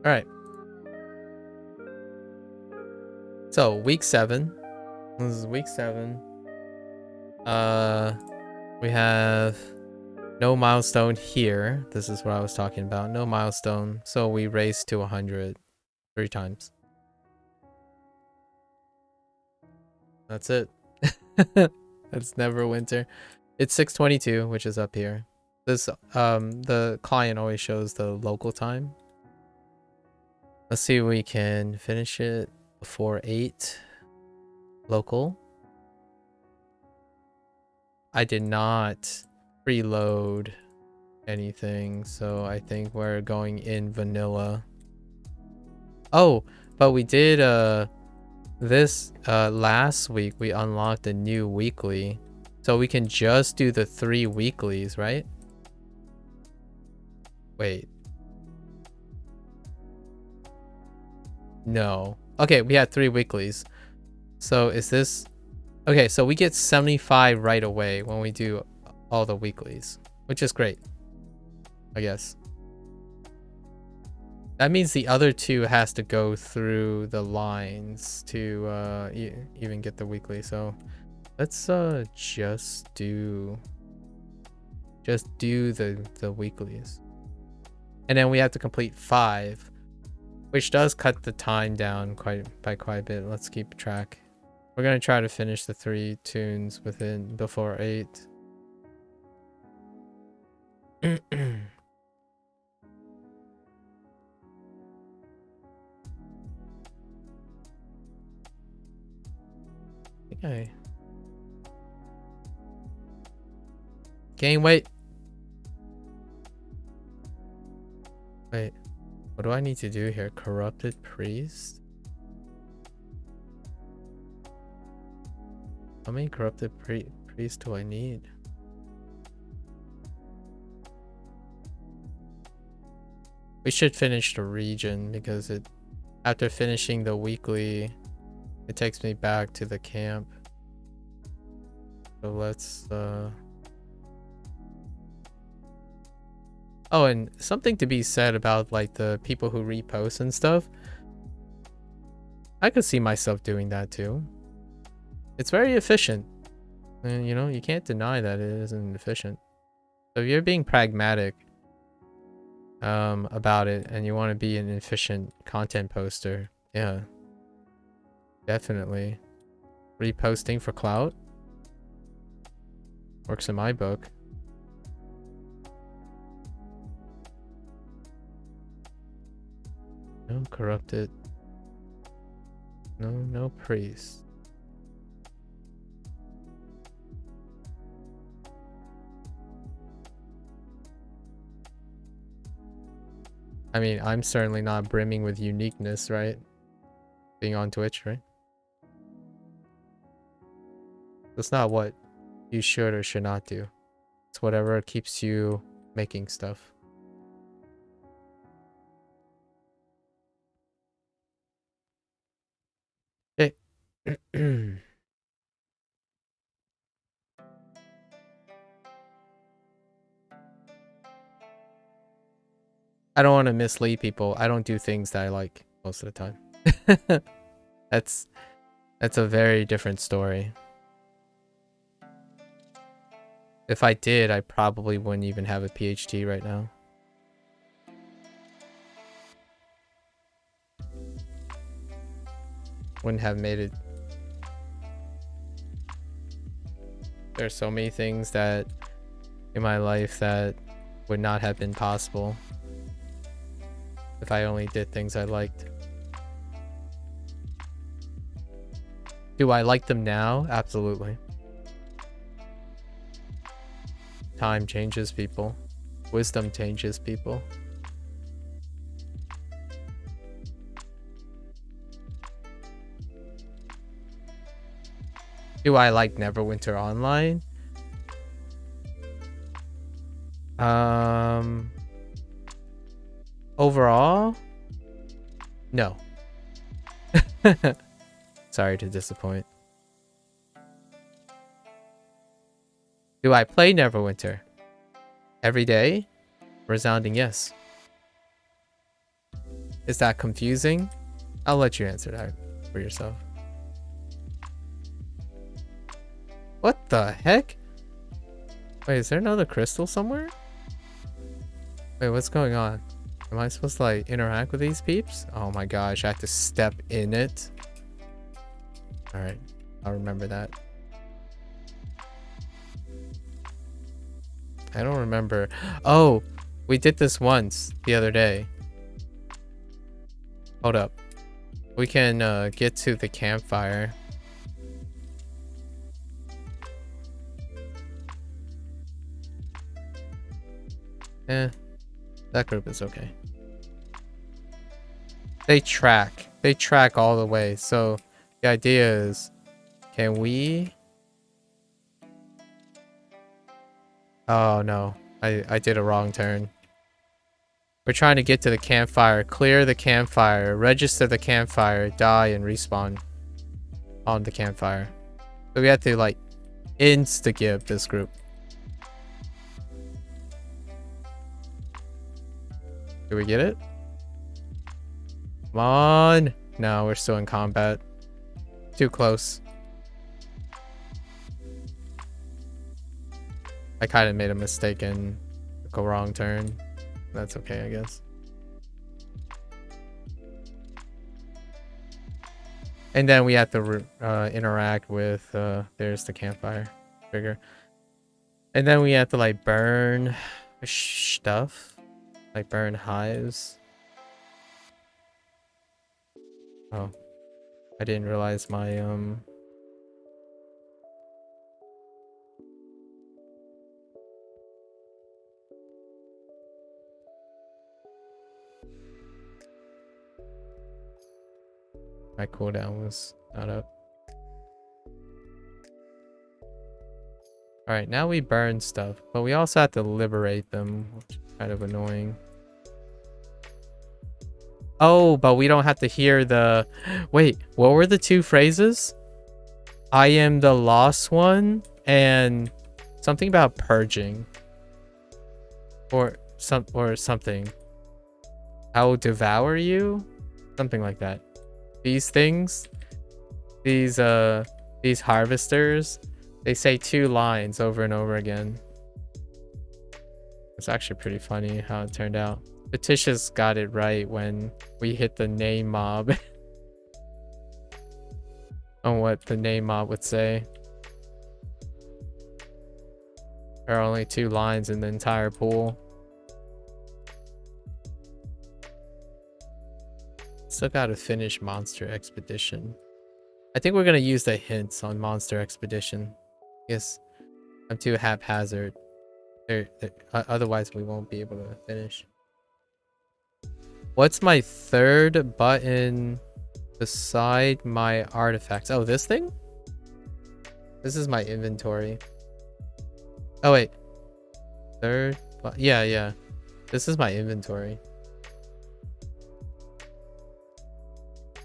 All right. So week 7. This is week 7. We have no milestone here. This is what I was talking about. No milestone. So we raced to 100 3 times. That's it. That's Neverwinter. It's 6:22, which is up here. This the client always shows the local time. Let's see if we can finish it before 8 local. I did not preload anything, so I think we're going in vanilla. Oh, but we did this last week we unlocked a new weekly, so we can just do the 3 weeklies, right? Wait, no. Okay, we had 3 weeklies. So is this okay? So we get 75 right away when we do all the weeklies, which is great, I guess. That means the other 2 has to go through the lines to even get the weekly. So let's just do the weeklies, and then we have to complete 5, which does cut the time down quite a bit. Let's keep track. We're gonna try to finish the 3 tunes before 8. Okay. Gain weight. Wait, what do I need to do here? Corrupted priest? How many corrupted priests do I need? We should finish the region because after finishing the weekly, it takes me back to the camp. So let's oh, and something to be said about like the people who repost and stuff. I could see myself doing that too. It's very efficient. And you know, you can't deny that it isn't efficient. So if you're being pragmatic about it and you want to be an efficient content poster, yeah, definitely. Reposting for clout works in my book. No corrupted. No priest. I mean, I'm certainly not brimming with uniqueness, right? Being on Twitch, right? That's not what you should or should not do. It's whatever keeps you making stuff. Okay. I don't want to mislead people. I don't do things that I like most of the time. That's a very different story. If I did, I probably wouldn't even have a PhD right now. Wouldn't have made it. There's so many things that in my life that would not have been possible if I only did things I liked. Do I like them now? Absolutely. Time changes people. Wisdom changes people. Do I like Neverwinter Online? Overall? No. Sorry to disappoint. Do I play Neverwinter? Every day? Resounding yes. Is that confusing? I'll let you answer that for yourself. What the heck? Wait, is there another crystal somewhere? Wait, what's going on? Am I supposed to like interact with these peeps? Oh my gosh, I have to step in it. All right, I'll remember that. I don't remember. Oh, we did this once the other day. Hold up. We can get to the campfire. That group is okay. They track all the way. So the idea is, can we? Oh no, I did a wrong turn. We're trying to get to the campfire, clear the campfire, register the campfire, die and respawn on the campfire. So we have to like insta-give this group. Do we get it? Come on. No, we're still in combat. Too close. I kind of made a mistake and took a wrong turn. That's okay, I guess. And then we have to interact with, there's the campfire trigger. And then we have to like burn stuff, like burn hives. Oh, I didn't realize my, my cooldown was not up. Alright, now we burn stuff, but we also have to liberate them, which is kind of annoying. Oh, but we don't have to hear the... Wait, what were the two phrases? I am the lost one, and something about purging. Or something. I will devour you? Something like that. These things, these harvesters, they say two lines over and over again. It's actually pretty funny how it turned out. Letitia's got it right when we hit the name mob. On what the name mob would say. There are only two lines in the entire pool. Still gotta finish Monster Expedition. I think we're gonna use the hints on Monster Expedition. Yes, I'm too haphazard. Otherwise we won't be able to finish. What's my third button beside my artifacts? Oh, this thing? This is my inventory. Oh wait. Third? Yeah. This is my inventory.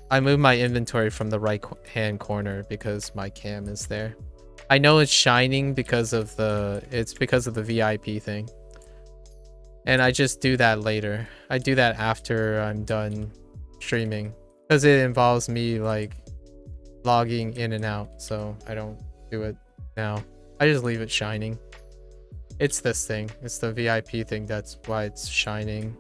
I moved my inventory from the right hand corner because my cam is there. I know it's shining because of the VIP thing. And I just do that later. I do that after I'm done streaming because it involves me like logging in and out. So I don't do it now. I just leave it shining. It's this thing. It's the VIP thing. That's why it's shining.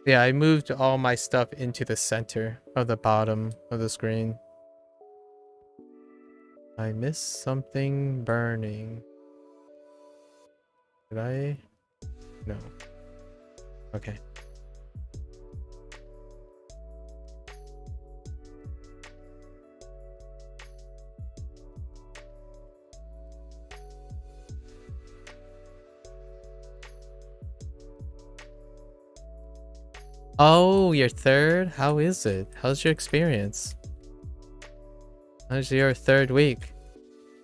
Yeah, I moved all my stuff into the center of the bottom of the screen. I missed something burning. Did I? No. Okay. Oh, your third? How is it? How's your experience? How's your third week?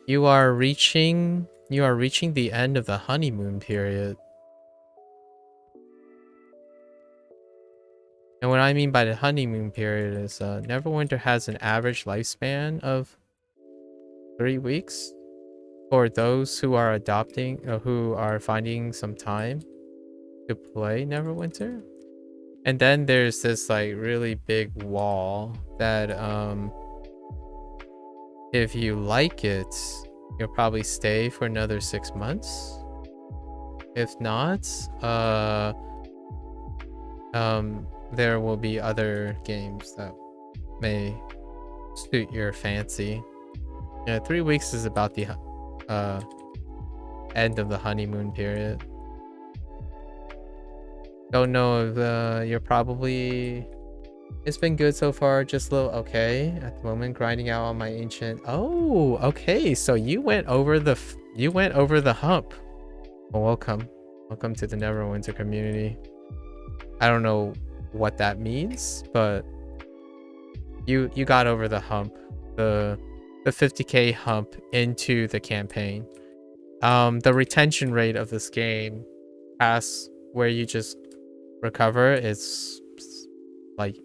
You are reaching the end of the honeymoon period. And what I mean by the honeymoon period is Neverwinter has an average lifespan of 3 weeks. for those who are adopting, who are finding some time to play Neverwinter. And then there's this like really big wall that if you like it, you'll probably stay for another 6 months. If not, there will be other games that may suit your fancy. Yeah, 3 weeks is about the end of the honeymoon period. Don't know if you're probably... It's been good so far, just a little okay at the moment, grinding out on my ancient... Oh, okay, so you went over the hump. Well, welcome to the Neverwinter community. I don't know what that means, but you got over the hump, the 50k hump into the campaign. The retention rate of this game past where you just recover is like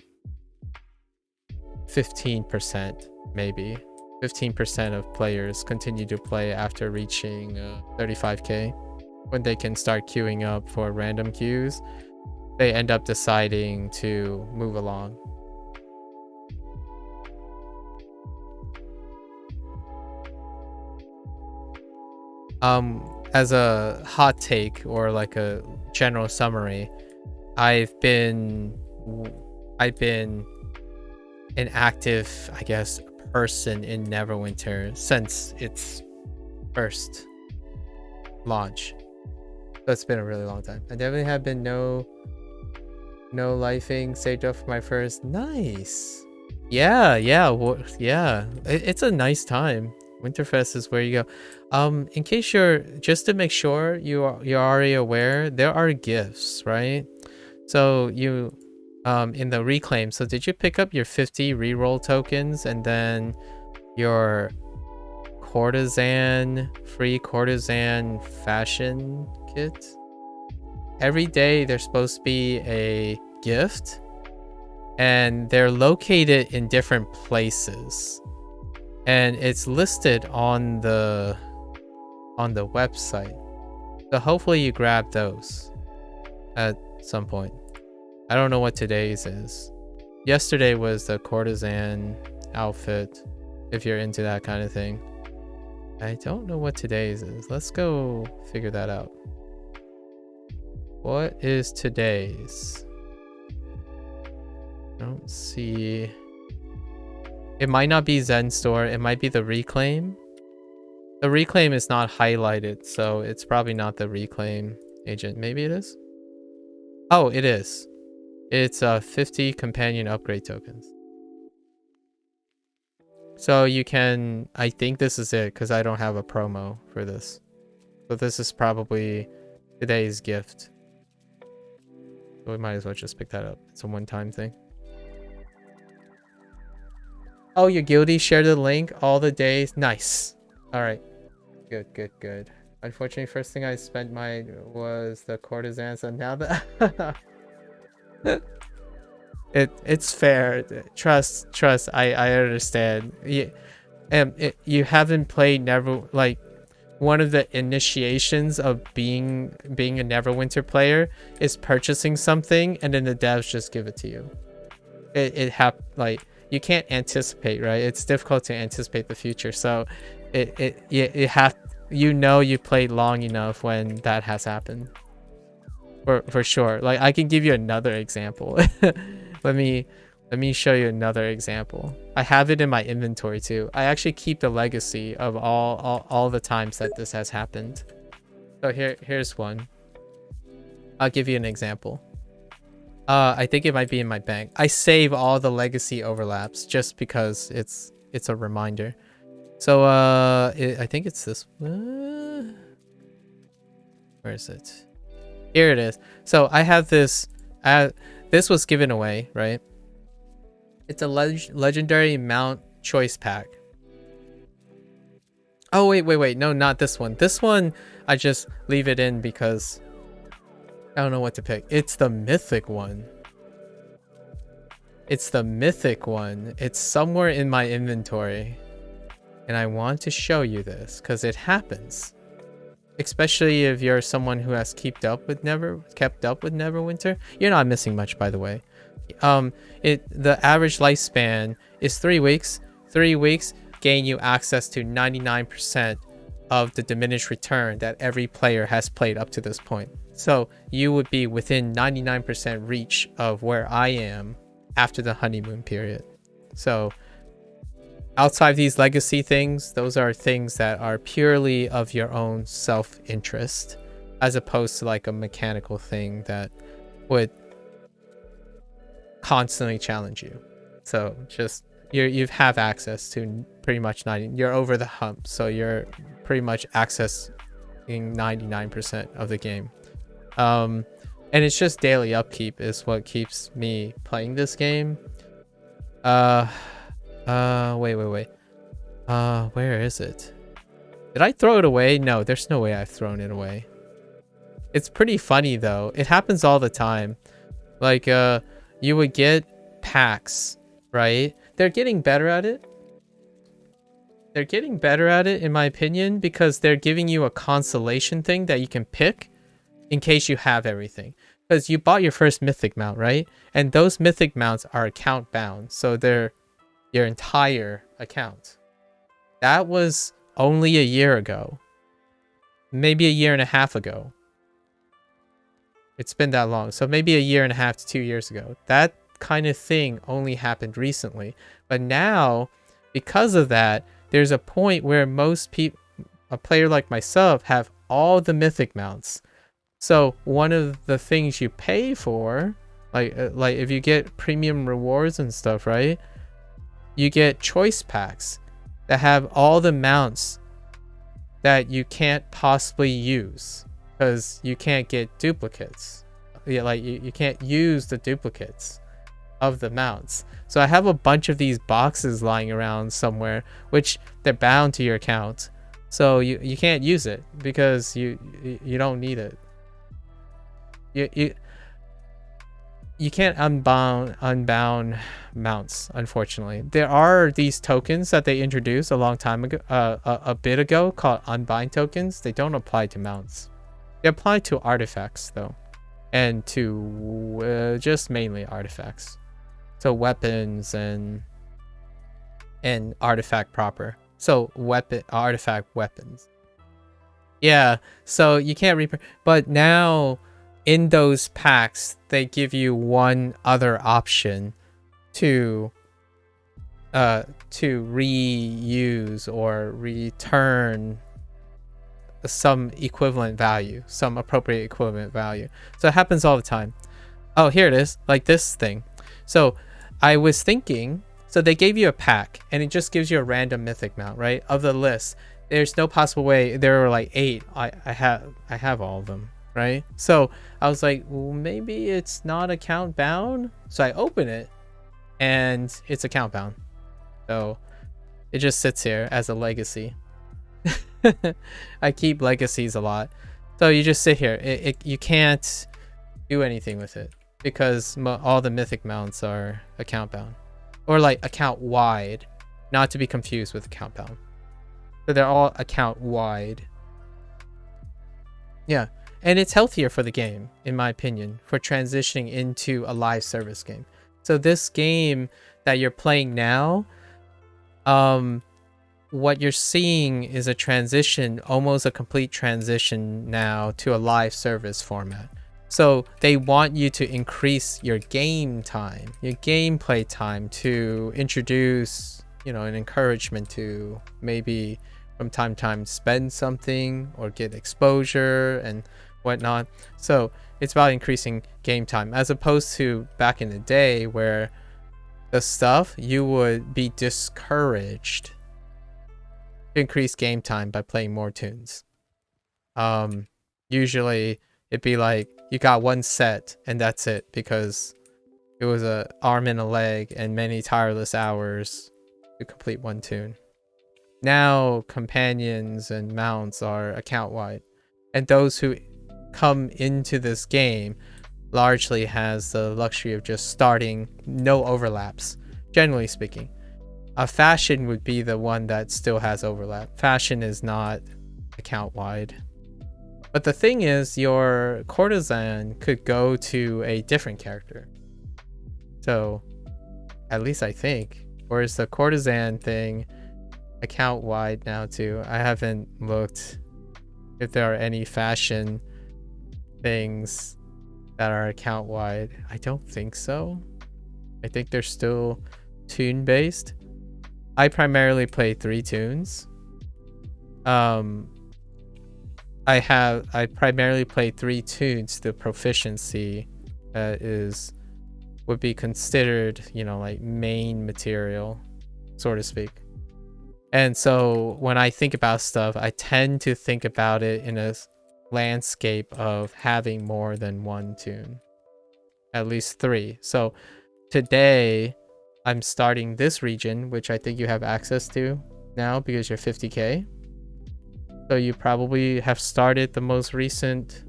15%, maybe 15% of players continue to play after reaching 35k. When they can start queuing up for random queues, they end up deciding to move along. As a hot take or like a general summary, I've been an active, I guess, person in Neverwinter since its first launch. So it's been a really long time. I definitely have been no lifing saved up for my first. Nice. Yeah, it's a nice time. Winterfest is where you go. In case you're, just to make sure you're already aware, there are gifts, right? So you in the reclaim, so did you pick up your 50 reroll tokens and then your free courtesan fashion kit? Every day there's supposed to be a gift, and they're located in different places, and it's listed on the website. So hopefully you grab those at some point. I don't know what today's is. Yesterday was the courtesan outfit, if you're into that kind of thing. I don't know what today's is. Let's go figure that out. What is today's? I don't see. It might not be Zen Store. It might be the Reclaim. The Reclaim is not highlighted, so it's probably not the Reclaim agent. Maybe it is? Oh, it is. It's 50 companion upgrade tokens. So you can... I think this is it, because I don't have a promo for this. So this is probably today's gift. So we might as well just pick that up. It's a one-time thing. Oh, you're guilty. Share the link all the days. Nice. All right. Good. Unfortunately, first thing I spent mine was the courtesans, and now that it's fair. Trust. I understand. You haven't played like one of the initiations of being a Neverwinter player is purchasing something and then the devs just give it to you. Like, you can't anticipate, right? It's difficult to anticipate the future. So you played long enough when that has happened. For sure. Like, I can give you another example. Let me show you another example. I have it in my inventory too. I actually keep the legacy of all the times that this has happened. So here's one. I'll give you an example. I think it might be in my bank. I save all the legacy overlaps just because it's a reminder. So I think it's this. Where is it? Here it is. So I have this. This was given away, right? It's a legendary mount choice pack. Oh wait. No, not this one. This one I just leave it in because I don't know what to pick. It's the mythic one. It's somewhere in my inventory. And I want to show you this because it happens. Especially if you're someone who has kept up with Neverwinter. You're not missing much, by the way. The average lifespan is 3 weeks. 3 weeks gain you access to 99% of the diminished return that every player has played up to this point. So you would be within 99% reach of where I am after the honeymoon period. So outside these legacy things, those are things that are purely of your own self-interest, as opposed to like a mechanical thing that would constantly challenge you. So just you have access to pretty much 90. You're over the hump, so you're pretty much accessing 99% of the game. And it's just daily upkeep is what keeps me playing this game. Wait. Where is it? Did I throw it away? No, there's no way I've thrown it away. It's pretty funny though. It happens all the time. Like, you would get packs, right? They're getting better at it. They're getting better at it, in my opinion, because they're giving you a consolation thing that you can pick in case you have everything. Because you bought your first mythic mount, right? And those mythic mounts are account bound, so they're your entire account. That was only a year ago. Maybe a year and a half ago. It's been that long. So maybe a year and a half to 2 years ago. That kind of thing only happened recently. But now, because of that, there's a point where most people, a player like myself, have all the mythic mounts. So one of the things you pay for, like if you get premium rewards and stuff, right? You get choice packs that have all the mounts that you can't possibly use because you can't get duplicates. Yeah, like you can't use the duplicates of the mounts. So I have a bunch of these boxes lying around somewhere, which they're bound to your account. So you can't use it because you don't need it. You can't unbound mounts, unfortunately. There are these tokens that they introduced a long time ago, a bit ago, called unbind tokens. They don't apply to mounts. They apply to artifacts though, and to just mainly artifacts. So weapons and artifact proper. So artifact weapons. Yeah, so you can't but now in those packs they give you one other option to reuse or return some equivalent value, some appropriate equivalent value. So it happens all the time. Oh, here it is, like this thing. So I was thinking, so they gave you a pack and it just gives you a random mythic mount, right? Of the list, there's no possible way. There were like 8. I have all of them, right? So I was like, well, maybe it's not account bound. So I open it and it's account bound. So it just sits here as a legacy. I keep legacies a lot. So you just sit here. You can't do anything with it because all the mythic mounts are account bound, or like account wide, not to be confused with account bound. So they're all account wide. Yeah, and it's healthier for the game, in my opinion, for transitioning into a live service game. So this game that you're playing now, what you're seeing is a transition, almost a complete transition now to a live service format. So they want you to increase your game time, your gameplay time, to introduce, an encouragement to maybe from time to time spend something or get exposure and whatnot. So it's about increasing game time, as opposed to back in the day where the stuff you would be discouraged to increase game time by playing more tunes. Usually it'd be like you got one set and that's it, because it was a arm and a leg and many tireless hours to complete one tune. Now companions and mounts are account wide, and those who come into this game largely has the luxury of just starting, no overlaps, generally speaking. Fashion would be the one that still has overlap. Fashion is not account wide. But the thing is, your courtesan could go to a different character. So, at least I think. Or is the courtesan thing account wide now too? I haven't looked if there are any fashion things that are account wide. I don't think so. I think they're still tune based. I primarily play 3 tunes. I primarily play 3 tunes. The proficiency would be considered, you know, like main material, so to speak. And so when I think about stuff, I tend to think about it in a landscape of having more than 1 tune, at least 3. So today I'm starting this region, which I think you have access to now because you're 50k. So you probably have started the most recent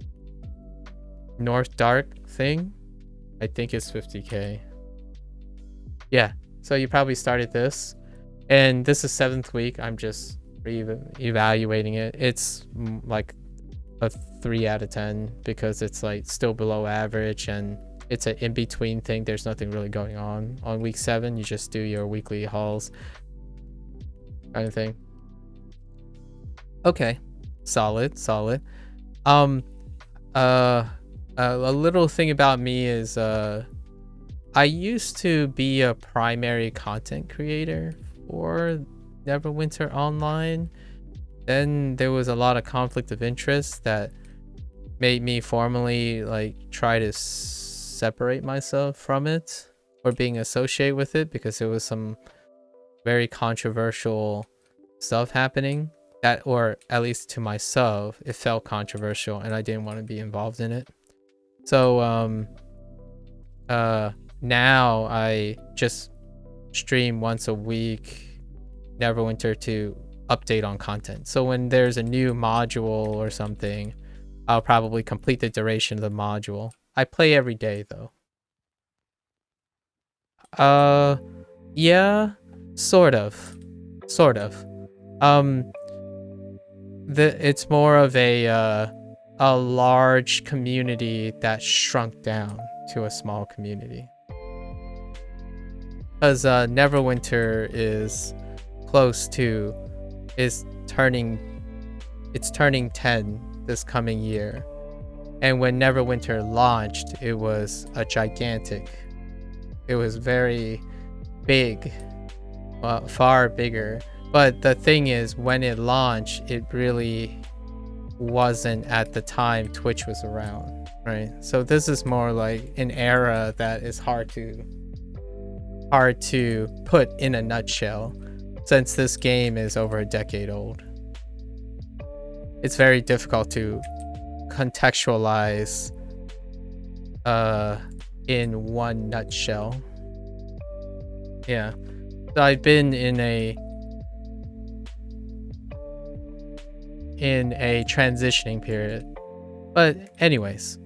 Northdark thing. I think it's 50k. Yeah, so you probably started this. And this is 7th week. I'm just evaluating it. It's like a 3 out of 10 because it's like still below average and it's an in-between thing. There's nothing really going on week 7. You just do your weekly hauls kind of thing. Okay, solid. A little thing about me is I used to be a primary content creator for Neverwinter Online. Then there was a lot of conflict of interest that made me formally like try to separate myself from it or being associated with it because there was some very controversial stuff happening that, or at least to myself, it felt controversial and I didn't want to be involved in it. So now I just stream once a week Neverwinter to update on content. So when there's a new module or something, I'll probably complete the duration of the module. I play every day though. Yeah, sort of. It's more of a large community that shrunk down to a small community. Because Neverwinter is turning 10 this coming year. And when Neverwinter launched, it was it was very big, far bigger. But the thing is, when it launched, it really wasn't at the time Twitch was around, right? So this is more like an era that is hard to put in a nutshell, since this game is over a decade old. It's very difficult to contextualize in one nutshell. Yeah, so I've been in a transitioning period. But anyways,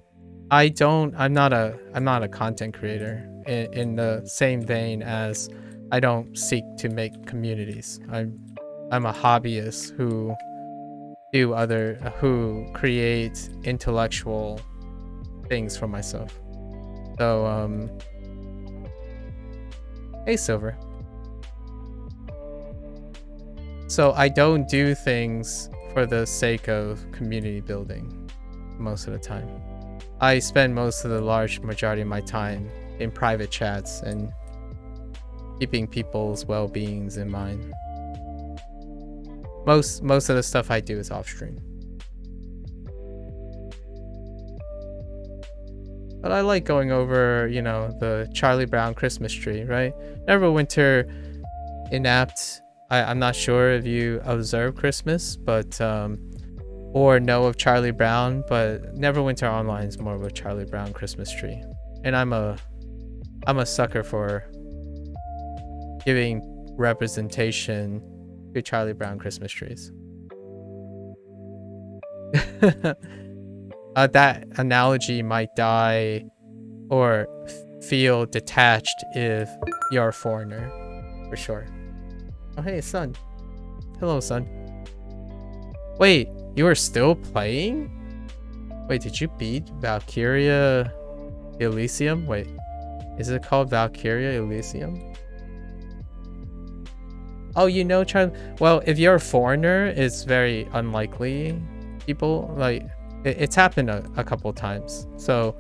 I'm not a content creator in the same vein as I don't seek to make communities. I'm a hobbyist who create intellectual things for myself. So hey Silver. So I don't do things for the sake of community building most of the time. I spend most of the large majority of my time in private chats and keeping people's well-beings in mind. Most of the stuff I do is off stream. But I like going over, you know, the Charlie Brown Christmas tree, right? Neverwinter inapt. I'm not sure if you observe Christmas, but or know of Charlie Brown, but Neverwinter Online is more of a Charlie Brown Christmas tree. And I'm a sucker for giving representation to Charlie Brown Christmas trees. That analogy might die or feel detached if you're a foreigner, for sure. Oh, hey, son. Hello, son. Wait, you are still playing? Wait, did you beat Valkyria Elysium? Wait, is it called Valkyria Elysium? Oh, you know, well, if you're a foreigner, it's very unlikely. People, like, it's happened a couple times. So,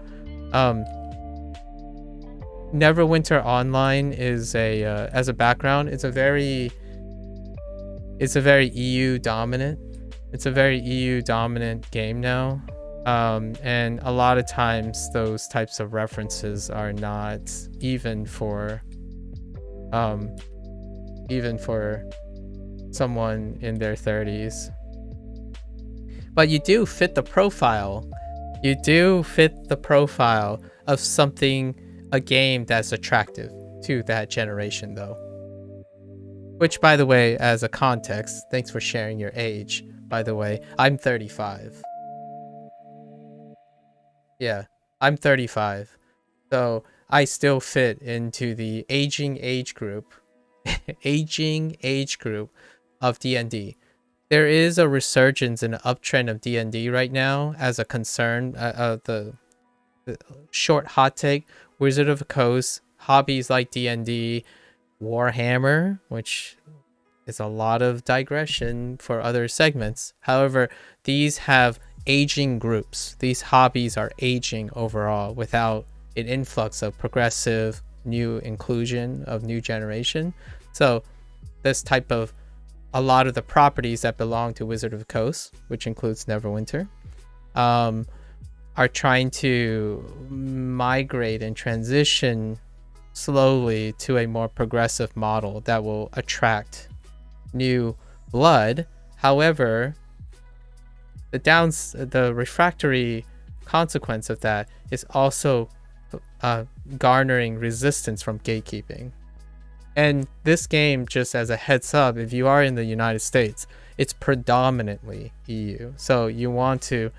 Neverwinter Online is as a background, it's a very EU dominant. It's a very EU dominant game now. And a lot of times those types of references are not even for someone in their 30s. But you do fit the profile. You do fit the profile of a game that's attractive to that generation, though. Which, by the way, as a context, thanks for sharing your age. By the way, I'm 35. Yeah, I'm 35. So I still fit into the aging age group of D&D. There is a resurgence and uptrend of D&D right now as a concern. The short hot take: Wizard of the Coast, hobbies like D&D, Warhammer, which is a lot of digression for other segments. However, these have aging groups. These hobbies are aging overall without an influx of progressive new inclusion of new generation. So this type of a lot of the properties that belong to Wizard of the Coast, which includes Neverwinter, are trying to migrate and transition slowly to a more progressive model that will attract new blood. However, the refractory consequence of that is also garnering resistance from gatekeeping. And this game, just as a heads up, if you are in the United States, it's predominantly EU. So you want to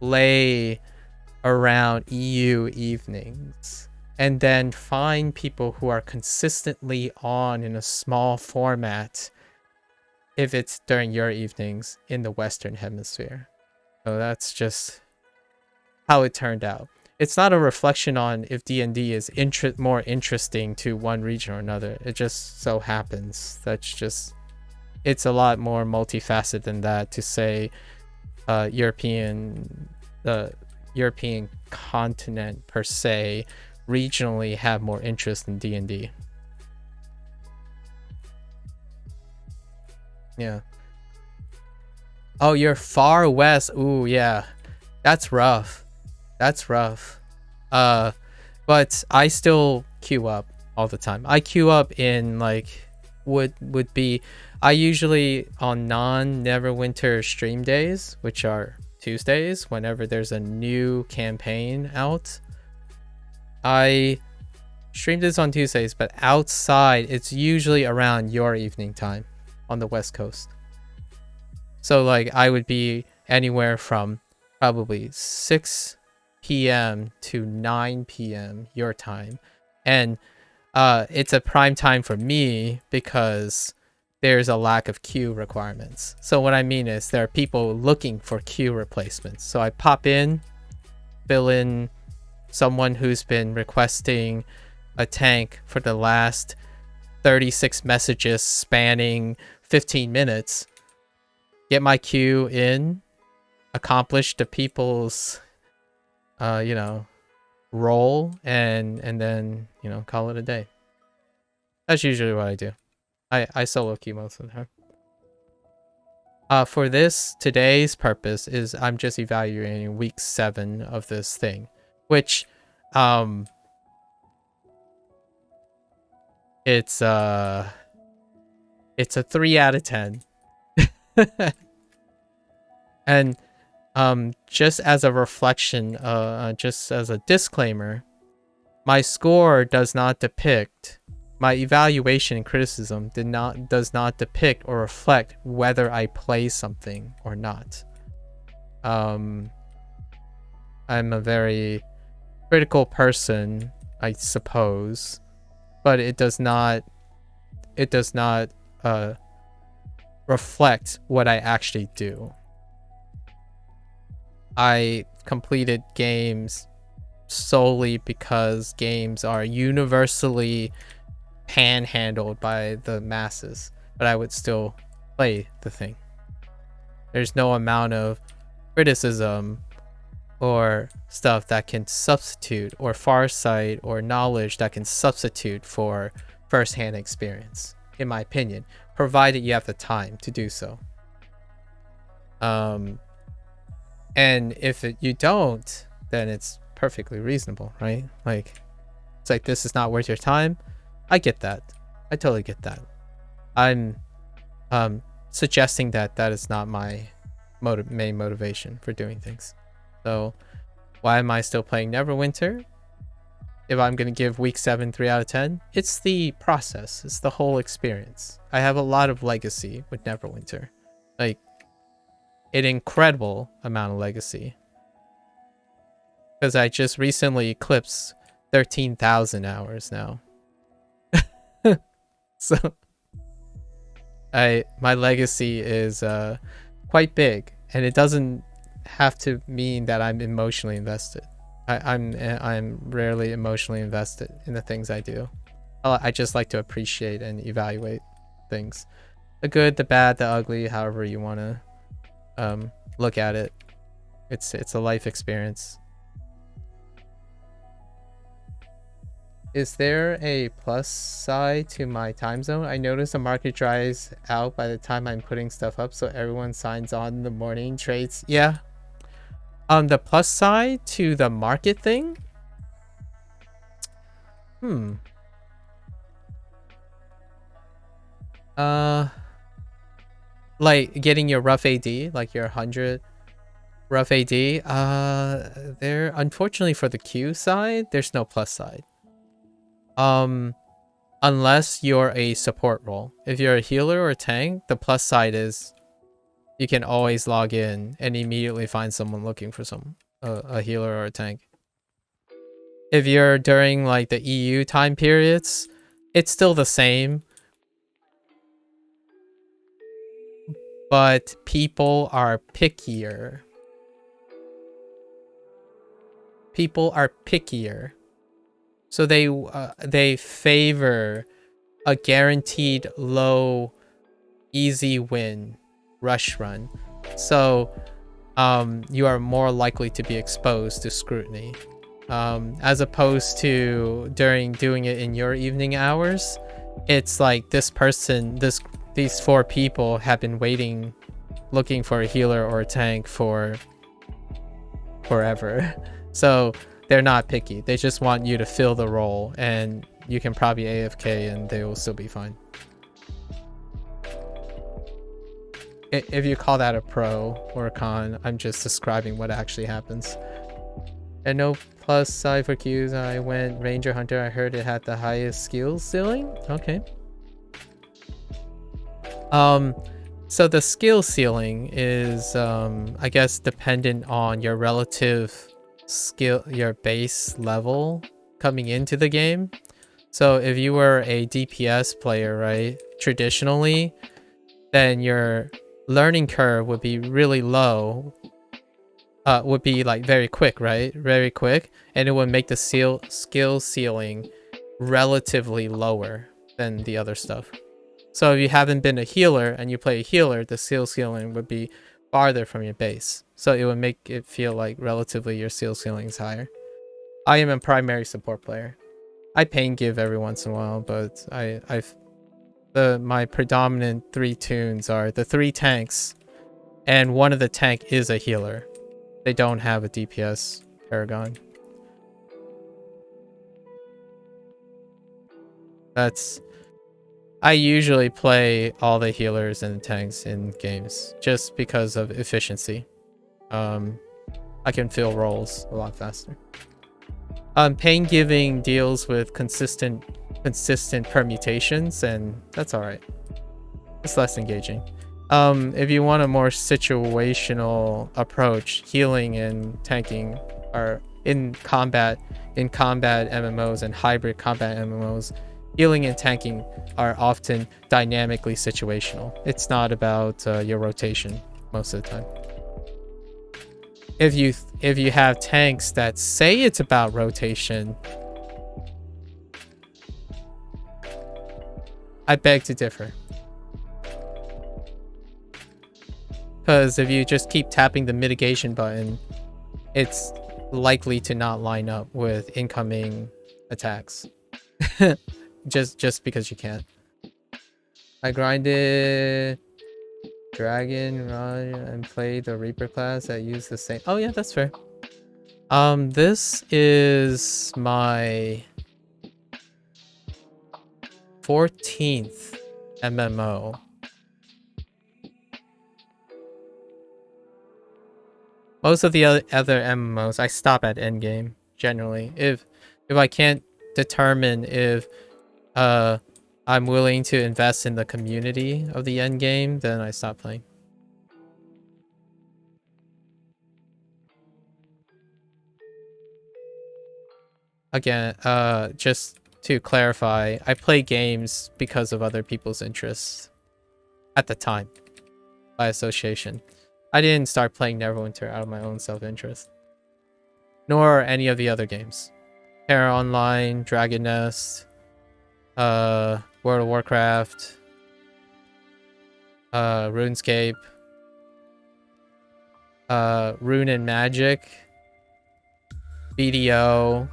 lay around EU evenings and then find people who are consistently on in a small format if it's during your evenings in the Western Hemisphere. So that's just how it turned out. It's not a reflection on if D&D is more interesting to one region or another. It just so happens. It's a lot more multifaceted than that to say the European continent per se regionally have more interest in D&D. Yeah. Oh, you're far west. Ooh, yeah. That's rough. But I still queue up all the time. I queue up in like would be I usually on non-Neverwinter stream days, which are Tuesdays, whenever there's a new campaign out. I stream this on Tuesdays, but outside it's usually around your evening time on the West Coast. So like I would be anywhere from probably 6 p.m. to 9 p.m. your time. And it's a prime time for me because there's a lack of queue requirements. So what I mean is there are people looking for queue replacements. So I pop in, fill in someone who's been requesting a tank for the last 36 messages spanning 15 minutes, get my queue in, accomplish the people's role, and then call it a day. That's usually what I do. I solo queue most of the time. For today's purpose is I'm just evaluating week 7 of this thing, which it's a 3 out of 10. And just as a reflection, just as a disclaimer, my score does not depict, my evaluation and criticism does not depict or reflect whether I play something or not. I'm a very critical person, I suppose, but it does not reflect what I actually do. I completed games solely because games are universally panhandled by the masses, but I would still play the thing. There's no amount of criticism or stuff that can substitute, or farsight or knowledge that can substitute for first-hand experience, in my opinion, provided you have the time to do so. And if you don't, then it's perfectly reasonable, right? Like, it's like, this is not worth your time. I get that. I totally get that. I'm suggesting that that is not my main motivation for doing things. So why am I still playing Neverwinter? If I'm going to give week 7 3 out of 10, it's the process. It's the whole experience. I have a lot of legacy with Neverwinter. Like, an incredible amount of legacy. Because I just recently eclipsed 13,000 hours now. So my legacy is quite big, and it doesn't have to mean that I'm emotionally invested. I'm rarely emotionally invested in the things I do. I just like to appreciate and evaluate things, the good, the bad, the ugly, however you want to look at it. It's a life experience. Is there a plus side to my time zone? I notice the market dries out by the time I'm putting stuff up, so everyone signs on in the morning trades. Yeah. On the plus side to the market thing? Like getting your rough AD, like your 100 rough AD. There, unfortunately for the Q side, there's no plus side. Unless you're a support role. If you're a healer or a tank, the plus side is you can always log in and immediately find someone looking for a healer or a tank. If you're during like the EU time periods, it's still the same, but people are pickier. People are pickier. So they favor a guaranteed low, easy win rush run. So you are more likely to be exposed to scrutiny. As opposed to doing it in your evening hours, it's like this person, these 4 people have been waiting, looking for a healer or a tank for forever. So they're not picky. They just want you to fill the role, and you can probably AFK and they will still be fine. If you call that a pro or a con, I'm just describing what actually happens. And no plus side for Qs. I went Ranger Hunter. I heard it had the highest skill ceiling. Okay. So the skill ceiling is, I guess, dependent on your relative skill, your base level coming into the game. So if you were a DPS player, right, traditionally, then your learning curve would be really low. Would be like very quick, right? Very quick, and it would make the skill ceiling relatively lower than the other stuff. So if you haven't been a healer and you play a healer, the skill ceiling would be farther from your base. So it would make it feel like relatively your skill ceiling is higher. I am a primary support player. I pain give every once in a while, but my predominant 3 tunes are the 3 tanks, and one of the tank is a healer. They don't have a DPS Paragon. I usually play all the healers and tanks in games just because of efficiency. I can fill roles a lot faster. Pain giving deals with consistent permutations, and that's alright. It's less engaging. If you want a more situational approach, healing and tanking are in combat MMOs and hybrid combat MMOs healing and tanking are often dynamically situational. It's not about your rotation most of the time. If you have tanks that say it's about rotation, I beg to differ. Because if you just keep tapping the mitigation button, it's likely to not line up with incoming attacks. just because you can. I grinded Dragon Run and played the Reaper class that used the same. Oh yeah, that's fair. This is my 14th MMO. Most of the other MMOs, I stop at endgame generally. If I can't determine if I'm willing to invest in the community of the endgame, then I stop playing. Again, just to clarify, I play games because of other people's interests at the time, by association. I didn't start playing Neverwinter out of my own self-interest, nor any of the other games. Terra Online, Dragon Nest, World of Warcraft, RuneScape, Rune and Magic, BDO,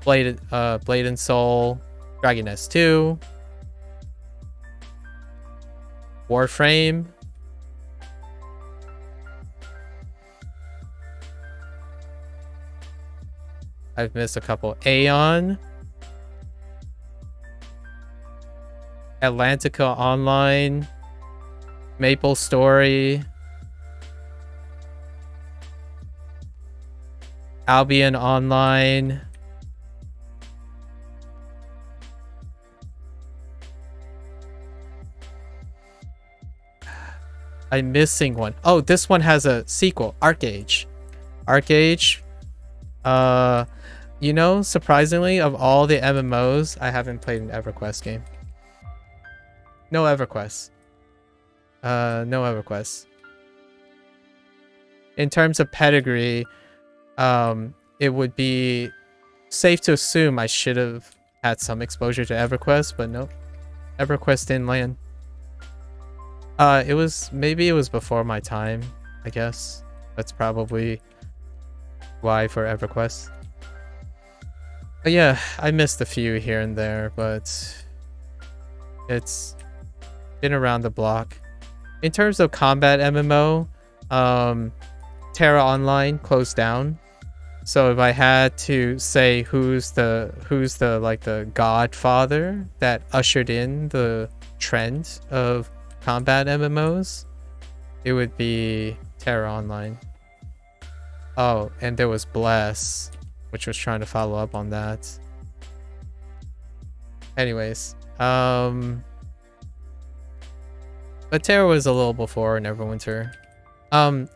Blade and Soul, Dragon Nest 2, Warframe, I've missed a couple. Aeon, Atlantica Online, Maple Story, Albion Online, I'm missing one. Oh, this one has a sequel, Arcage. Arcage. You know, surprisingly, of all the MMOs, I haven't played an EverQuest game. No EverQuest. No EverQuest. In terms of pedigree, it would be safe to assume I should have had some exposure to EverQuest, but nope. EverQuest didn't land. Maybe it was before my time, I guess. That's probably why for EverQuest. But yeah, I missed a few here and there, but it's been around the block. In terms of combat MMO, Terra Online closed down. So if I had to say who's the like the godfather that ushered in the trend of combat MMOs, it would be Terra Online. Oh, and there was Bless, which was trying to follow up on that. Anyways, but Terra was a little before Neverwinter.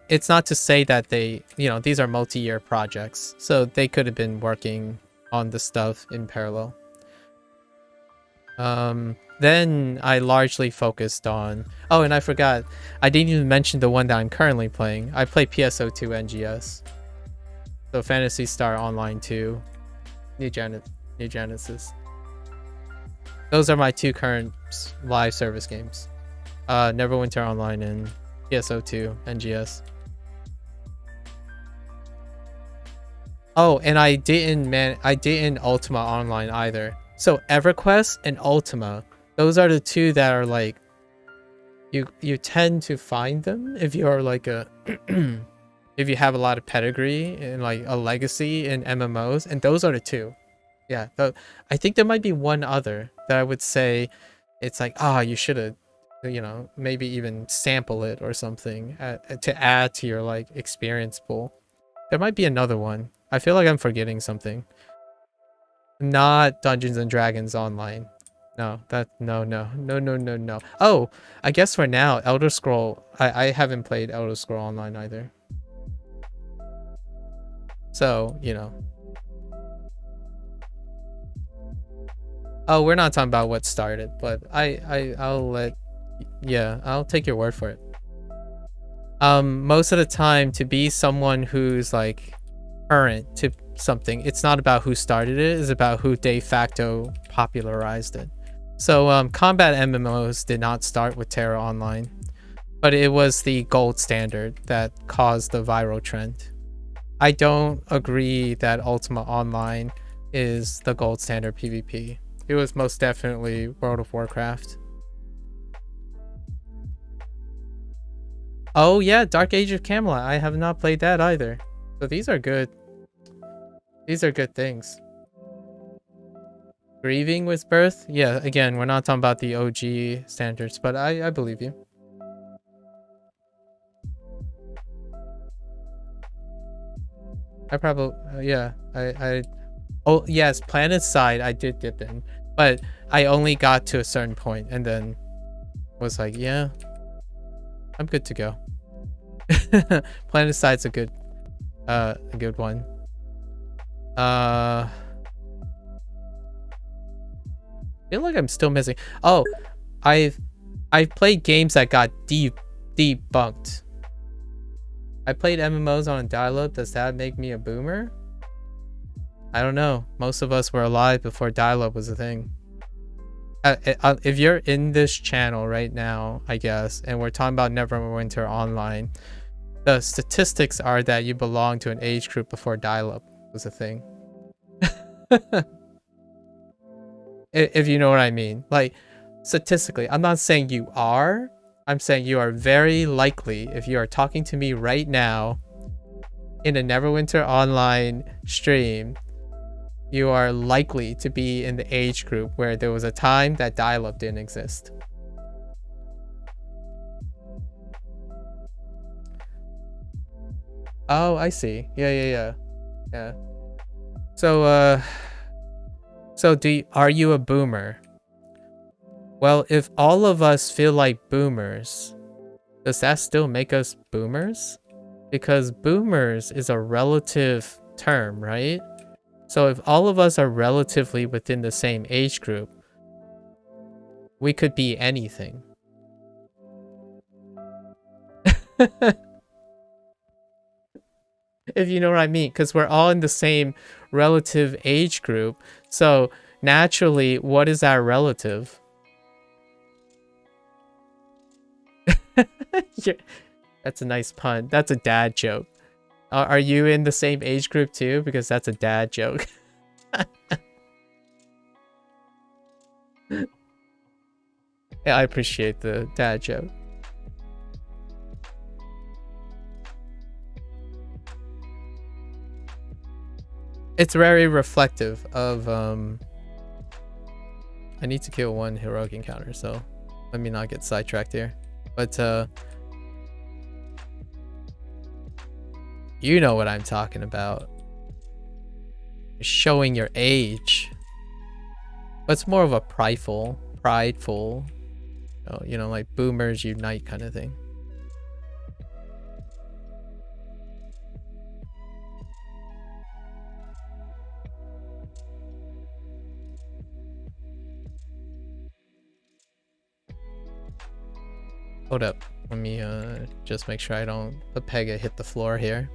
It's not to say that they, these are multi-year projects, so they could have been working on the stuff in parallel. Then I largely focused on... Oh, and I forgot. I didn't even mention the one that I'm currently playing. I play PSO2 NGS. So Phantasy Star Online 2. New Genesis. Those are my two current live service games. Neverwinter Online and PSO2 NGS. Oh, and I didn't Ultima Online either. So EverQuest and Ultima, those are the two that are like you tend to find them if you are like a if you have a lot of pedigree and like a legacy in MMOs, and those are the two. Yeah, I think there might be one other that I would say it's like, you should have, maybe even sample it or something to add to your like experience pool. There might be another one. I feel like I'm forgetting something. Not Dungeons and Dragons Online. No. Oh, I guess for now, Elder Scroll. I haven't played Elder Scroll Online either. So, Oh, we're not talking about what started, but I'll take your word for it. Most of the time, to be someone who's like current to something, it's not about who started it, it's about who de facto popularized it. So combat MMOs did not start with Terra Online, but it was the gold standard that caused the viral trend. I don't agree that Ultima Online is the gold standard PvP. It was most definitely World of Warcraft. Oh yeah, Dark Age of Camelot. I have not played that either. So these are good. These are good things. Grieving with Birth? Yeah, again, we're not talking about the OG standards, but I believe you. I probably, yeah, oh yes, Planet Side I did dip in, but I only got to a certain point and then was like, yeah, I'm good to go. Planet Side's a good one. I feel like I'm still missing. Oh, I've played games that got debunked. I played MMOs on dial-up. Does that make me a boomer? I don't know. Most of us were alive before dial-up was a thing. If you're in this channel right now, I guess, and we're talking about Neverwinter Online, the statistics are that you belong to an age group before dial-up was a thing. If you know what I mean. Like, statistically, I'm not saying you are. I'm saying you are very likely, if you are talking to me right now in a Neverwinter Online stream, you are likely to be in the age group where there was a time that dial-up didn't exist. Oh, I see. Yeah. So, are you a boomer? Well, if all of us feel like boomers, does that still make us boomers? Because boomers is a relative term, right? So if all of us are relatively within the same age group, we could be anything. If you know what I mean, because we're all in the same relative age group. So naturally, what is our relative? That's a nice pun. That's a dad joke. Are you in the same age group too? Because that's a dad joke. Yeah, I appreciate the dad joke. It's very reflective of I need to kill one heroic encounter, so let me not get sidetracked here. But you know what I'm talking about. Showing your age. But it's more of a prideful, you know, like boomers unite kind of thing. Hold up. Let me just make sure I don't let Pega hit the floor here.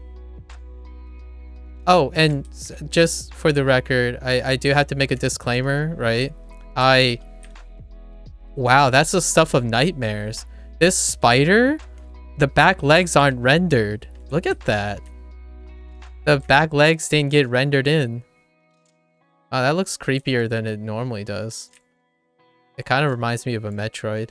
Oh, and just for the record, I do have to make a disclaimer, right? Wow, that's the stuff of nightmares. This spider, the back legs aren't rendered. Look at that. The back legs didn't get rendered in. Oh, that looks creepier than it normally does. It kind of reminds me of a Metroid.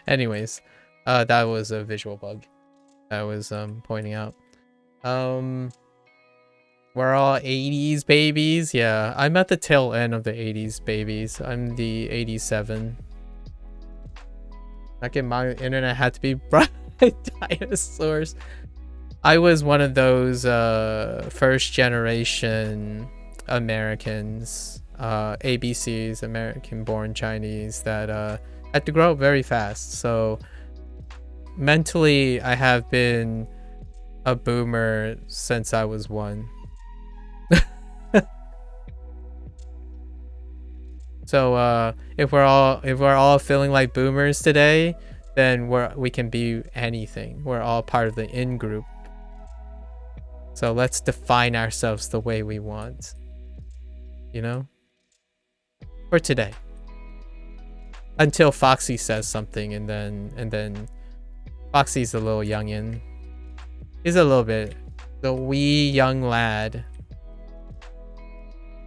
Anyways, that was a visual bug I was pointing out. We're all 80s babies. Yeah, I'm at the tail end of the 80s babies. I'm the 87. Back in my internet had to be bright dinosaurs. I was one of those first generation Americans, ABCs, American born Chinese, that had to grow up very fast. So mentally I have been a boomer since I was 1. So if we're all feeling like boomers today, then we can be anything. We're all part of the in group. So let's define ourselves the way we want. You know? For today. Until Foxy says something, and then Foxy's a little youngin'. He's a little bit the wee young lad.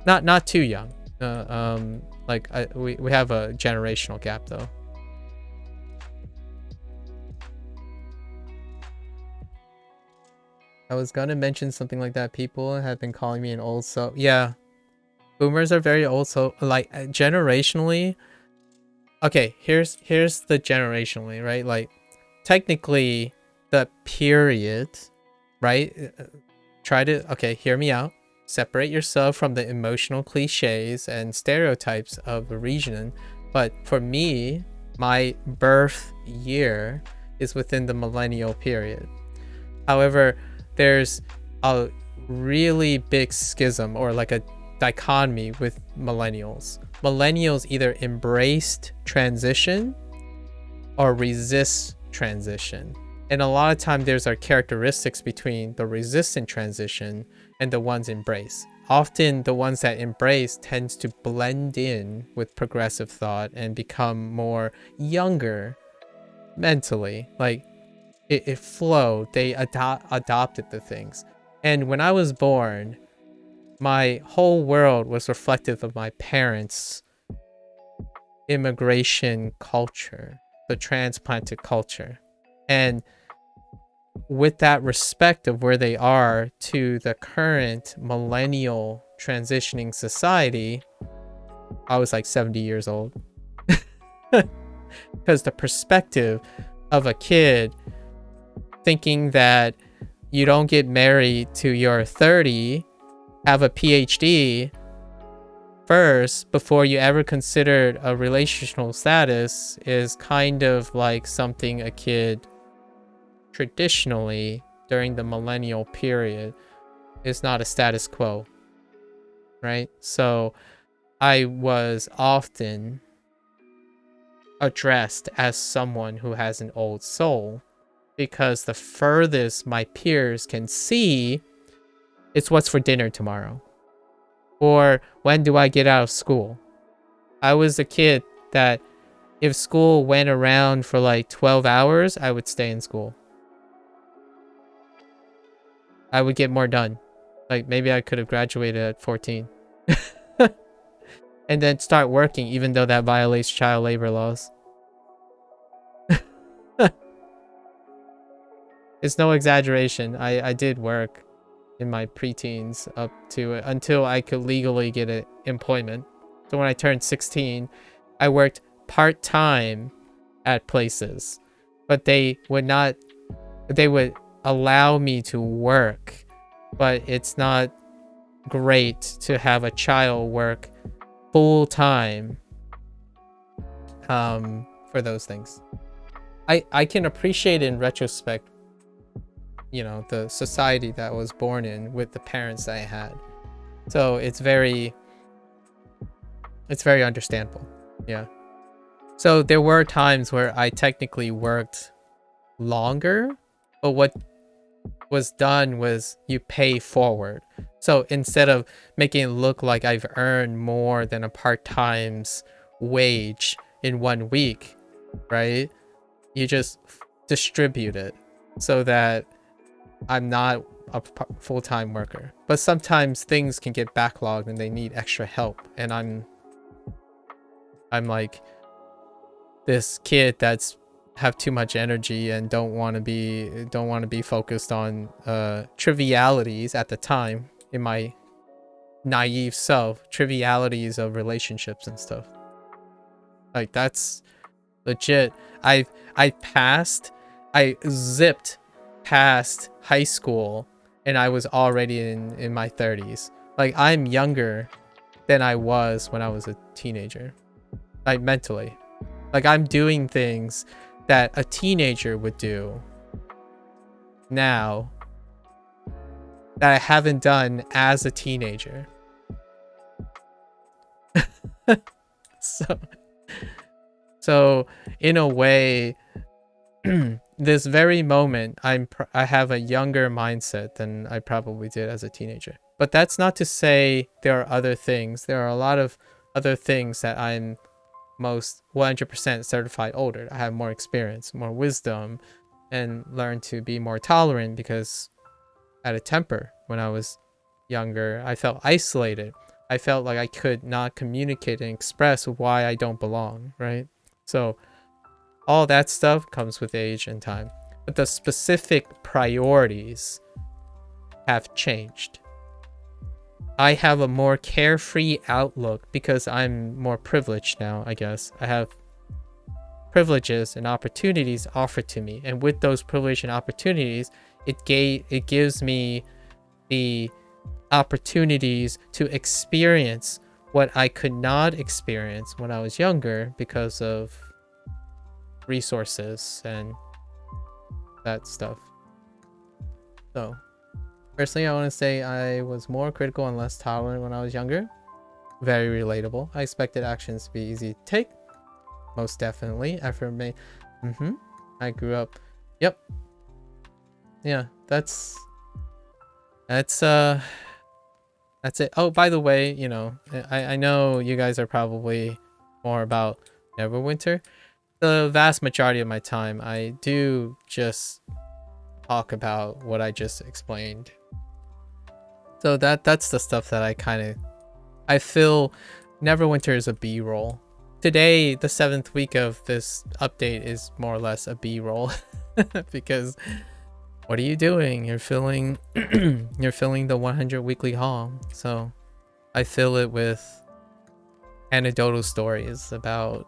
Not too young. We have a generational gap though. I was gonna mention something like that. People have been calling me an old soul. Yeah, boomers are very old. So like generationally. Okay, here's the generationally, right? Like technically the period, right? Okay, hear me out. Separate yourself from the emotional cliches and stereotypes of a region. But for me, my birth year is within the millennial period. However, there's a really big schism, or like a dichotomy, with millennials. Millennials either embraced transition or resist transition. And a lot of time there's our characteristics between the resistant transition and the ones embrace. Often the ones that embrace tends to blend in with progressive thought and become more younger mentally. Like it flowed. They adopted the things. And when I was born, my whole world was reflective of my parents' immigration culture, the transplanted culture. And with that respect of where they are to the current millennial transitioning society, I was like 70 years old. Because the perspective of a kid thinking that you don't get married till you're 30, have a PhD first before you ever considered a relational status is kind of like something a kid traditionally during the millennial period is not a status quo, right? So I was often addressed as someone who has an old soul, because the furthest my peers can see, it's what's for dinner tomorrow, or when do I get out of school. I was a kid that if school went around for like 12 hours, I would stay in school. I would get more done. Like maybe I could have graduated at 14. And then start working, even though that violates child labor laws. It's no exaggeration. I did work in my preteens up to until I could legally get an employment. So when I turned 16, I worked part-time at places, but they would allow me to work, but it's not great to have a child work full-time for those things. I can appreciate in retrospect, you know, the society that I was born in with the parents that I had. So it's very understandable. Yeah. So there were times where I technically worked longer, but what was done was you pay forward. So instead of making it look like I've earned more than a part-time's wage in 1 week, right? You just distribute it so that I'm not a full-time worker. But sometimes things can get backlogged and they need extra help, and I'm like this kid that's have too much energy and don't want to be focused on trivialities at the time, in my naive self, trivialities of relationships and stuff. Like that's legit. I zipped past high school and I was already in my 30s. Like I'm younger than I was when I was a teenager. Like mentally. Like I'm doing things that a teenager would do now that I haven't done as a teenager. So in a way, this very moment, I have a younger mindset than I probably did as a teenager. But that's not to say there are other things. There are a lot of other things that I'm most 100% certified older. I have more experience, more wisdom, and learn to be more tolerant because I had a temper when I was younger. I felt isolated. I felt like I could not communicate and express why I don't belong, right? So all that stuff comes with age and time. But the specific priorities have changed. I have a more carefree outlook because I'm more privileged now, I guess. I have privileges and opportunities offered to me. And with those privileges and opportunities, it gives me the opportunities to experience what I could not experience when I was younger because of resources and that stuff. So personally, I want to say I was more critical and less tolerant when I was younger. Very relatable. I expected actions to be easy to take. Most definitely. Effort made. I grew up. Yep. Yeah, that's it. Oh, by the way, you know, I know you guys are probably more about Neverwinter. The vast majority of my time, I do just talk about what I just explained. So that's the stuff that I feel Neverwinter is a B-roll. Today, the 7th week of this update is more or less a B-roll because what are you doing? You're filling the 100 weekly haul. So I fill it with anecdotal stories about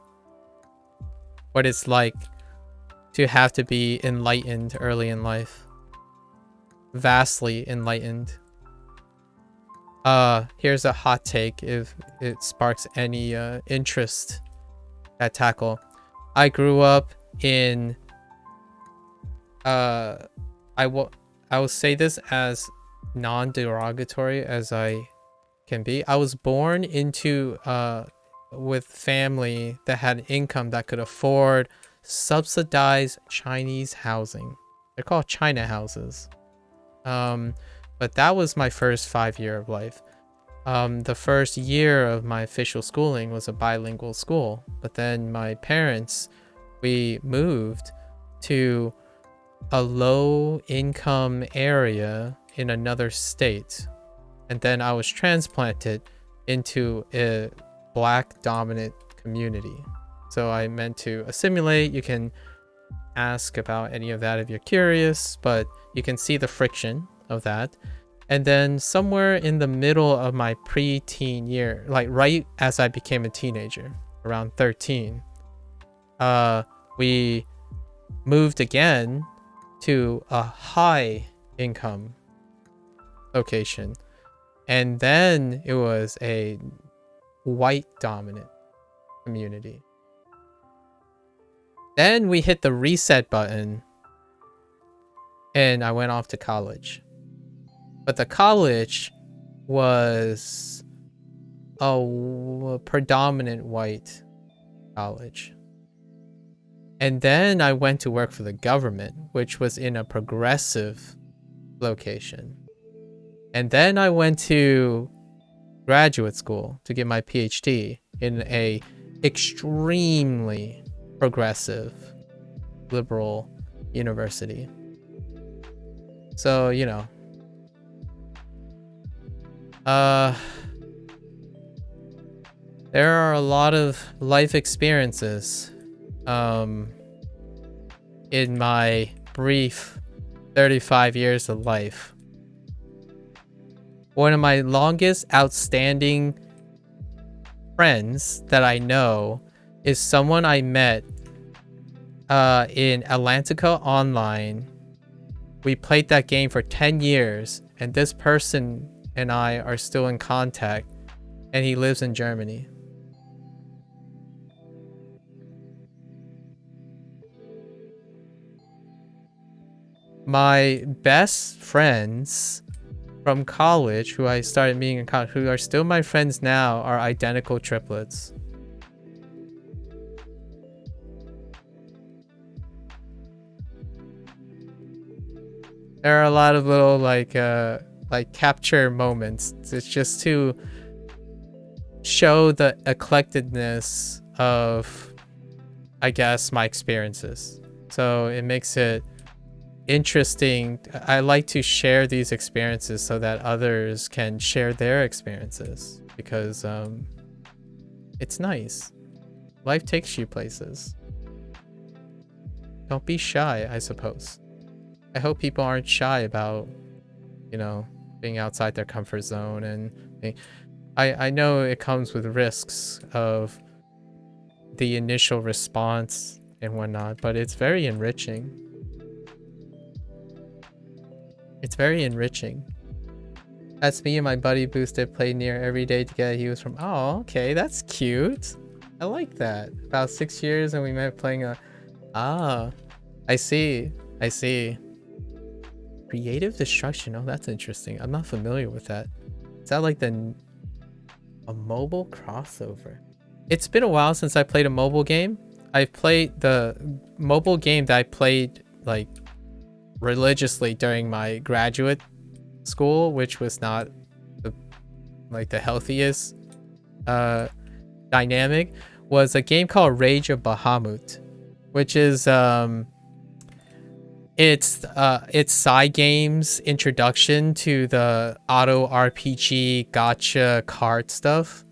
what it's like to have to be enlightened early in life. Vastly enlightened. Here's a hot take if it sparks any interest at Tackle. I grew up in I will say this as non-derogatory as I can be. I was born into with family that had income that could afford subsidized Chinese housing. They're called China houses. But that was my first 5 year of life. The first year of my official schooling was a bilingual school, but then my parents, we moved to a low income area in another state, and then I was transplanted into a black dominant community. So I meant to assimilate. You can ask about any of that if you're curious, but you can see the friction of that. And then somewhere in the middle of my pre-teen year, like right as I became a teenager, around 13, we moved again to a high income location. And then it was a white dominant community. Then we hit the reset button and I went off to college. But the college was a predominant white college. And then I went to work for the government, which was in a progressive location. And then I went to graduate school to get my PhD in a extremely progressive liberal university. So, you know, there are a lot of life experiences in my brief 35 years of life. One of my longest outstanding friends that I know is someone I met in Atlantica Online. We played that game for 10 years, and this person and I are still in contact, and he lives in Germany. My best friends from college, who I started meeting in college, who are still my friends now, are identical triplets. There are a lot of little like capture moments. It's just to show the eclecticness of, I guess, my experiences. So it makes it interesting. I like to share these experiences so that others can share their experiences, because it's nice. Life takes you places. Don't be shy, I suppose. I hope people aren't shy about, you know, being outside their comfort zone. And I know it comes with risks of the initial response and whatnot, but it's very enriching. It's very enriching. That's me and my buddy Boosted played near every day together. He was from, oh, okay, that's cute. I like that. About 6 years and we met playing a, ah, I see. I see. Creative destruction. Oh, that's interesting. I'm not familiar with that. Is that like a mobile crossover? It's been a while since I played a mobile game. I've played the mobile game that I played like religiously during my graduate school, which was not the healthiest dynamic, was a game called Rage of Bahamut, which is it's Cygames' introduction to the auto RPG gacha card stuff.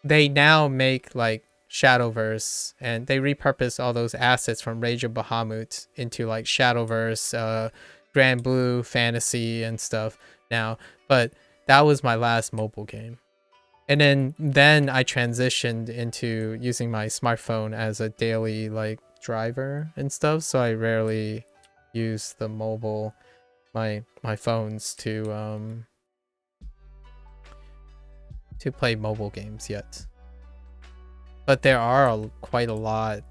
They now make like Shadowverse, and they repurpose all those assets from Rage of Bahamut into like Shadowverse, Grand Blue Fantasy and stuff now. But that was my last mobile game. And then I transitioned into using my smartphone as a daily like driver and stuff, so I rarely use the mobile my phones to play mobile games yet. But there are quite a lot.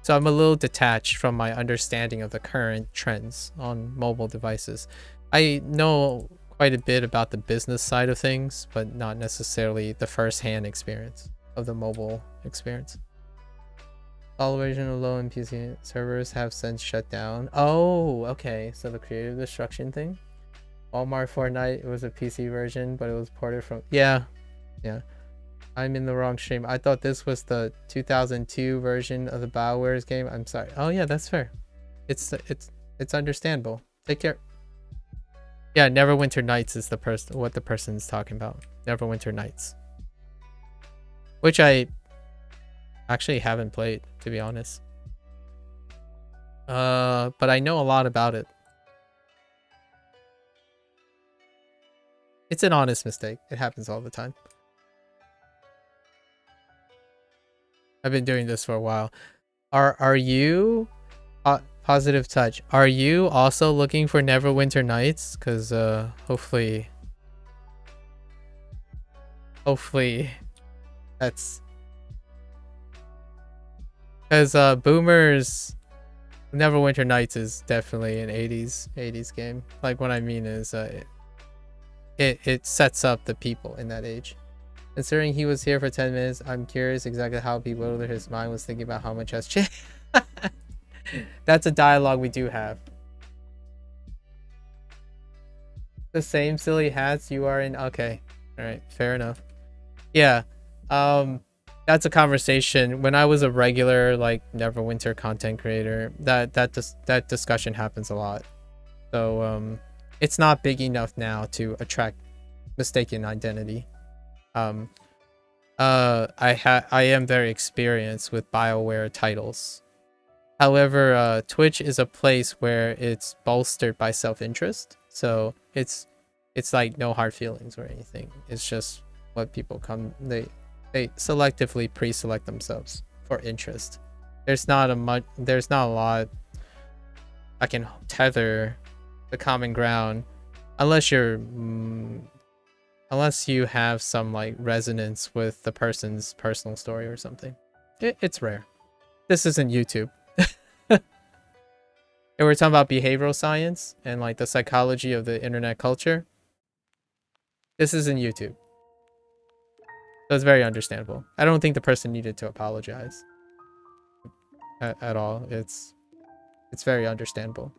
So I'm a little detached from my understanding of the current trends on mobile devices. I know quite a bit about the business side of things, but not necessarily the first-hand experience of the mobile experience. All original low-end PC servers have since shut down. Oh, okay. So the creative destruction thing. Walmart Fortnite, it was a PC version, but it was ported from... Yeah. I'm in the wrong stream. I thought this was the 2002 version of the BioWare's game. I'm sorry. Oh yeah, that's fair. It's understandable. Take care. Yeah, Neverwinter Nights is what the person's talking about. Neverwinter Nights, which I actually haven't played, to be honest. But I know a lot about it. It's an honest mistake. It happens all the time. I've been doing this for a while. Are you Positive Touch? Are you also looking for Neverwinter Nights? Because hopefully that's because Boomers Neverwinter Nights is definitely an 80s game. Like what I mean is it sets up the people in that age. Considering he was here for 10 minutes, I'm curious exactly how bewildered his mind was thinking about how much has changed. That's a dialogue we do have. The same silly hats you are in. Okay. All right. Fair enough. Yeah. That's a conversation. When I was a regular like Neverwinter content creator, that discussion happens a lot. So it's not big enough now to attract mistaken identity. I am very experienced with BioWare titles. However, Twitch is a place where it's bolstered by self-interest, so it's like no hard feelings or anything. It's just what people come they selectively pre-select themselves for interest. There's not a lot I can tether the common ground unless you have some like resonance with the person's personal story or something. It's rare. This isn't YouTube. And we're talking about behavioral science and like the psychology of the internet culture. This isn't YouTube. So it's very understandable. I don't think the person needed to apologize at all. It's very understandable.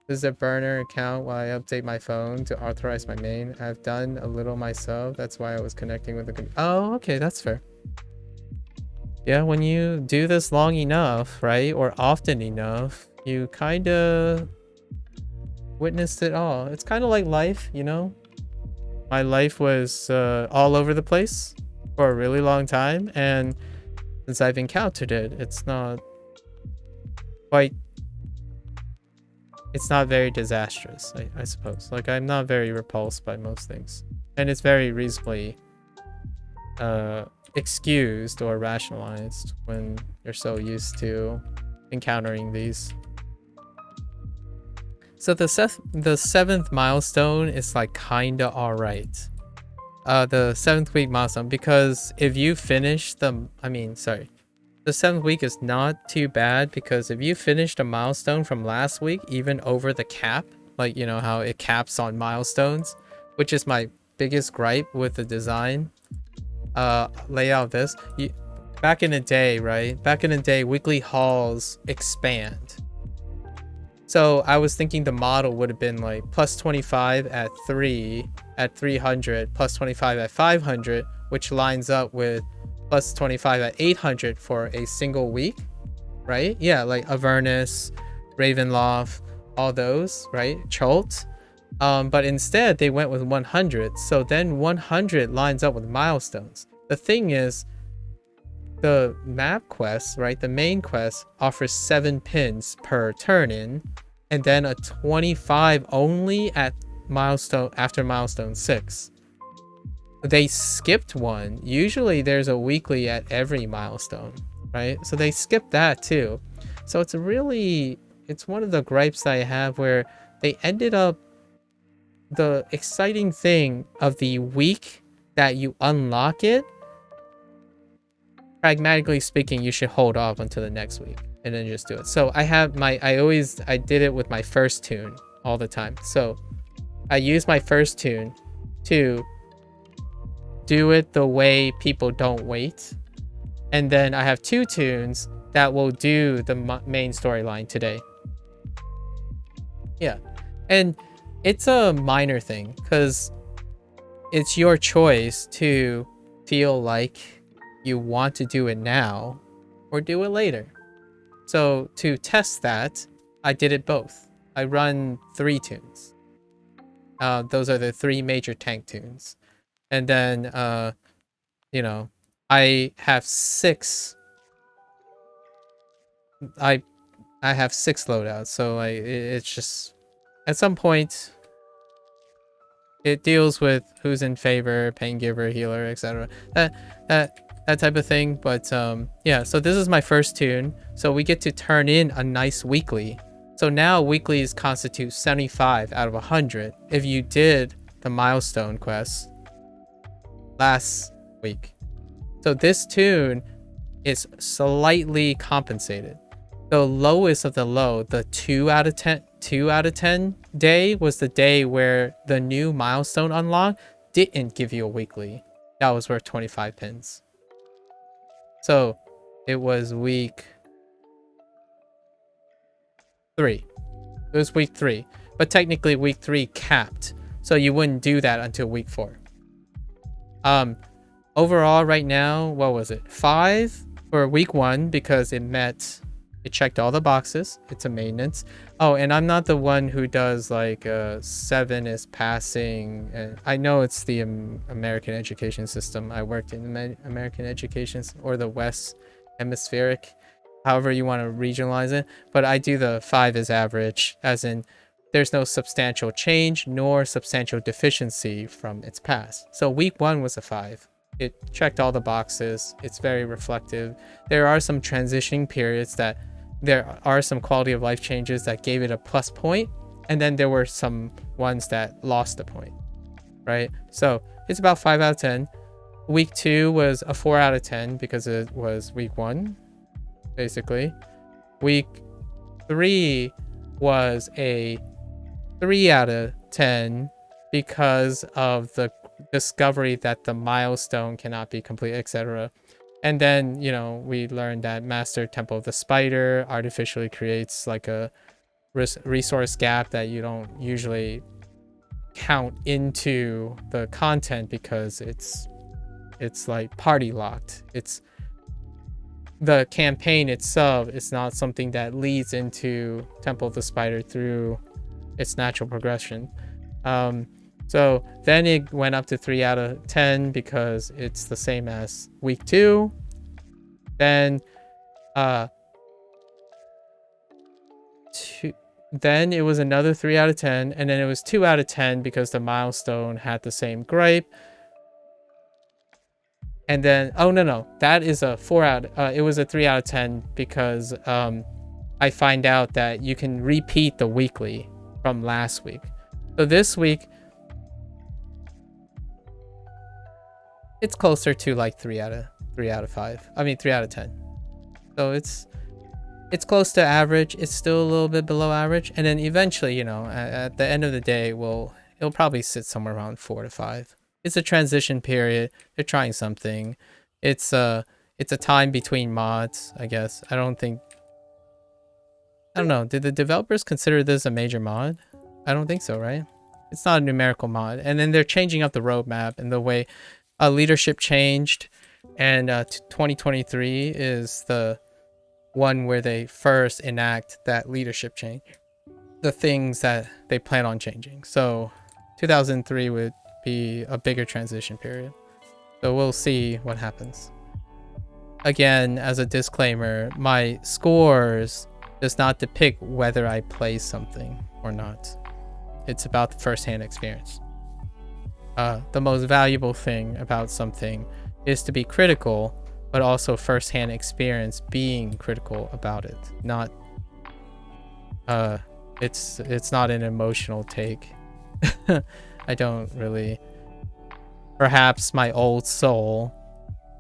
Does the burner count while I update my phone to authorize my main? I've done a little myself. That's why I was connecting with the oh, okay, that's fair. Yeah, when you do this long enough, right, or often enough, you kind of witnessed it all. It's kind of like life, you know? My life was all over the place for a really long time, and since I've encountered it, it's not quite, it's not very disastrous, I suppose. Like, I'm not very repulsed by most things, and it's very reasonably excused or rationalized when you're so used to encountering these. So the seventh milestone is like kinda alright. The 7th week milestone, because if you finish the, the 7th week is not too bad, because if you finished a milestone from last week, even over the cap, like, you know how it caps on milestones, which is my biggest gripe with the design layout of this. Back in the day, right? Back in the day, weekly hauls expand. So I was thinking the model would have been like plus 25 at 300, plus 25 at 500, which lines up with plus 25 at 800 for a single week, right? Yeah, like Avernus, Ravenloft, all those, right? Chult. But instead they went with 100. So then 100 lines up with milestones. The thing is, the map quest, right? The main quest offers 7 pins per turn in, and then a 25 only at milestone after milestone 6. They skipped one. Usually there's a weekly at every milestone, right? So they skipped that too. So it's one of the gripes that I have, where they ended up, the exciting thing of the week that you unlock it, pragmatically speaking, you should hold off until the next week and then just do it. So I did it with my first tune all the time. So I use my first tune to do it the way people don't wait. And then I have 2 tunes that will do the main storyline today. Yeah. And it's a minor thing, because it's your choice to feel like you want to do it now or do it later. So to test that, I did it both. I run 3 tunes. Those are the 3 major tank tunes. And then, you know, I have 6. I have 6 loadouts. So it's just, at some point, it deals with who's in favor, pain giver, healer, etc. That type of thing. But yeah, so this is my first tune. So we get to turn in a nice weekly. So now weeklies constitute 75 out of 100 if you did the milestone quest last week. So this tune is slightly compensated. The lowest of the low, the 2 out of 10 day, was the day where the new milestone unlock didn't give you a weekly. That was worth 25 pins. So it was week 3. It was week 3, but technically week 3 capped, so you wouldn't do that until week 4. Overall right now, what was it? 5 for week 1, because it checked all the boxes. It's a maintenance. Oh, and I'm not the one who does like 7 is passing. I know it's the American education system. I worked in the American education, or the West Hemispheric, however you want to regionalize it. But I do the 5 is average, as in there's no substantial change nor substantial deficiency from its past. So week 1 was a 5. It checked all the boxes. It's very reflective. There are some transitioning periods that there are some quality of life changes that gave it a plus point, and then there were some ones that lost a point, right? So it's about 5 out of 10. Week 2 was a 4 out of 10 because it was week 1, basically. Week 3 was a 3 out of 10 because of the discovery that the milestone cannot be complete, etc. And then, you know, we learned that Master Temple of the Spider artificially creates like a resource gap that you don't usually count into the content because it's like party locked. It's the campaign itself is not something that leads into Temple of the Spider through its natural progression. So then it went up to 3 out of 10 because it's the same as week 2. Then then it was another 3 out of 10, and then it was 2 out of 10 because the milestone had the same gripe. And then, oh no, that is a 4 out. It was a 3 out of 10 because I find out that you can repeat the weekly from last week. So this week, it's closer to like 3 out of 5. I mean 3 out of 10. So it's close to average. It's still a little bit below average, and then eventually, you know, at the end of the day, it'll probably sit somewhere around 4 to 5. It's a transition period. They're trying something. It's a time between mods, I guess. I don't know. Did the developers consider this a major mod? I don't think so, right? It's not a numerical mod. And then they're changing up the roadmap and the way leadership changed. And 2023 is the one where they first enact that leadership change. The things that they plan on changing. So 2003 would be a bigger transition period. So we'll see what happens. Again, as a disclaimer, my scores does not depict whether I play something or not. It's about the first-hand experience. The most valuable thing about something is to be critical, but also first-hand experience being critical about it. Not it's not an emotional take. I don't really. Perhaps my old soul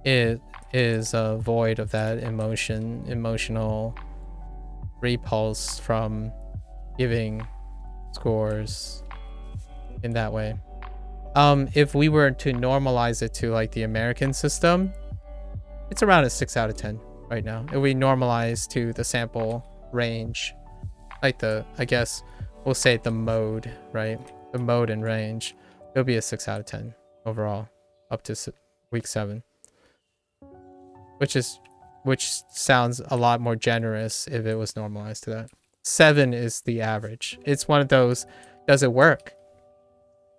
is void of that emotional repulse from giving scores in that way. If we were to normalize it to like the American system, it's around a 6 out of 10 right now. If we normalize to the sample range, like I guess we'll say the mode, right? The mode and range, it'll be a 6 out of 10 overall up to week 7, which sounds a lot more generous if it was normalized to that. 7 is the average. It's one of those, does it work?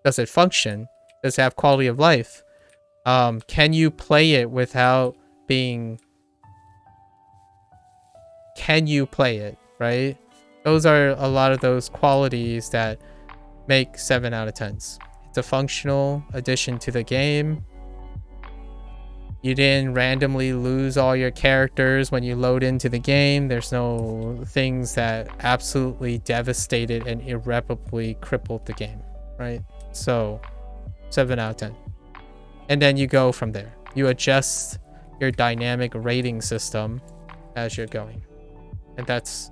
Does it function? Does it have quality of life? Can you play it without being... Can you play it, right? Those are a lot of those qualities that make 7 out of 10s. It's a functional addition to the game. You didn't randomly lose all your characters when you load into the game. There's no things that absolutely devastated and irreparably crippled the game, right? So 7 out of 10. And then you go from there. You adjust your dynamic rating system as you're going. And that's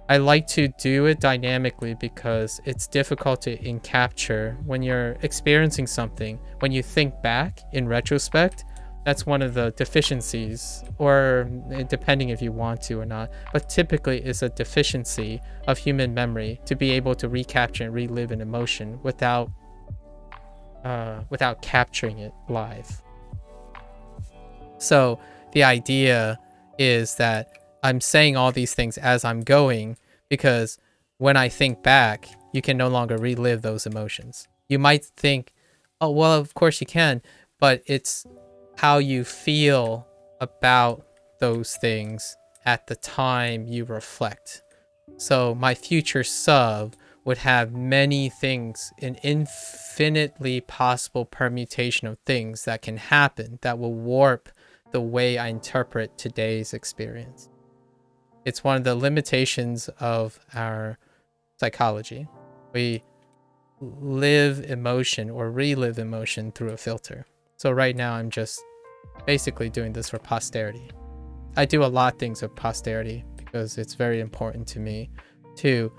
I like to do it dynamically because it's difficult to capture when you're experiencing something. When you think back in retrospect, that's one of the deficiencies, or depending if you want to or not, but typically it's a deficiency of human memory to be able to recapture and relive an emotion without capturing it live. So the idea is that I'm saying all these things as I'm going, because when I think back, you can no longer relive those emotions. You might think, oh, well, of course you can, but it's how you feel about those things at the time you reflect. So my future sub would have many things, an infinitely possible permutation of things that can happen that will warp the way I interpret today's experience. It's one of the limitations of our psychology. We live emotion or relive emotion through a filter. So right now I'm just basically doing this for posterity. I do a lot of things with posterity because it's very important to me to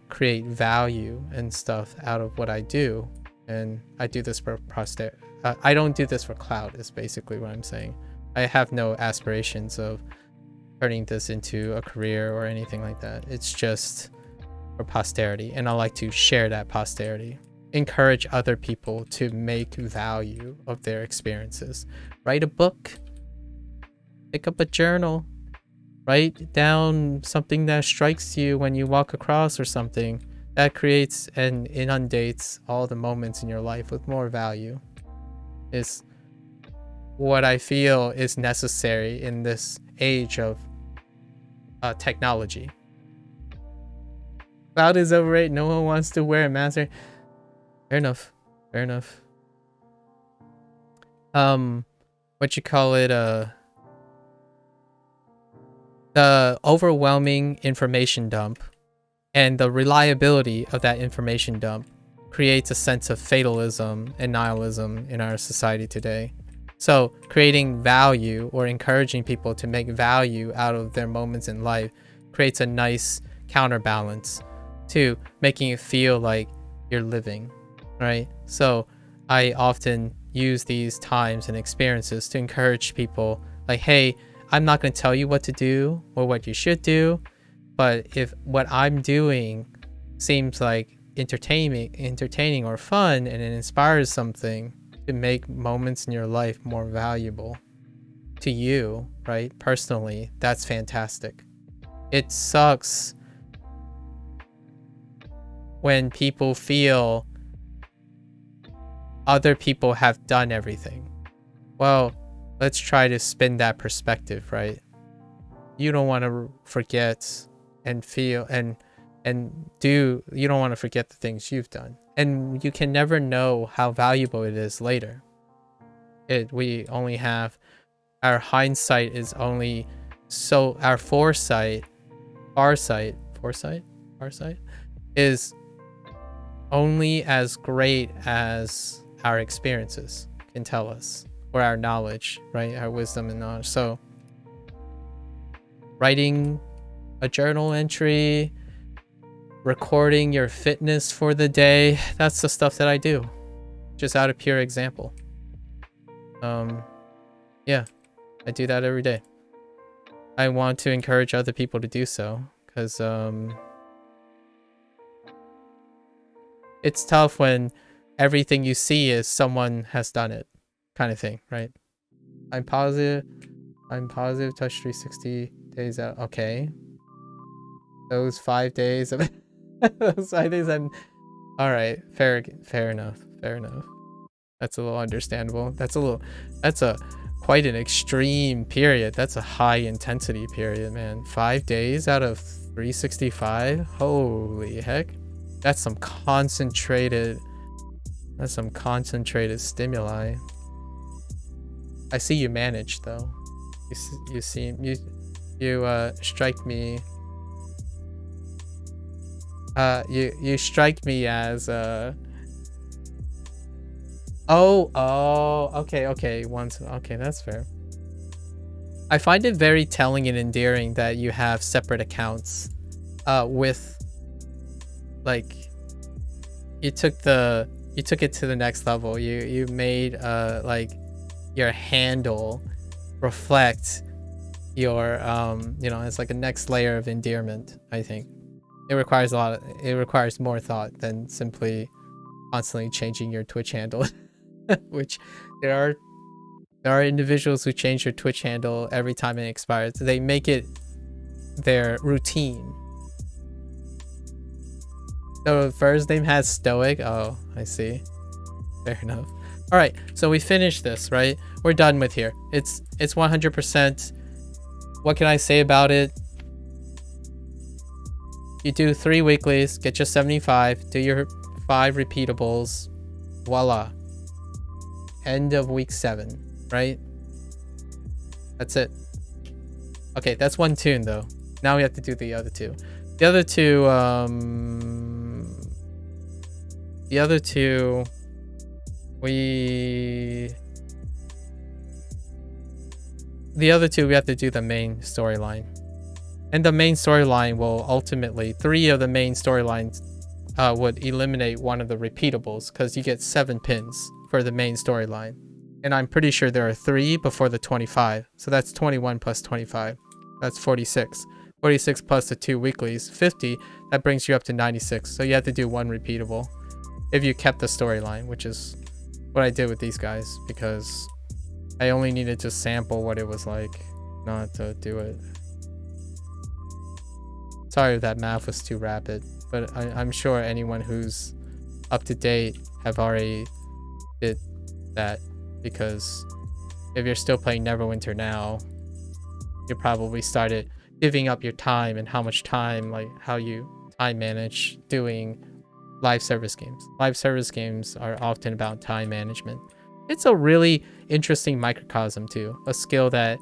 create value and stuff out of what I do. And I do this for posterity. I don't do this for clout is basically what I'm saying. I have no aspirations of turning this into a career or anything like that. It's just for posterity, and I like to share that posterity. Encourage other people to make value of their experiences. Write a book, pick up a journal, write down something that strikes you when you walk across or something. That creates and inundates all the moments in your life with more value. Is what I feel is necessary in this age of technology. Cloud is overrated. No one wants to wear a mask. Fair enough. Fair enough. What you call it? The overwhelming information dump and the reliability of that information dump creates a sense of fatalism and nihilism in our society today. So creating value or encouraging people to make value out of their moments in life creates a nice counterbalance to making it feel like you're living, right? So I often use these times and experiences to encourage people like, hey, I'm not going to tell you what to do or what you should do, but if what I'm doing seems like entertaining or fun, and it inspires something to make moments in your life more valuable to you, right? Personally, that's fantastic. It sucks when people feel other people have done everything. Well, let's try to spin that perspective, right? You don't want to forget and feel and do, you don't want to forget the things you've done. And you can never know how valuable it is later. We only have, our hindsight is only, so our farsight is only as great as our experiences can tell us, or our knowledge, right? Our wisdom and knowledge. So writing a journal entry, recording your fitness for the day, that's the stuff that I do, just out of pure example. Yeah, I do that every day. I want to encourage other people to do so, because it's tough when everything you see is someone has done it kind of thing, right? I'm positive touch 360 days out. Okay, those 5 days of those 5 days, I'm all right. Fair enough. That's a little understandable. That's a quite an extreme period. That's a high intensity period, man. 5 days out of 365. Holy heck. That's some concentrated stimuli. I see you managed though. You strike me. You strike me as okay, okay, that's fair. I find it very telling and endearing that you have separate accounts with, like, you took it to the next level. You made like your handle reflect your it's like a next layer of endearment. I think it requires more thought than simply constantly changing your Twitch handle. Which there are individuals who change their Twitch handle every time it expires. They make it their routine. So first name has Stoic. Oh, I see. Fair enough. All right, so we finished this, right? We're done with here. It's 100%. What can I say about it? You do 3 weeklies, get your 75, do your 5 repeatables, voila. End of week 7, right? That's it. Okay, that's one tune though. Now we have to do the other two. The other two, we have to do the main storyline. And the main storyline will ultimately, 3 of the main storylines would eliminate one of the repeatables, because you get 7 pins for the main storyline. And I'm pretty sure there are 3 before the 25. So that's 21 plus 25. That's 46. 46 plus the 2 weeklies, 50. That brings you up to 96. So you have to do 1 repeatable if you kept the storyline, which is what I did with these guys, because I only needed to sample what it was like, not to do it. Sorry if that math was too rapid, but I'm sure anyone who's up to date have already did that, because if you're still playing Neverwinter now, you probably started giving up your time and how much time, like how you time manage doing live service games. Live service games are often about time management. It's a really interesting microcosm too, a skill that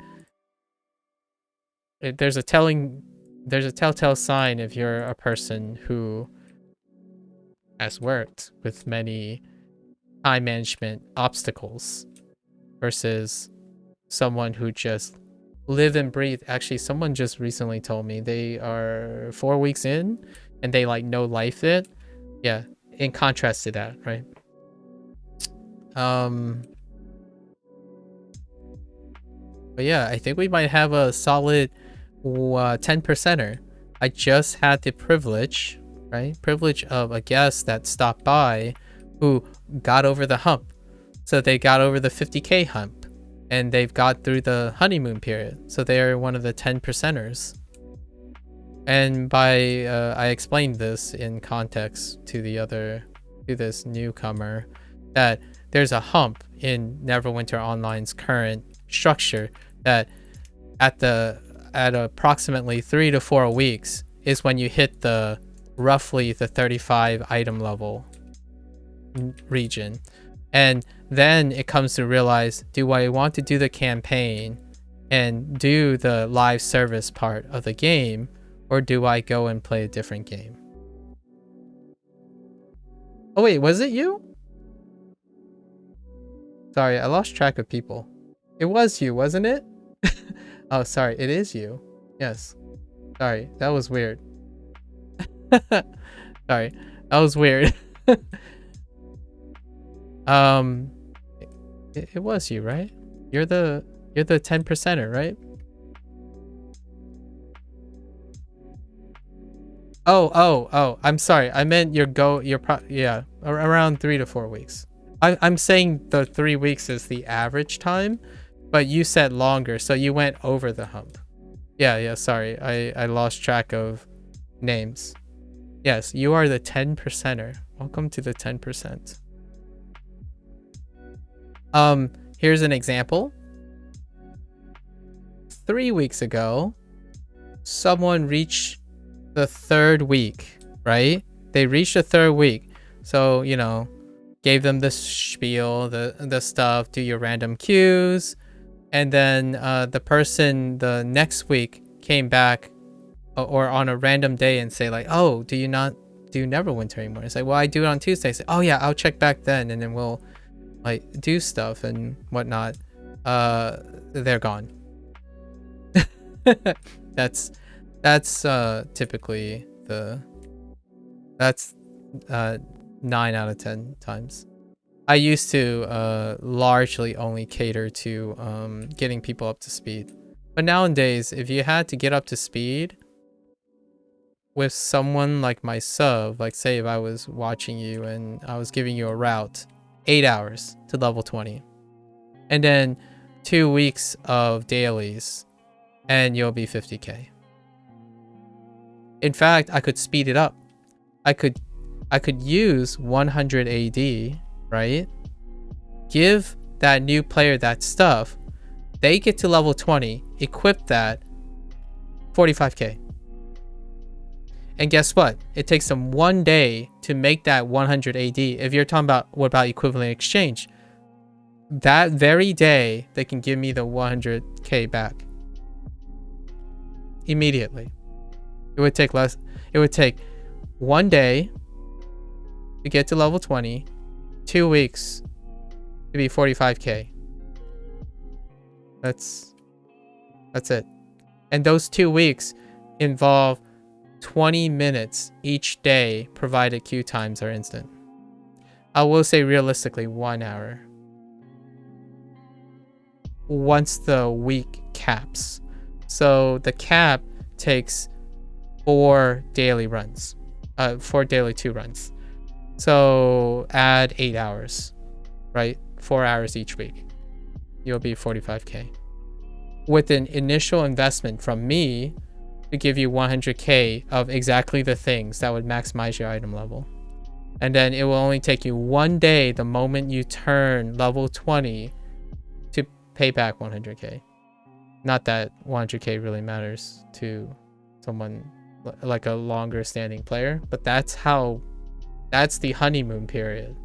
there's a telltale sign if you're a person who has worked with many time management obstacles versus someone who just live and breathe. Actually, someone just recently told me they are 4 weeks in and they like no life it. Yeah, in contrast to that, right? But yeah, I think we might have a solid 10%er. I just had the privilege, right? Privilege of a guest that stopped by who got over the hump. So they got over the 50K hump and they've got through the honeymoon period. So they're one of the 10%ers. And by I explained this in context to this newcomer, that there's a hump in Neverwinter Online's current structure that at approximately 3 to 4 weeks is when you hit the roughly the 35 item level region. And then it comes to realize, do I want to do the campaign and do the live service part of the game, or do I go and play a different game? Oh wait, was it you? Sorry, I lost track of people. It was you, wasn't it? Oh, sorry, it is you. Yes. Sorry, that was weird. Sorry, that was weird. It was you, right? You're the 10%er, right? Oh, I'm sorry. I meant yeah, around 3 to 4 weeks. I'm saying the 3 weeks is the average time, but you said longer, so you went over the hump. Yeah, sorry. I lost track of names. Yes, you are the 10%er. Welcome to the 10%. Here's an example. 3 weeks ago, someone reached the 3rd week, right? They reached the 3rd week. So, you know, gave them the spiel, the stuff, do your random queues. And then the person the next week came back or on a random day and say like, oh, do you not do Neverwinter anymore? It's like, well, I do it on Tuesday. Say, oh yeah, I'll check back then, and then we'll like do stuff and whatnot. They're gone. that's typically that's 9 out of 10 times. I used to largely only cater to getting people up to speed. But nowadays, if you had to get up to speed with someone like my sub, like say if I was watching you and I was giving you a route, 8 hours to level 20. And then 2 weeks of dailies and you'll be 50k. In fact, I could speed it up. I could use 100 AD, right? Give that new player that stuff. They get to level 20, equip that, 45k. And guess what? It takes them 1 day to make that 100 AD. If you're talking about what about equivalent exchange, that very day they can give me the 100k back immediately. It would take less. It would take 1 day to get to level 20, 2 weeks to be 45k. That's it. And those 2 weeks involve 20 minutes each day, provided queue times are instant. I will say realistically 1 hour. Once the week caps. So the cap takes 4 daily runs, 4 daily 2 runs. So add 8 hours, right? 4 hours each week. You'll be 45K. With an initial investment from me to give you 100K of exactly the things that would maximize your item level. And then it will only take you 1 day the moment you turn level 20 to pay back 100K. Not that 100K really matters to someone like a longer standing player, but that's the honeymoon period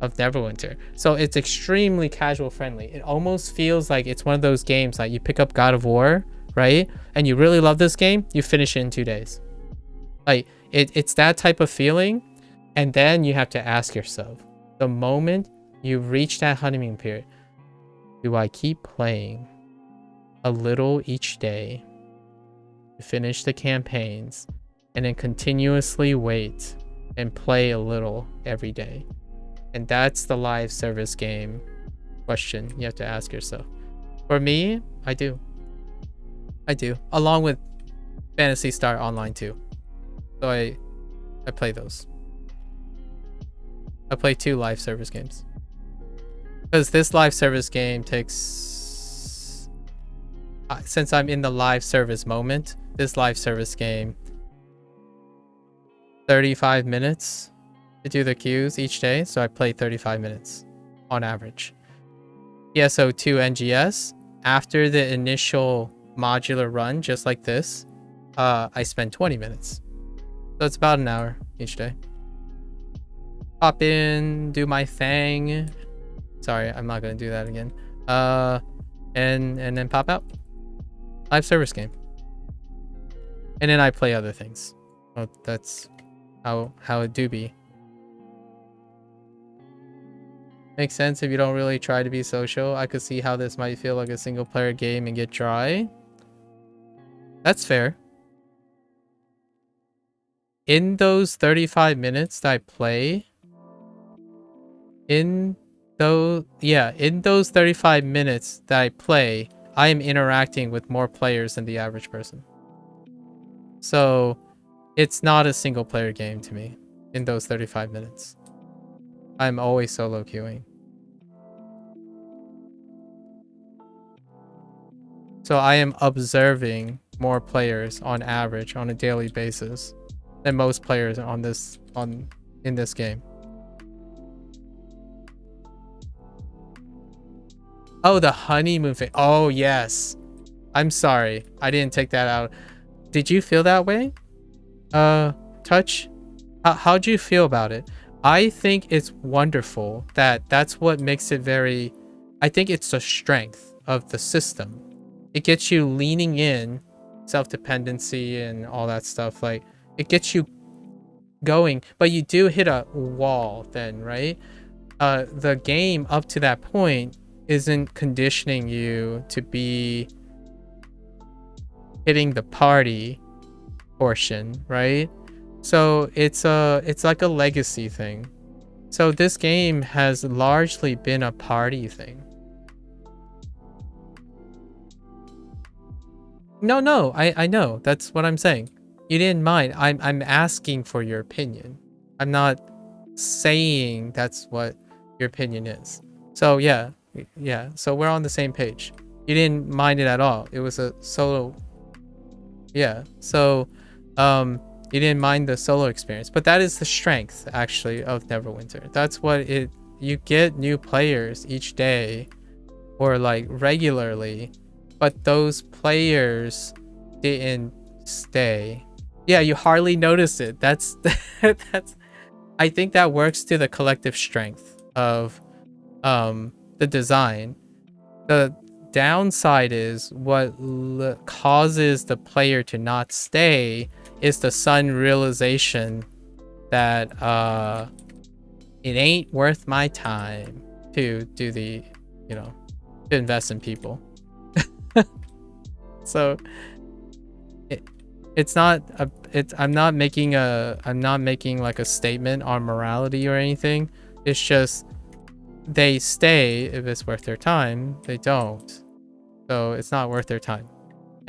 of Neverwinter. So it's extremely casual friendly. It almost feels like it's one of those games like you pick up God of War, right? And you really love this game, you finish it in 2 days. Like it's that type of feeling. And then you have to ask yourself, the moment you reach that honeymoon period, do I keep playing a little each day to finish the campaigns and then continuously wait and play a little every day? And that's the live service game question you have to ask yourself. For me, I do. Along with Phantasy Star Online too. So I play those. I play 2 live service games. Because this live service game takes... since I'm in the live service moment, this live service game... 35 minutes to do the queues each day. So I play 35 minutes on average. PSO2 NGS, after the initial modular run, just like this, I spend 20 minutes. So it's about an hour each day. Pop in, do my thing. Sorry, I'm not gonna do that again. And then pop out. Live service game. And then I play other things. Oh, that's how it do be. Makes sense if you don't really try to be social. I could see how this might feel like a single player game and get dry. That's fair. In those 35 minutes that I play, in those 35 minutes that I play, I am interacting with more players than the average person. So it's not a single player game to me in those 35 minutes. I'm always solo queuing. So I am observing more players on average on a daily basis than most players in this game. Oh, the honeymoon phase. Oh, yes. I'm sorry. I didn't take that out. Did you feel that way? Touch? How'd you feel about it? I think it's wonderful that's what makes it very... I think it's the strength of the system. It gets you leaning in, self-dependency and all that stuff. Like, it gets you going, but you do hit a wall then, right? The game up to that point isn't conditioning you to be hitting the party portion, right? So it's like a legacy thing. So this game has largely been a party thing. No, I know. That's what I'm saying. You didn't mind. I'm asking for your opinion. I'm not saying that's what your opinion is. So yeah. So we're on the same page. You didn't mind it at all. It was a solo. Yeah. So you didn't mind the solo experience, but that is the strength actually of Neverwinter. That's what you get new players each day or like regularly, but those players didn't stay. Yeah, you hardly notice it. That's I think that works to the collective strength of the design. The downside is what causes the player to not stay is the sudden realization that it ain't worth my time to do the, to invest in people. So I'm not making like a statement on morality or anything. It's just they stay if it's worth their time. They don't. So it's not worth their time.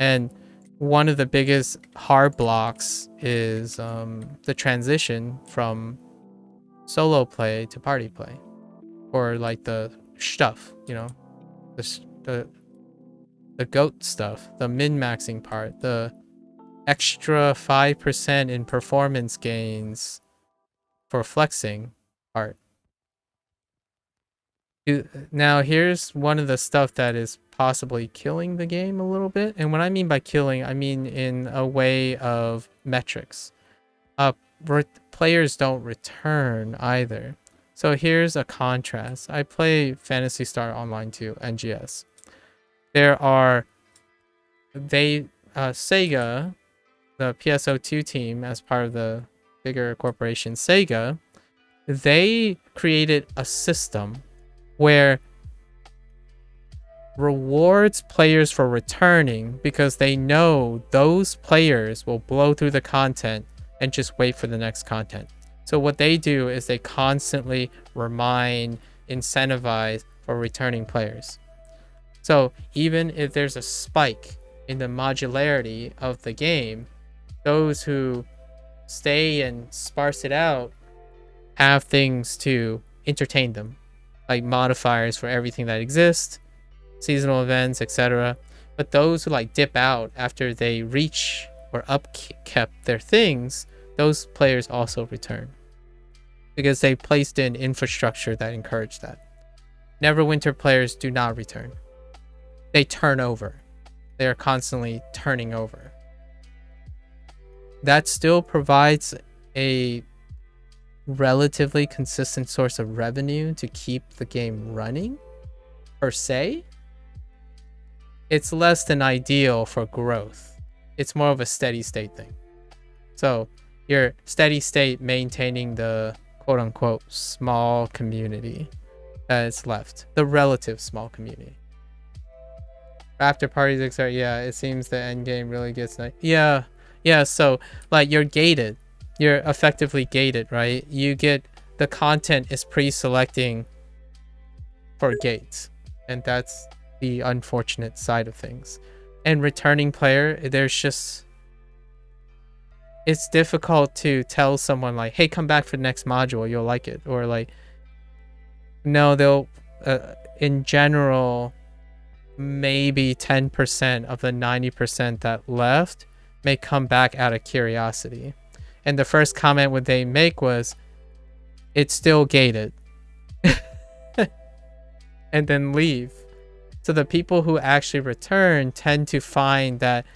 And one of the biggest hard blocks is the transition from solo play to party play, or like the stuff, you know, the goat stuff, the min-maxing part, the extra 5% in performance gains for flexing part. Now here's one of the stuff that is possibly killing the game a little bit. And what I mean by killing, I mean in a way of metrics. Players don't return either. So here's a contrast. I play Phantasy Star Online 2, NGS. Sega, the PSO2 team, as part of the bigger corporation Sega, they created a system where rewards players for returning, because they know those players will blow through the content and just wait for the next content. So what they do is they constantly remind, incentivize for returning players. So even if there's a spike in the modularity of the game, those who stay and sparse it out have things to entertain them, like modifiers for everything that exists, seasonal events, etc. But those who like dip out after they reach or upkept their things, those players also return, because they placed in infrastructure that encouraged that. Neverwinter players do not return. They turn over. They are constantly turning over. That still provides a relatively consistent source of revenue to keep the game running, per se. It's less than ideal for growth. It's more of a steady state thing. So your steady state maintaining the quote-unquote small community that is left, the relative small community. After parties, etc. Yeah, it seems the end game really gets nice. Yeah. So like you're gated. You're effectively gated, right? You get the content is pre-selecting for gates, and that's the unfortunate side of things. And returning player, it's difficult to tell someone like, hey, come back for the next module, you'll like it, or like, no, they'll in general, maybe 10% of the 90% that left may come back out of curiosity. And the first comment what they make was, it's still gated. And then leave. So the people who actually return tend to find that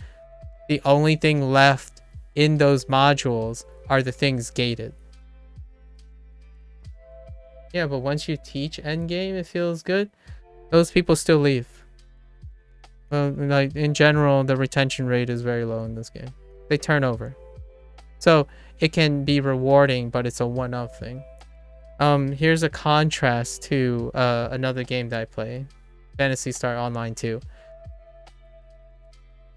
the only thing left in those modules are the things gated. Yeah, but once you teach endgame, it feels good. Those people still leave. Well, like in general, the retention rate is very low in this game. They turn over. So it can be rewarding, but it's a one-off thing. Here's a contrast to another game that I play, Phantasy Star Online 2.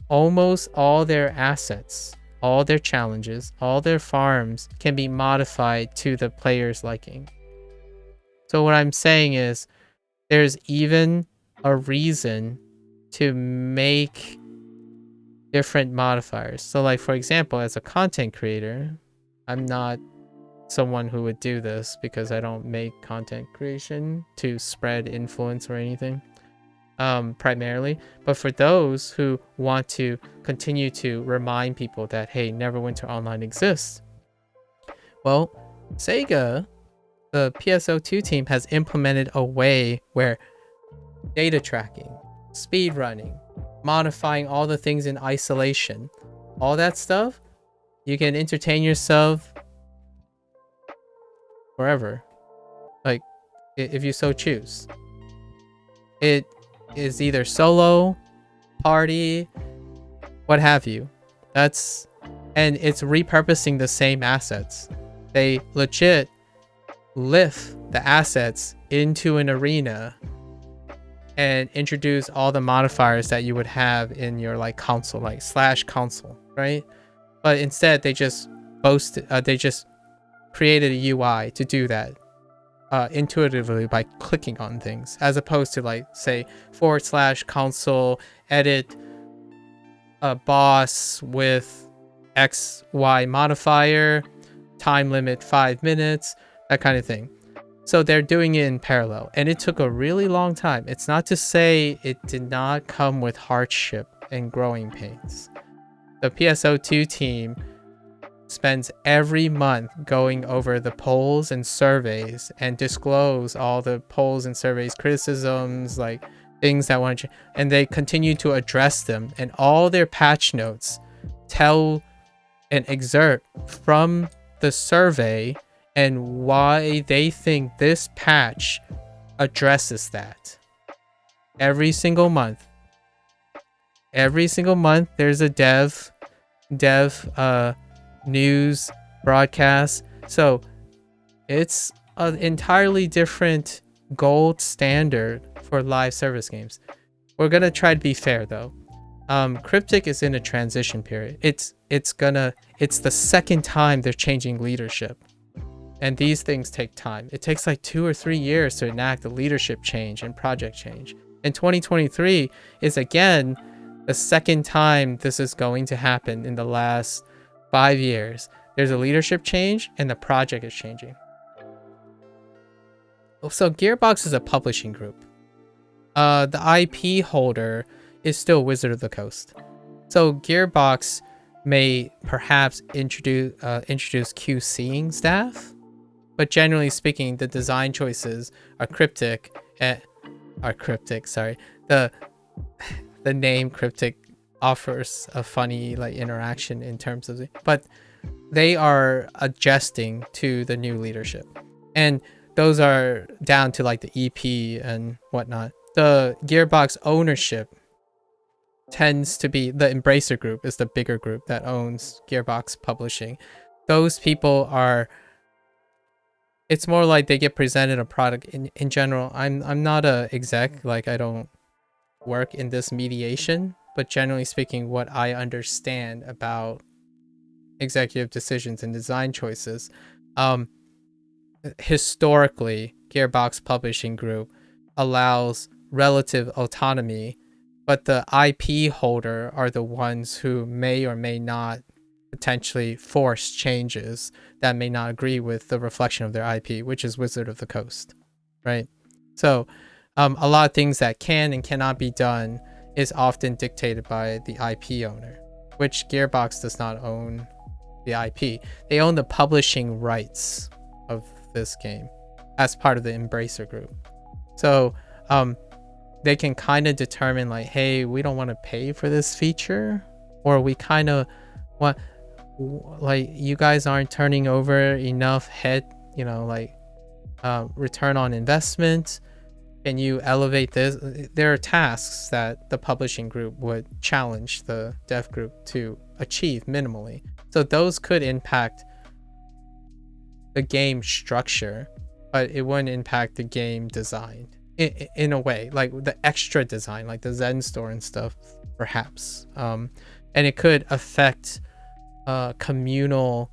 Almost all their assets, all their challenges, all their farms can be modified to the player's liking. So what I'm saying is, there's even a reason to make different modifiers. So like, for example, as a content creator, I'm not someone who would do this because I don't make content creation to spread influence or anything, primarily. But for those who want to continue to remind people that, hey, Neverwinter Online exists, well, Sega, the PSO2 team, has implemented a way where data tracking, speed running, modifying all the things in isolation, all that stuff, you can entertain yourself forever, like if you so choose. It is either solo, party, what have you. And it's repurposing the same assets. They legit lift the assets into an arena and introduce all the modifiers that you would have in your like console, like /console, right? But instead they just created a UI to do that intuitively by clicking on things, as opposed to like say /console edit a boss with XY modifier, time limit 5 minutes, that kind of thing. So they're doing it in parallel, and it took a really long time. It's not to say it did not come with hardship and growing pains. The PSO2 team spends every month going over the polls and surveys and disclose all the polls and surveys, criticisms, like things that want to change, and they continue to address them. And all their patch notes tell and excerpt from the survey and why they think this patch addresses that. Every single month, there's a dev news broadcast. So it's an entirely different gold standard for live service games. We're gonna try to be fair though. Cryptic is in a transition period. It's the second time they're changing leadership, and these things take time. It takes like 2 or 3 years to enact a leadership change and project change. And 2023 is again the second time this is going to happen in the last 5 years. There's a leadership change and the project is changing. So Gearbox is a publishing group. The IP holder is still Wizard of the Coast. So Gearbox may perhaps introduce QCing staff, but generally speaking, the design choices are Cryptic. Sorry, the name Cryptic offers a funny like interaction in terms of but they are adjusting to the new leadership, and those are down to like the EP and whatnot. The Gearbox ownership tends to be the Embracer Group is the bigger group that owns Gearbox Publishing. Those people are, it's more like they get presented a product in general. I'm not a exec, like I don't work in this mediation, but generally speaking, what I understand about executive decisions and design choices, historically Gearbox Publishing Group allows relative autonomy, but the IP holder are the ones who may or may not potentially force changes that may not agree with the reflection of their IP, which is Wizard of the Coast, right? So a lot of things that can and cannot be done is often dictated by the IP owner, which Gearbox does not own the IP. They own the publishing rights of this game as part of the Embracer Group. So they can kind of determine like, hey, we don't want to pay for this feature, or we kind of want, like, you guys aren't turning over enough return on investment. Can you elevate this? There are tasks that the publishing group would challenge the dev group to achieve minimally. So those could impact the game structure, but it wouldn't impact the game design in a way, like the extra design, like the Zen store and stuff, perhaps. And it could affect communal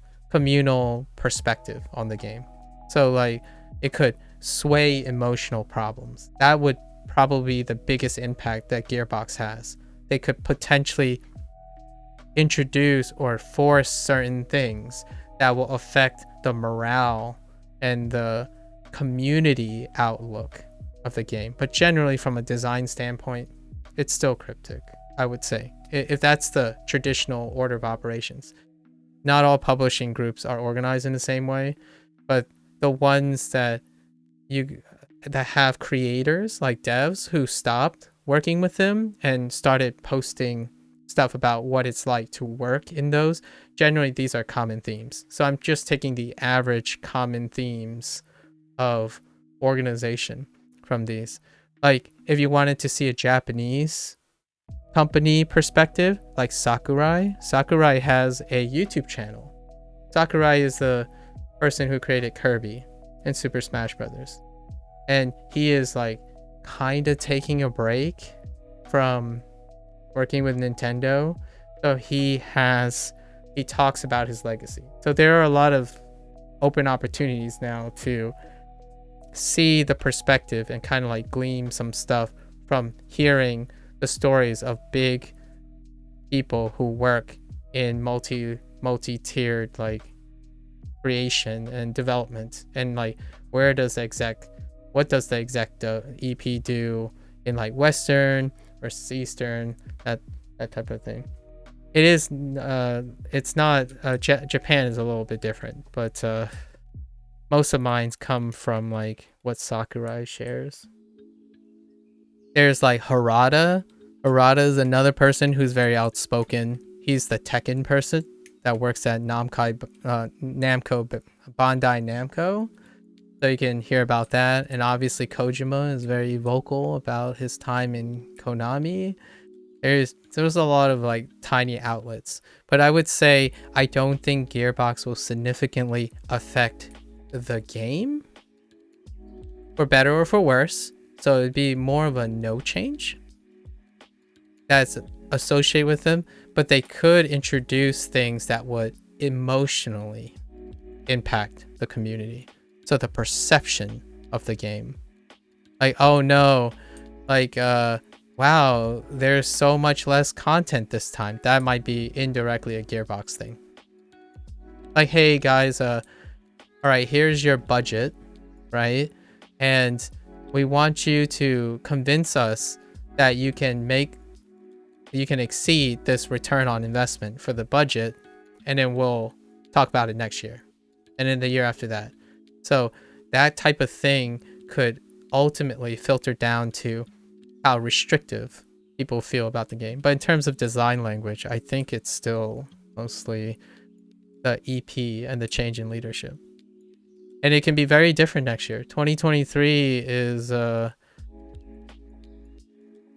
perspective on the game. So like it could sway emotional problems. That would probably be the biggest impact that Gearbox has. They could potentially introduce or force certain things that will affect the morale and the community outlook of the game. But generally from a design standpoint, it's still Cryptic, I would say, if that's the traditional order of operations. Not all publishing groups are organized in the same way, but the ones that have creators like devs who stopped working with them and started posting stuff about what it's like to work in those, generally these are common themes. So I'm just taking the average common themes of organization from these. Like if you wanted to see a Japanese company perspective, like Sakurai has a YouTube channel. Sakurai is the person who created Kirby and Super Smash Brothers, and he is like kind of taking a break from working with Nintendo. So he talks about his legacy. So there are a lot of open opportunities now to see the perspective and kind of like glean some stuff from hearing the stories of big people who work in multi-tiered like creation and development, and like what does the exec EP do in like Western versus Eastern, that type of thing. It is it's not Japan is a little bit different, but most of mine come from like what Sakurai shares. There's like Harada. Harada is another person who's very outspoken. He's the Tekken person that works at Namco Bandai Namco. So you can hear about that. And obviously Kojima is very vocal about his time in Konami. There's a lot of like tiny outlets. But I would say I don't think Gearbox will significantly affect the game, for better or for worse. So it'd be more of a no change that's associated with them, but they could introduce things that would emotionally impact the community. So the perception of the game, like, oh no, like wow, there's so much less content this time. That might be indirectly a Gearbox thing. Like, hey guys, all right, here's your budget, right? And we want you to convince us that you can exceed this return on investment for the budget, and then we'll talk about it next year and then the year after that. So that type of thing could ultimately filter down to how restrictive people feel about the game. But in terms of design language, I think it's still mostly the EP and the change in leadership. And it can be very different next year. 2023 is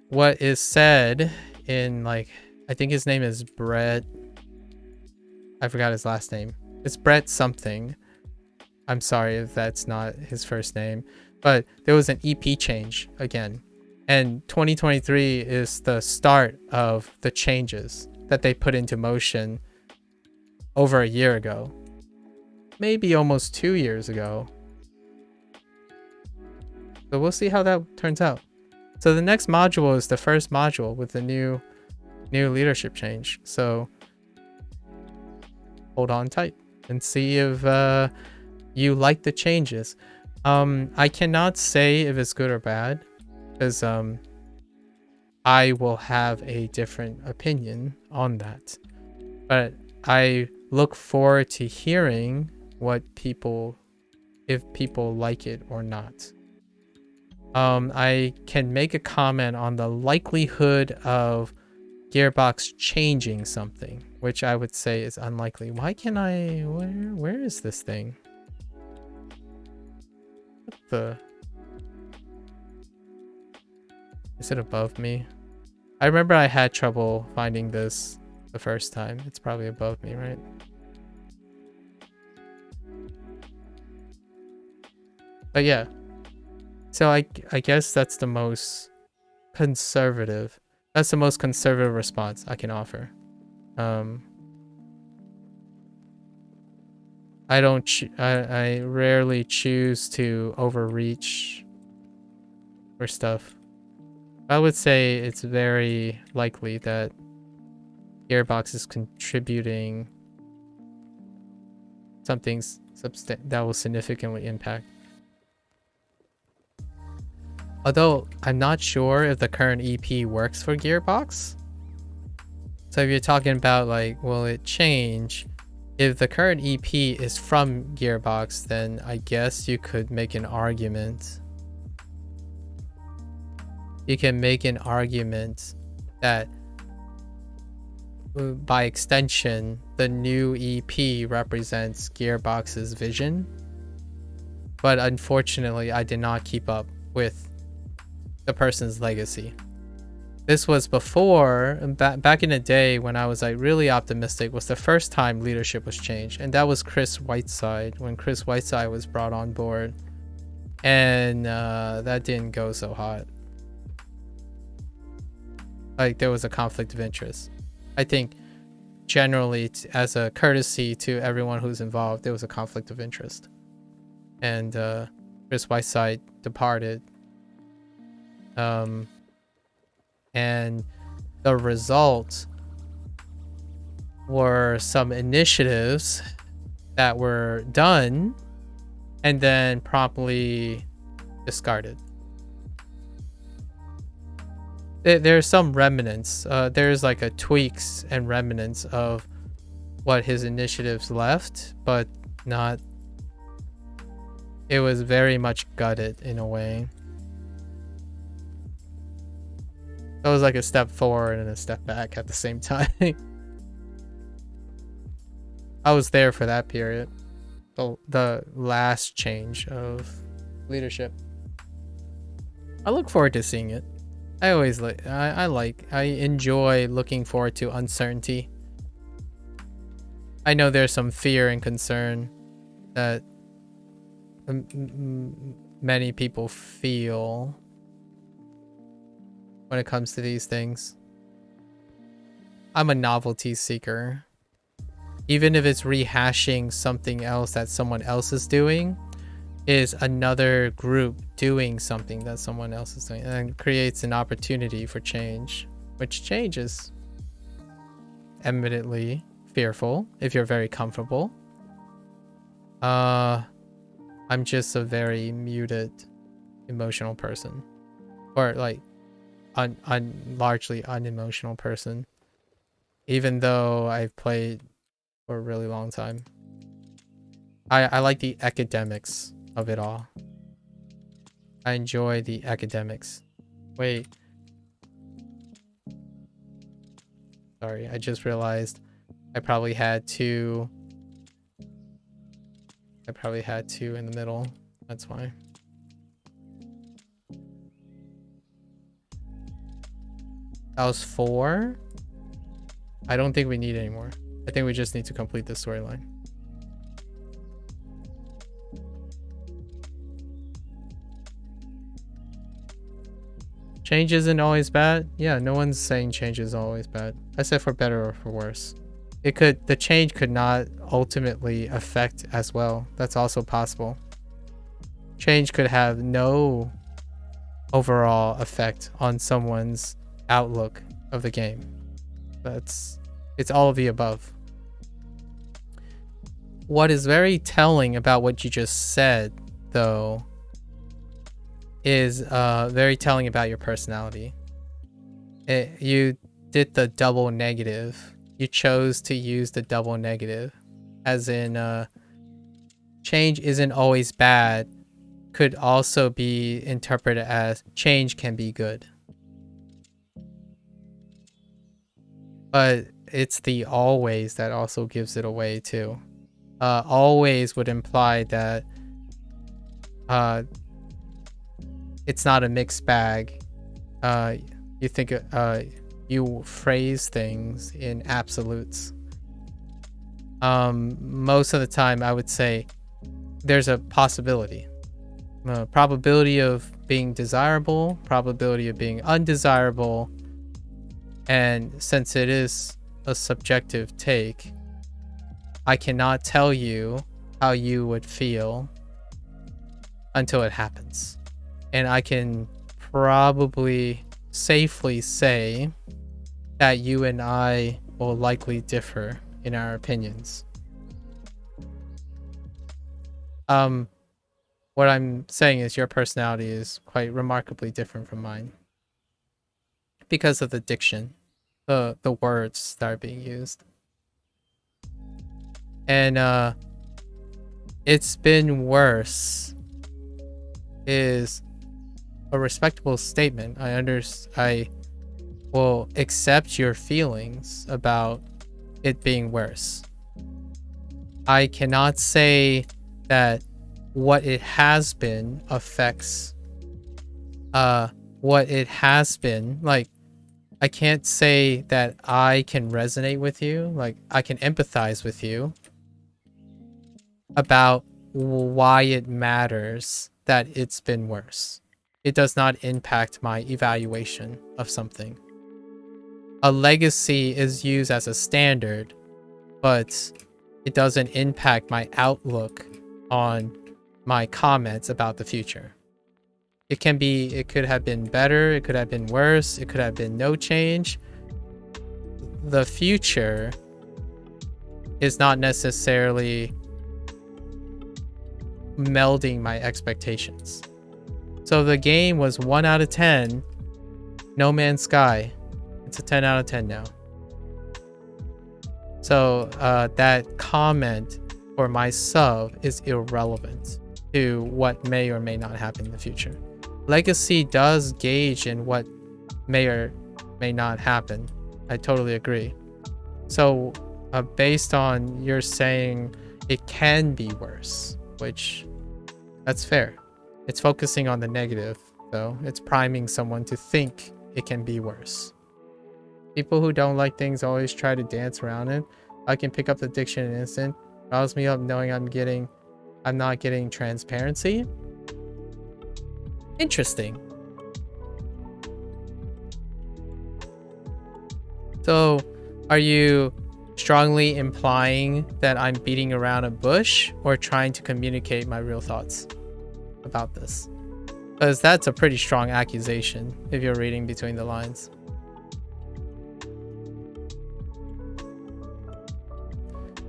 what is said in, like, I think his name is Brett. I forgot his last name. It's Brett something. I'm sorry if that's not his first name. But there was an EP change again. And 2023 is the start of the changes that they put into motion over a year ago. Maybe almost 2 years ago. So we'll see how that turns out. So the next module is the first module with the new leadership change. So hold on tight and see if you like the changes. I cannot say if it's good or bad, because I will have a different opinion on that. But I look forward to hearing if people like it or not. I can make a comment on the likelihood of Gearbox changing something, which I would say is unlikely. Why can I... Where is this thing? What the... Is it above me? I remember I had trouble finding this the first time. It's probably above me, right? But yeah. So I guess that's the most conservative. That's the most conservative response I can offer. I rarely choose to overreach for stuff. I would say it's very likely that Gearbox is contributing something that will significantly impact. Although I'm not sure if the current EP works for Gearbox. So if you're talking about like, will it change? If the current EP is from Gearbox, then I guess you could make an argument. You can make an argument that by extension, the new EP represents Gearbox's vision. But unfortunately, I did not keep up with the person's legacy. This was before, back in the day when I was like really optimistic, was the first time leadership was changed. And that was Chris Whiteside, when Chris Whiteside was brought on board. And that didn't go so hot. Like, there was a conflict of interest. I think generally, as a courtesy to everyone who's involved, there was a conflict of interest. And Chris Whiteside departed. And the result were some initiatives that were done and then promptly discarded. There's some remnants. There's like a tweaks and remnants of what his initiatives left, but not. It was very much gutted in a way. It was like a step forward and a step back at the same time. I was there for that period. The last change of leadership. I look forward to seeing it. I always I enjoy looking forward to uncertainty. I know there's some fear and concern that many people feel when it comes to these things. I'm a novelty seeker. Even if it's rehashing something else that someone else is doing, is another group doing something that someone else is doing, and creates an opportunity for change, which change is eminently fearful if you're very comfortable. I'm just a very muted emotional person, or like largely unemotional person, even though I've played for a really long time. I like the academics of it all. I enjoy the academics. Wait. Sorry, I just realized I probably had two. I probably had two in the middle. That's why. That was 4. I don't think we need any more. I think we just need to complete this storyline. Change isn't always bad. Yeah, no one's saying change is always bad. I said for better or for worse. The change could not ultimately affect as well. That's also possible. Change could have no overall effect on someone's outlook of the game. It's all of the above. What is very telling about what you just said, though, is very telling about your personality. You did the double negative. You chose to use the double negative, as in change isn't always bad, could also be interpreted as change can be good. But it's the always that also gives it away too. Always would imply that it's not a mixed bag. You think you phrase things in absolutes. Most of the time I would say there's a possibility. Probability of being desirable, probability of being undesirable, and since it is a subjective take, I cannot tell you how you would feel until it happens. And I can probably safely say that you and I will likely differ in our opinions. What I'm saying is your personality is quite remarkably different from mine because of the diction, the words that are being used. And it's been worse is a respectable statement. I will accept your feelings about it being worse. I cannot say that what it has been affects what it has been. Like, I can't say that I can resonate with you, like I can empathize with you about why it matters that it's been worse. It does not impact my evaluation of something. A legacy is used as a standard, but it doesn't impact my outlook on my comments about the future. It could have been better, it could have been worse, it could have been no change. The future is not necessarily melding my expectations. So the game was 1 out of 10. No Man's Sky. It's a 10 out of 10 now. So that comment for my sub is irrelevant to what may or may not happen in the future. Legacy does gauge in what may or may not happen. I totally agree. So based on you're saying it can be worse, which that's fair. It's focusing on the negative, though. It's priming someone to think it can be worse. People who don't like things always try to dance around it. I can pick up the diction in an instant. Riles me up knowing I'm not getting transparency. Interesting. So, are you strongly implying that I'm beating around a bush or trying to communicate my real thoughts about this? Because that's a pretty strong accusation if you're reading between the lines.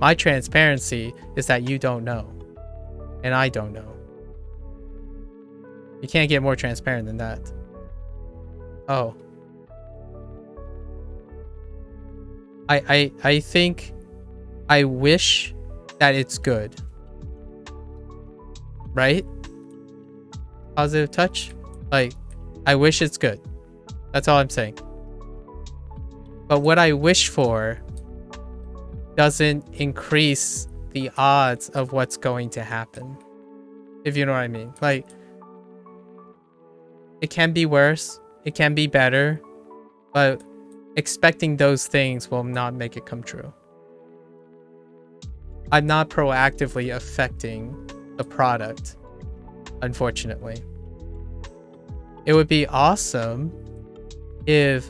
My transparency is that you don't know, and I don't know. You can't get more transparent than that. Oh. I think I wish that it's good. Right? Positive touch? Like, I wish it's good. That's all I'm saying. But what I wish for doesn't increase the odds of what's going to happen. If you know what I mean. Like, it can be worse. It can be better. But expecting those things will not make it come true. I'm not proactively affecting the product, unfortunately. It would be awesome if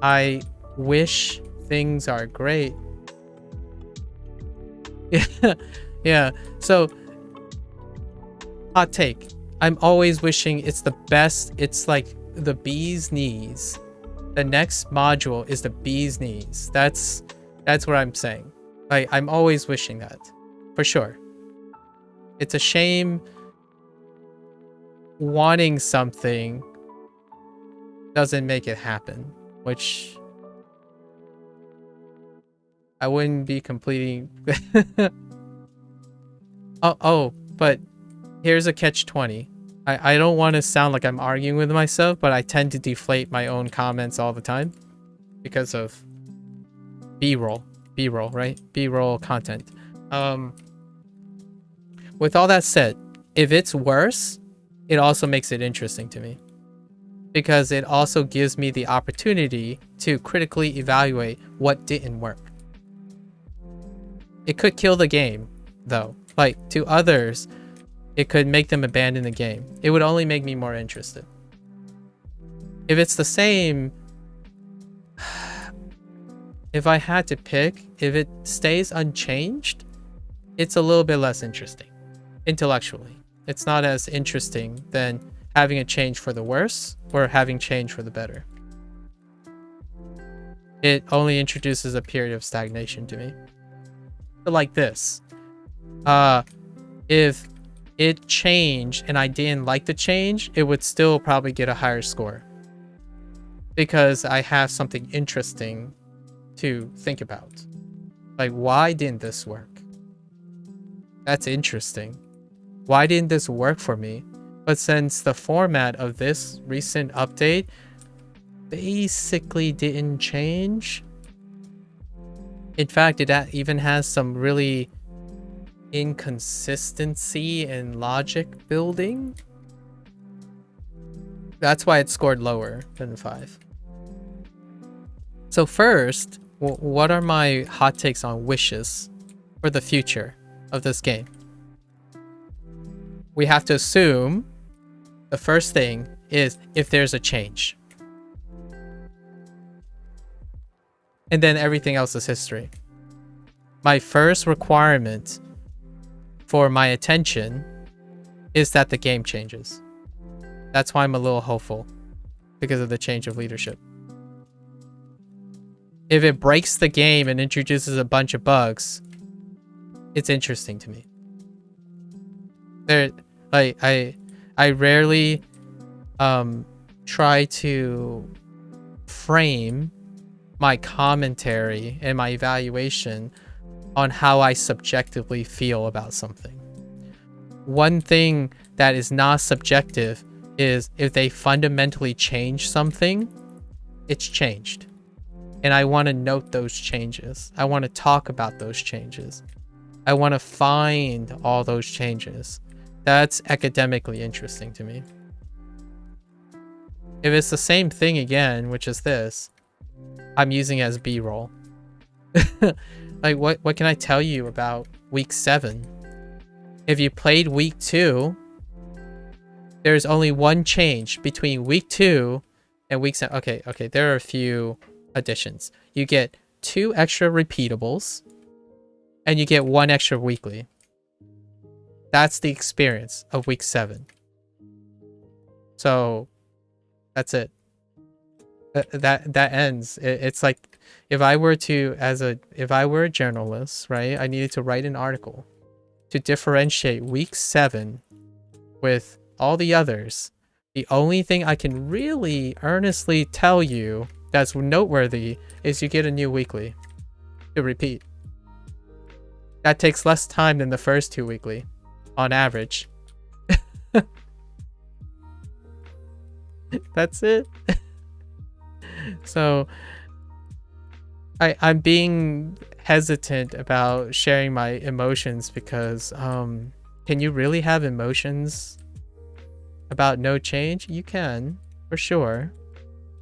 I wish things are great. Yeah. So, hot take. I'm always wishing it's the best. It's like the bee's knees. The next module is the bee's knees. That's what I'm saying. Like, I'm always wishing that. For sure. It's a shame wanting something doesn't make it happen, which I wouldn't be completing. But here's a catch-20. I don't want to sound like I'm arguing with myself, but I tend to deflate my own comments all the time because of B-roll, right? B-roll content. With all that said, if it's worse, it also makes it interesting to me because it also gives me the opportunity to critically evaluate what didn't work. It could kill the game, though. Like, to others, it could make them abandon the game. It would only make me more interested. If it's the same, if I had to pick, if it stays unchanged, it's a little bit less interesting. Intellectually. It's not as interesting than having a change for the worse or having change for the better. It only introduces a period of stagnation to me. But like this. If it changed and I didn't like the change, it would still probably get a higher score. Because I have something interesting to think about. Like, why didn't this work? That's interesting. Why didn't this work for me? But since the format of this recent update basically didn't change. In fact, it even has some really inconsistency in logic building. That's why it scored lower than 5. So first, what are my hot takes on wishes for the future of this game? We have to assume the first thing is if there's a change. And then everything else is history. My first requirement for my attention is that the game changes. That's why I'm a little hopeful, because of the change of leadership. If it breaks the game and introduces a bunch of bugs, it's interesting to me. There, like I rarely try to frame my commentary and my evaluation on how I subjectively feel about something. One thing that is not subjective is if they fundamentally change something, it's changed. And I want to note those changes. I want to talk about those changes. I want to find all those changes. That's academically interesting to me. If it's the same thing again, which is this, I'm using it as B-roll. Like, what can I tell you about week 7? If you played week 2, there's only one change between week 2 and week 7. Okay, there are a few additions. You get 2 extra repeatables, and you get 1 extra weekly. That's the experience of week 7. So that's it. That ends. It's like if I were a journalist, right? I needed to write an article to differentiate week 7 with all the others. The only thing I can really earnestly tell you that's noteworthy is you get a new weekly to repeat. That takes less time than the first 2 weekly, on average. That's it. So I'm being hesitant about sharing my emotions because can you really have emotions about no change? You can, for sure.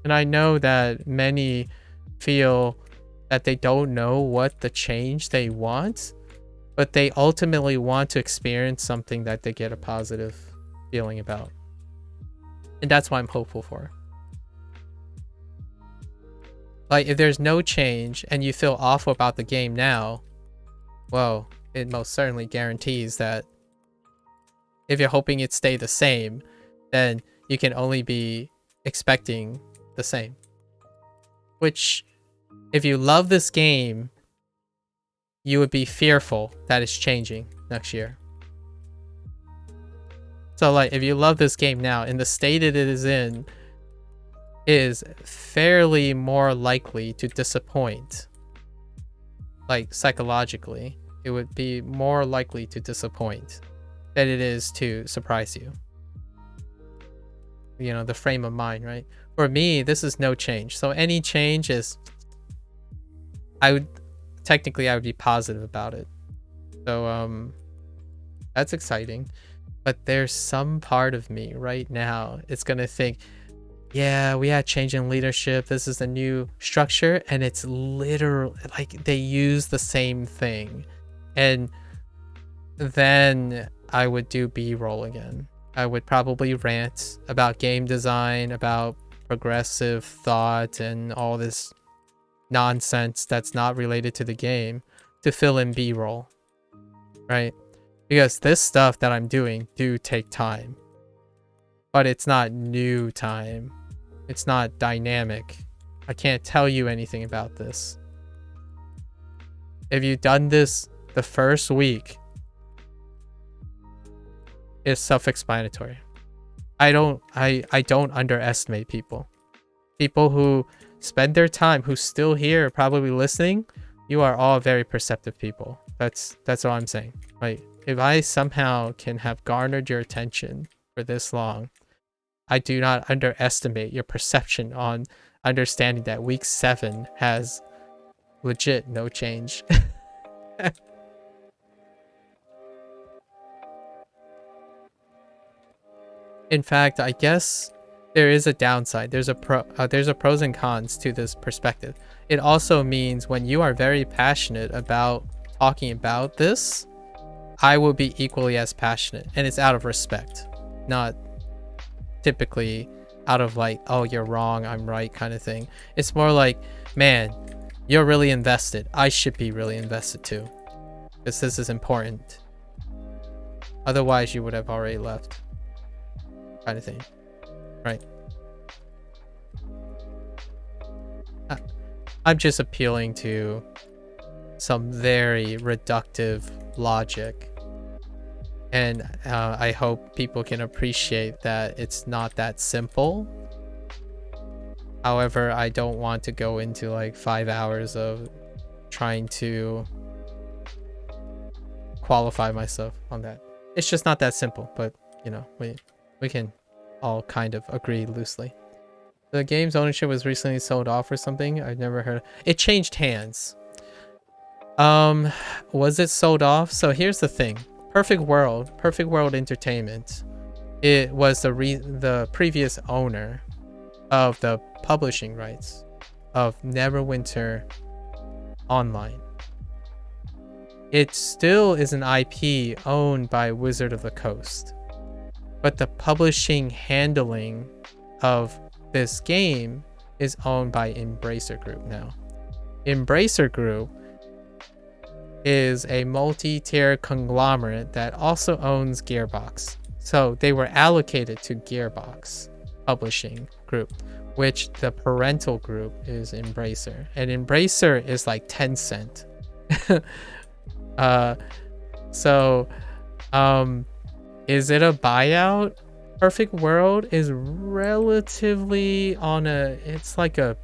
And I know that many feel that they don't know what the change they want, but they ultimately want to experience something that they get a positive feeling about. And that's what I'm hopeful for. Like, if there's no change and you feel awful about the game now, well, it most certainly guarantees that if you're hoping it stay the same, then you can only be expecting the same. Which, if you love this game, you would be fearful that it's changing next year. So, like, if you love this game now, in the state it is in, is fairly more likely to disappoint. Like, psychologically, it would be more likely to disappoint than it is to surprise you. You know, the frame of mind, right? For me, this is no change. So any change is, I would be positive about it. So that's exciting. But there's some part of me right now, it's gonna think, yeah, we had change in leadership, this is a new structure, and it's literally like they use the same thing. And then I would do B-roll again. I would probably rant about game design, about progressive thought, and all this nonsense that's not related to the game to fill in B-roll, right? Because this stuff that I'm doing do take time, but it's not new time. It's not dynamic. I can't tell you anything about this. If you've done this the first week, it's self-explanatory. I don't underestimate people. People who spend their time, who's still here, probably listening, you are all very perceptive people. That's all I'm saying. Right? If I somehow can have garnered your attention for this long, I do not underestimate your perception on understanding that week 7 has legit no change. In fact, I guess there is a downside. There's a pros and cons to this perspective. It also means when you are very passionate about talking about this, I will be equally as passionate, and it's out of respect, not typically out of like, oh, you're wrong, I'm right kind of thing. It's more like, man, you're really invested. I should be really invested too, because this is important. Otherwise, you would have already left, kind of thing, right? I'm just appealing to some very reductive logic. And I hope people can appreciate that it's not that simple. However, I don't want to go into like 5 hours of trying to qualify myself on that. It's just not that simple, but you know, we can all kind of agree loosely. The game's ownership was recently sold off or something. I've never heard. It changed hands. Was it sold off? So here's the thing. Perfect World Entertainment, it was the previous owner of the publishing rights of Neverwinter Online. It still is an IP owned by Wizard of the Coast, but the publishing handling of this game is owned by Embracer Group now. Embracer Group is a multi-tier conglomerate that also owns Gearbox. So they were allocated to Gearbox Publishing Group, which the parental group is Embracer. And Embracer is like Tencent. Is it a buyout? Perfect World is relatively on it's like a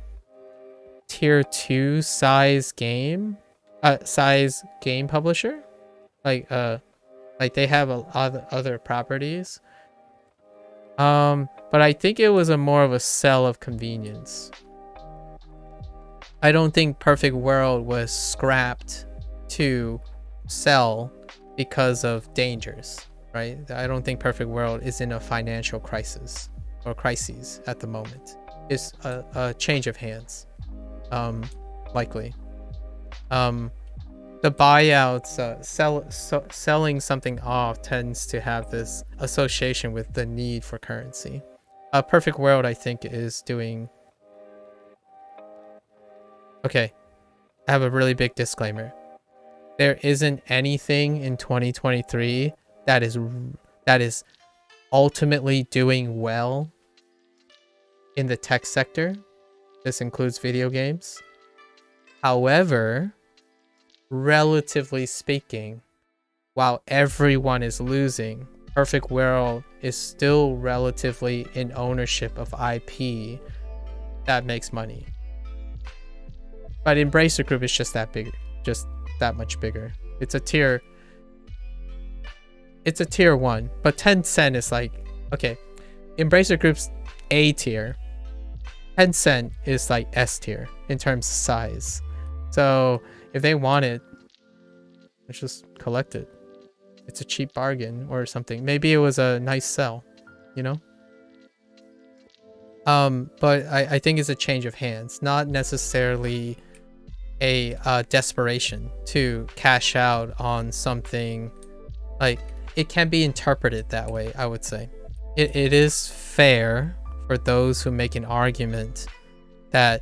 tier 2 size game publisher. Like they have other properties. But I think it was more of a sell of convenience. I don't think Perfect World was scrapped to sell because of dangers, right? I don't think Perfect World is in a financial crisis or crises at the moment. It's a change of hands, likely. The buyouts, selling something off tends to have this association with the need for currency. Perfect World, I think, is doing... Okay, I have a really big disclaimer. There isn't anything in 2023 that is ultimately doing well in the tech sector. This includes video games. However, relatively speaking, while everyone is losing, Perfect World is still relatively in ownership of IP that makes money. But Embracer Group is just that big, just that much bigger. It's a tier 1, but Tencent is like, okay, Embracer Group's A tier. Tencent is like S tier in terms of size. So if they want it, let's just collect it. It's a cheap bargain or something. Maybe it was a nice sell, you know? But I think it's a change of hands, not necessarily a desperation to cash out on something. Like, it can be interpreted that way, I would say. It is fair for those who make an argument that,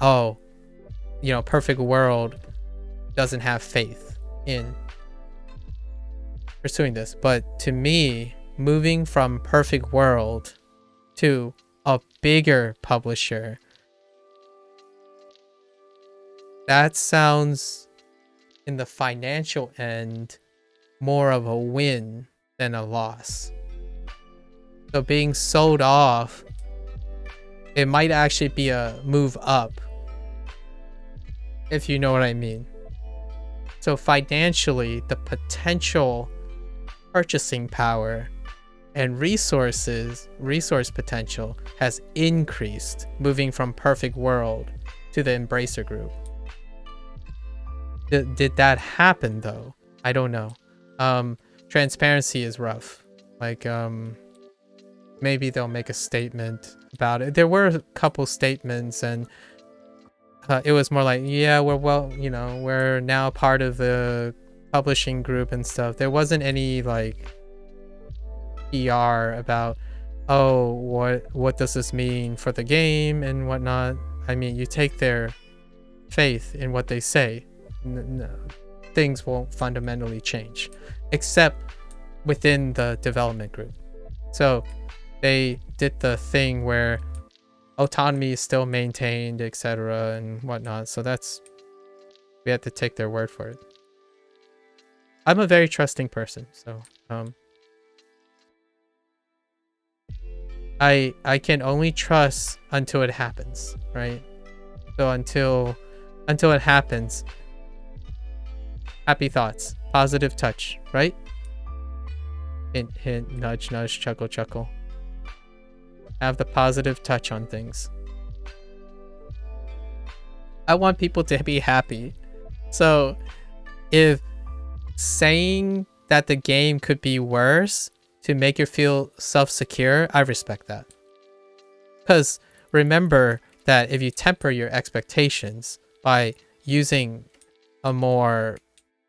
oh, you know, Perfect World doesn't have faith in pursuing this. But to me, moving from Perfect World to a bigger publisher, that sounds, in the financial end, more of a win than a loss. So being sold off, it might actually be a move up, if you know what I mean. So financially, the potential purchasing power and resource potential has increased, moving from Perfect World to the Embracer Group. Did that happen though? I don't know. Transparency is rough. Like, maybe they'll make a statement about it. There were a couple statements, and it was more like, yeah, we're now part of the publishing group and stuff. There wasn't any like PR about, oh, what does this mean for the game and whatnot. I mean, you take their faith in what they say. No, things won't fundamentally change, except within the development group. So they did the thing where autonomy is still maintained, etc. and whatnot. So we had to take their word for it. I'm a very trusting person, so I can only trust until it happens, right? So until it happens, happy thoughts, positive touch, right? Hint, hint, nudge, nudge, chuckle, chuckle. Have the positive touch on things. I want people to be happy. So if saying that the game could be worse to make you feel self-secure, I respect that. Because remember that if you temper your expectations by using a more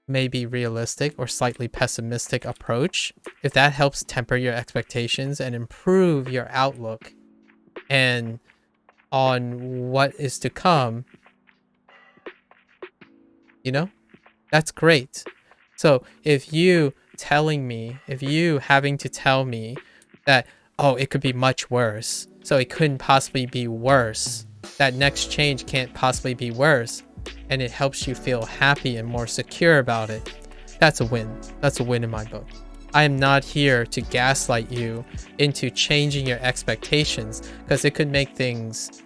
maybe realistic or slightly pessimistic approach, if that helps temper your expectations and improve your outlook and on what is to come, you know, that's great. So if you having to tell me that, oh, it could be much worse, so it couldn't possibly be worse, that next change can't possibly be worse, and it helps you feel happy and more secure about it, that's a win. That's a win in my book. I am not here to gaslight you into changing your expectations, because it could make things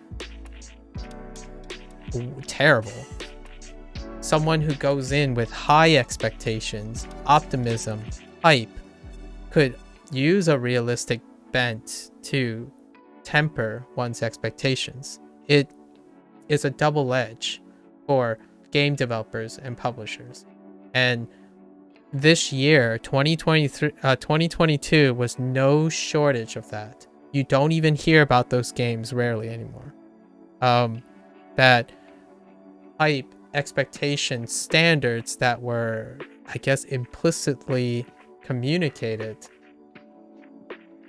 terrible. Someone who goes in with high expectations, optimism, hype, could use a realistic bent to temper one's expectations. It is a double edge for game developers and publishers. And this year, 2022 was no shortage of that. You don't even hear about those games rarely anymore. That hype, expectation, standards that were, I guess, implicitly communicated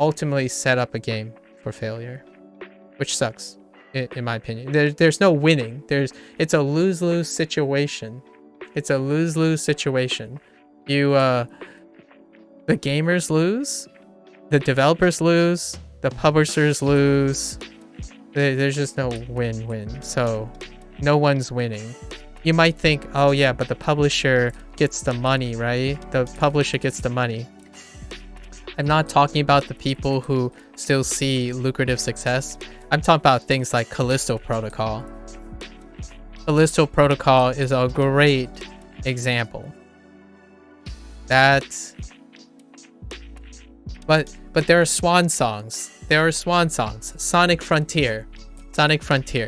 ultimately set up a game for failure, which sucks in my opinion. There's no winning. It's a lose-lose situation. It's a lose-lose situation. The gamers lose, the developers lose, the publishers lose. There's just no win-win. So no one's winning. You might think, oh yeah, but the publisher gets the money, right? The publisher gets the money. I'm not talking about the people who still see lucrative success. I'm talking about things like Callisto Protocol. Callisto Protocol is a great example. But there are swan songs. There are swan songs. Sonic Frontier,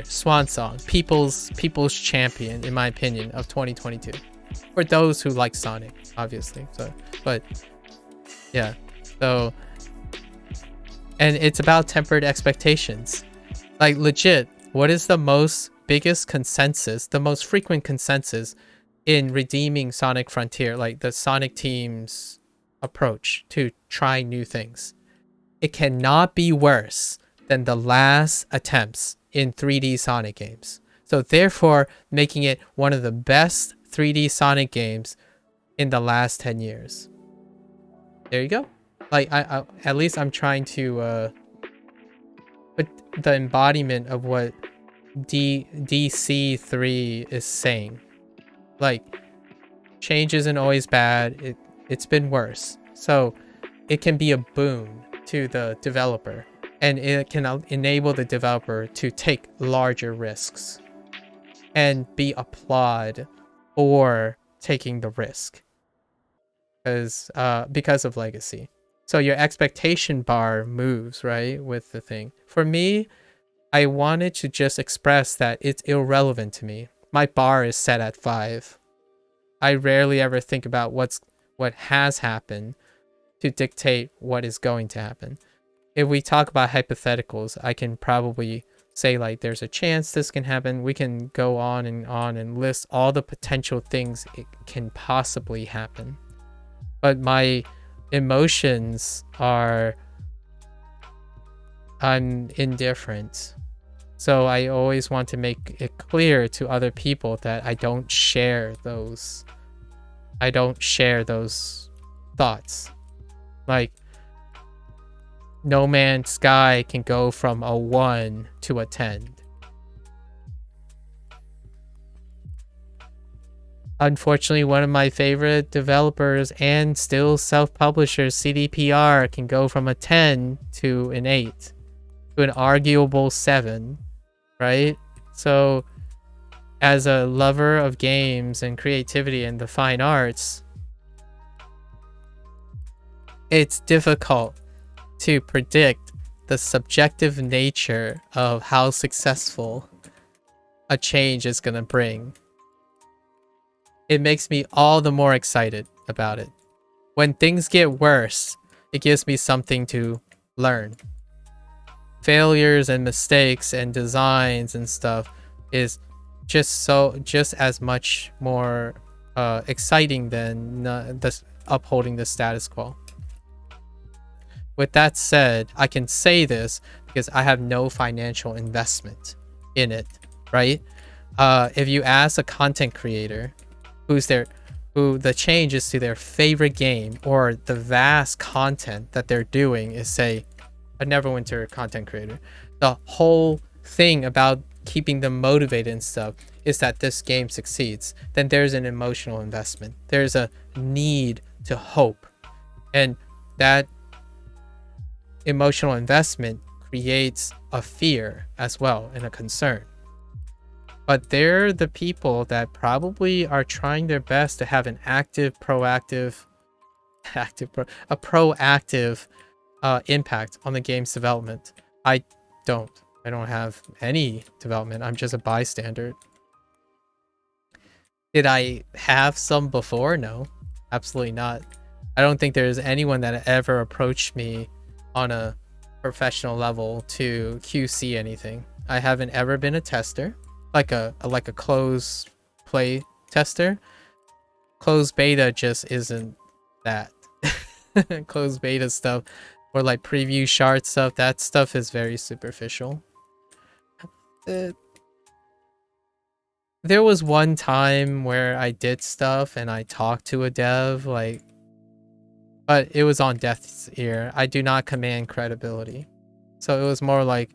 swan song, people's champion, in my opinion, of 2022. For those who like Sonic, obviously. So, but yeah. So, and it's about tempered expectations. Like legit, what is the most frequent consensus in redeeming Sonic Frontier, like the Sonic team's approach to try new things? It cannot be worse than the last attempts in 3D Sonic games. So therefore, making it one of the best 3D Sonic games in the last 10 years. There you go. Like, I at least I'm trying to put the embodiment of what DC3 is saying. Like, change isn't always bad. It's been worse. So it can be a boon to the developer, and it can enable the developer to take larger risks and be applauded for taking the risk because of legacy. So your expectation bar moves, right, with the thing. For me, I wanted to just express that it's irrelevant to me. My bar is set at 5. I rarely ever think about what has happened to dictate what is going to happen. If we talk about hypotheticals, I can probably say like there's a chance this can happen. We can go on and list all the potential things it can possibly happen. But my emotions are, I'm indifferent. So I always want to make it clear to other people that I don't share those thoughts. Like, No Man's Sky can go from a 1 to a 10. Unfortunately, one of my favorite developers and still self-publishers, CDPR, can go from a 10 to an 8 to an arguable 7, right? So as a lover of games and creativity and the fine arts, it's difficult to predict the subjective nature of how successful a change is going to bring. It makes me all the more excited about it. When things get worse, it gives me something to learn. Failures and mistakes and designs and stuff is just as much more exciting than upholding the status quo. With that said, I can say this because I have no financial investment in it, right? If you ask a content creator who the change is to their favorite game or the vast content that they're doing is, say, a Neverwinter content creator, the whole thing about keeping them motivated and stuff is that this game succeeds, then there's an emotional investment. There's a need to hope. And that emotional investment creates a fear as well and a concern. But they're the people that probably are trying their best to have an proactive impact on the game's development. I don't have any development. I'm just a bystander. Did I have some before? No, absolutely not. I don't think there's anyone that ever approached me on a professional level to QC anything. I haven't ever been a tester, like a closed play tester. Closed beta just isn't that. Closed beta stuff or like preview shard stuff, that stuff is very superficial. There was one time where I did stuff and I talked to a dev, like, but it was on death's ear. I do not command credibility. So it was more like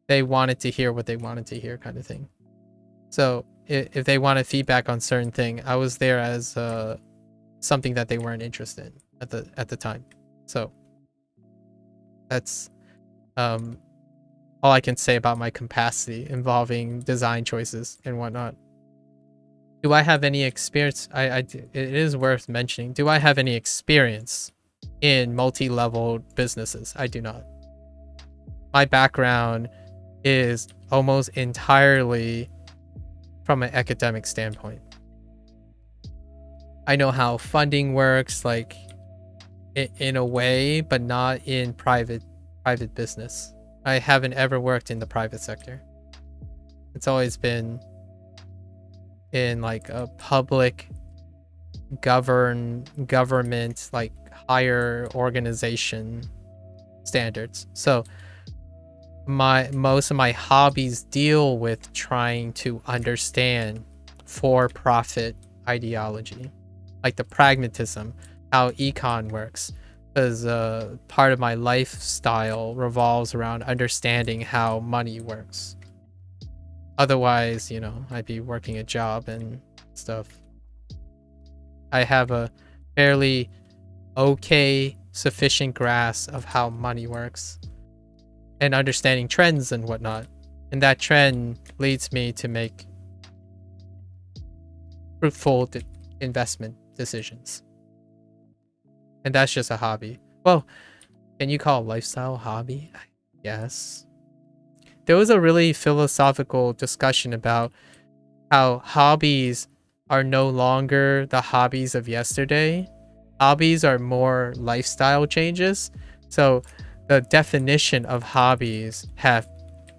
they wanted to hear what they wanted to hear kind of thing. So if they wanted feedback on certain thing, I was there as something that they weren't interested in at the time. So that's all I can say about my capacity involving design choices and whatnot. Do I have any experience? It is worth mentioning. Do I have any experience in multi-level businesses? I do not. My background is almost entirely from an academic standpoint. I know how funding works, like in a way, but not in private business. I haven't ever worked in the private sector. It's always been in like a public government, like higher organization standards. So most of my hobbies deal with trying to understand for-profit ideology, like the pragmatism, how econ works, because part of my lifestyle revolves around understanding how money works. Otherwise, you know, I'd be working a job and stuff. I have a fairly okay, sufficient grasp of how money works and understanding trends and whatnot. And that trend leads me to make fruitful investment decisions. And that's just a hobby. Well, can you call a lifestyle hobby? Yes. There was a really philosophical discussion about how hobbies are no longer the hobbies of yesterday. Hobbies are more lifestyle changes. So the definition of hobbies have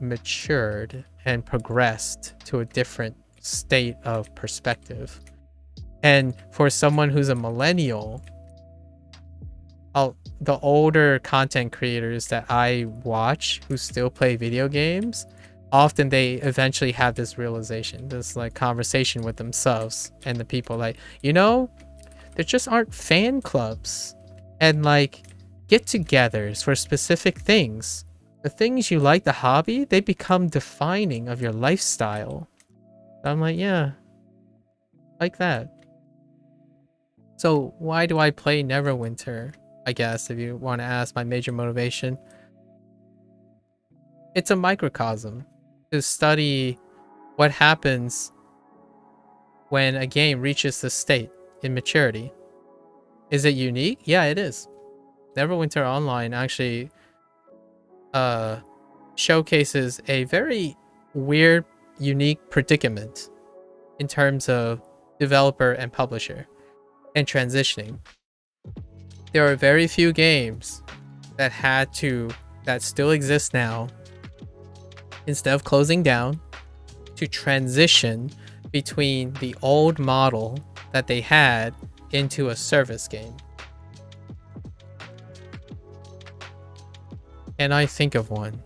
matured and progressed to a different state of perspective. And for someone who's a millennial, the older content creators that I watch who still play video games, often they eventually have this realization, this like conversation with themselves and the people, like, you know, there just aren't fan clubs and like get-togethers for specific things. The things you like, the hobby, they become defining of your lifestyle. I'm like, yeah, like that. So why do I play Neverwinter? I guess if you want to ask my major motivation, it's a microcosm to study what happens when a game reaches this state in maturity. Is it unique? Yeah, it is. Neverwinter Online actually showcases a very weird, unique predicament in terms of developer and publisher and transitioning. There are very few games that still exist now, instead of closing down, to transition between the old model that they had into a service game. Can I think of one?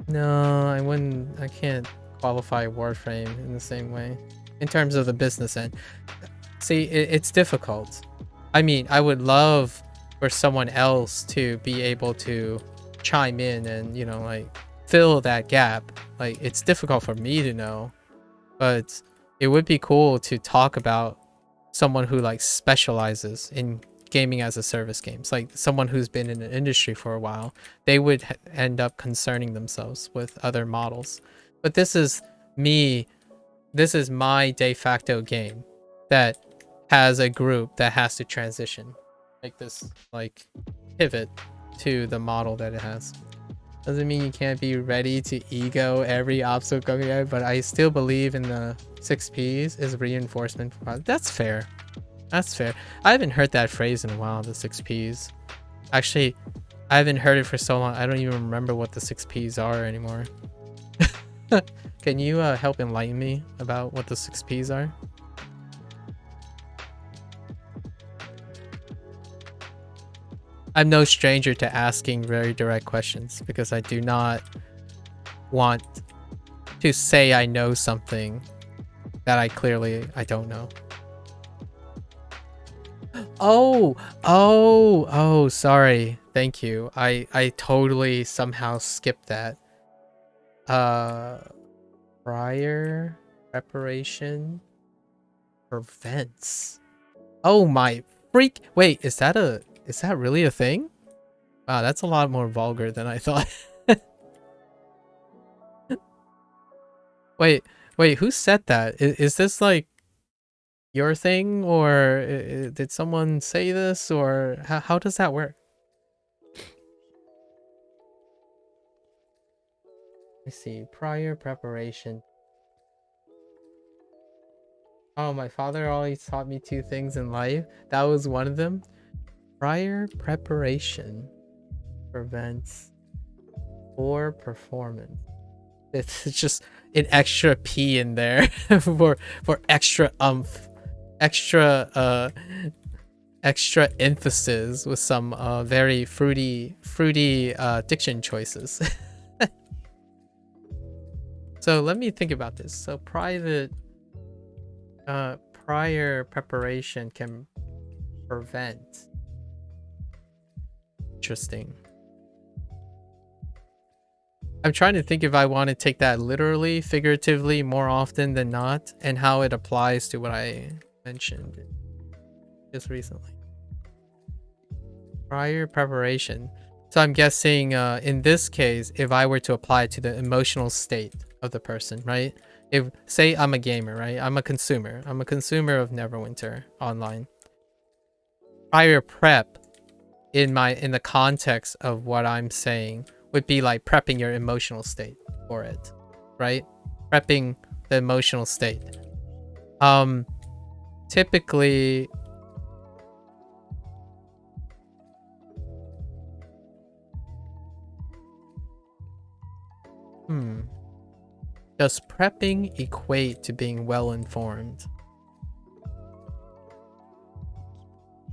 No, I wouldn't. I can't qualify Warframe in the same way in terms of the business end. See, it's difficult. I mean, I would love for someone else to be able to chime in and, you know, like fill that gap. Like, it's difficult for me to know, but it would be cool to talk about someone who like specializes in gaming as a service games, like someone who's been in the industry for a while. They would end up concerning themselves with other models. But this is me. This is my de facto game that has a group that has to transition, like this, like pivot to the model that it has. Doesn't mean you can't be ready to ego every obstacle going there, but I still believe in the 6Ps is reinforcement. That's fair. That's fair. I haven't heard that phrase in a while, the 6Ps. Actually, I haven't heard it for so long, I don't even remember what the 6Ps are anymore. Can you help enlighten me about what the 6Ps are? I'm no stranger to asking very direct questions because I do not want to say I know something that I don't know. Oh, sorry. Thank you. I totally somehow skipped that. Prior preparation prevents. Oh my freak. Wait, is that really a thing? Wow, that's a lot more vulgar than I thought. Wait, who said that? Is this like your thing, or did someone say this, or how does that work? Let's see. Prior preparation. Oh, my father always taught me two things in life. That was one of them. Prior preparation prevents poor performance. It's just an extra P in there for extra extra extra emphasis with some very fruity diction choices. So let me think about this. So prior preparation can prevent. Interesting. I'm trying to think if I want to take that literally, figuratively, more often than not, and how it applies to what I mentioned just recently. Prior preparation. So I'm guessing in this case, if I were to apply it to the emotional state of the person, right? If, say I'm a gamer, right? I'm a consumer of Neverwinter Online. Prior prep in the context of what I'm saying would be like prepping your emotional state for it, right? Prepping the emotional state. Typically, does prepping equate to being well informed?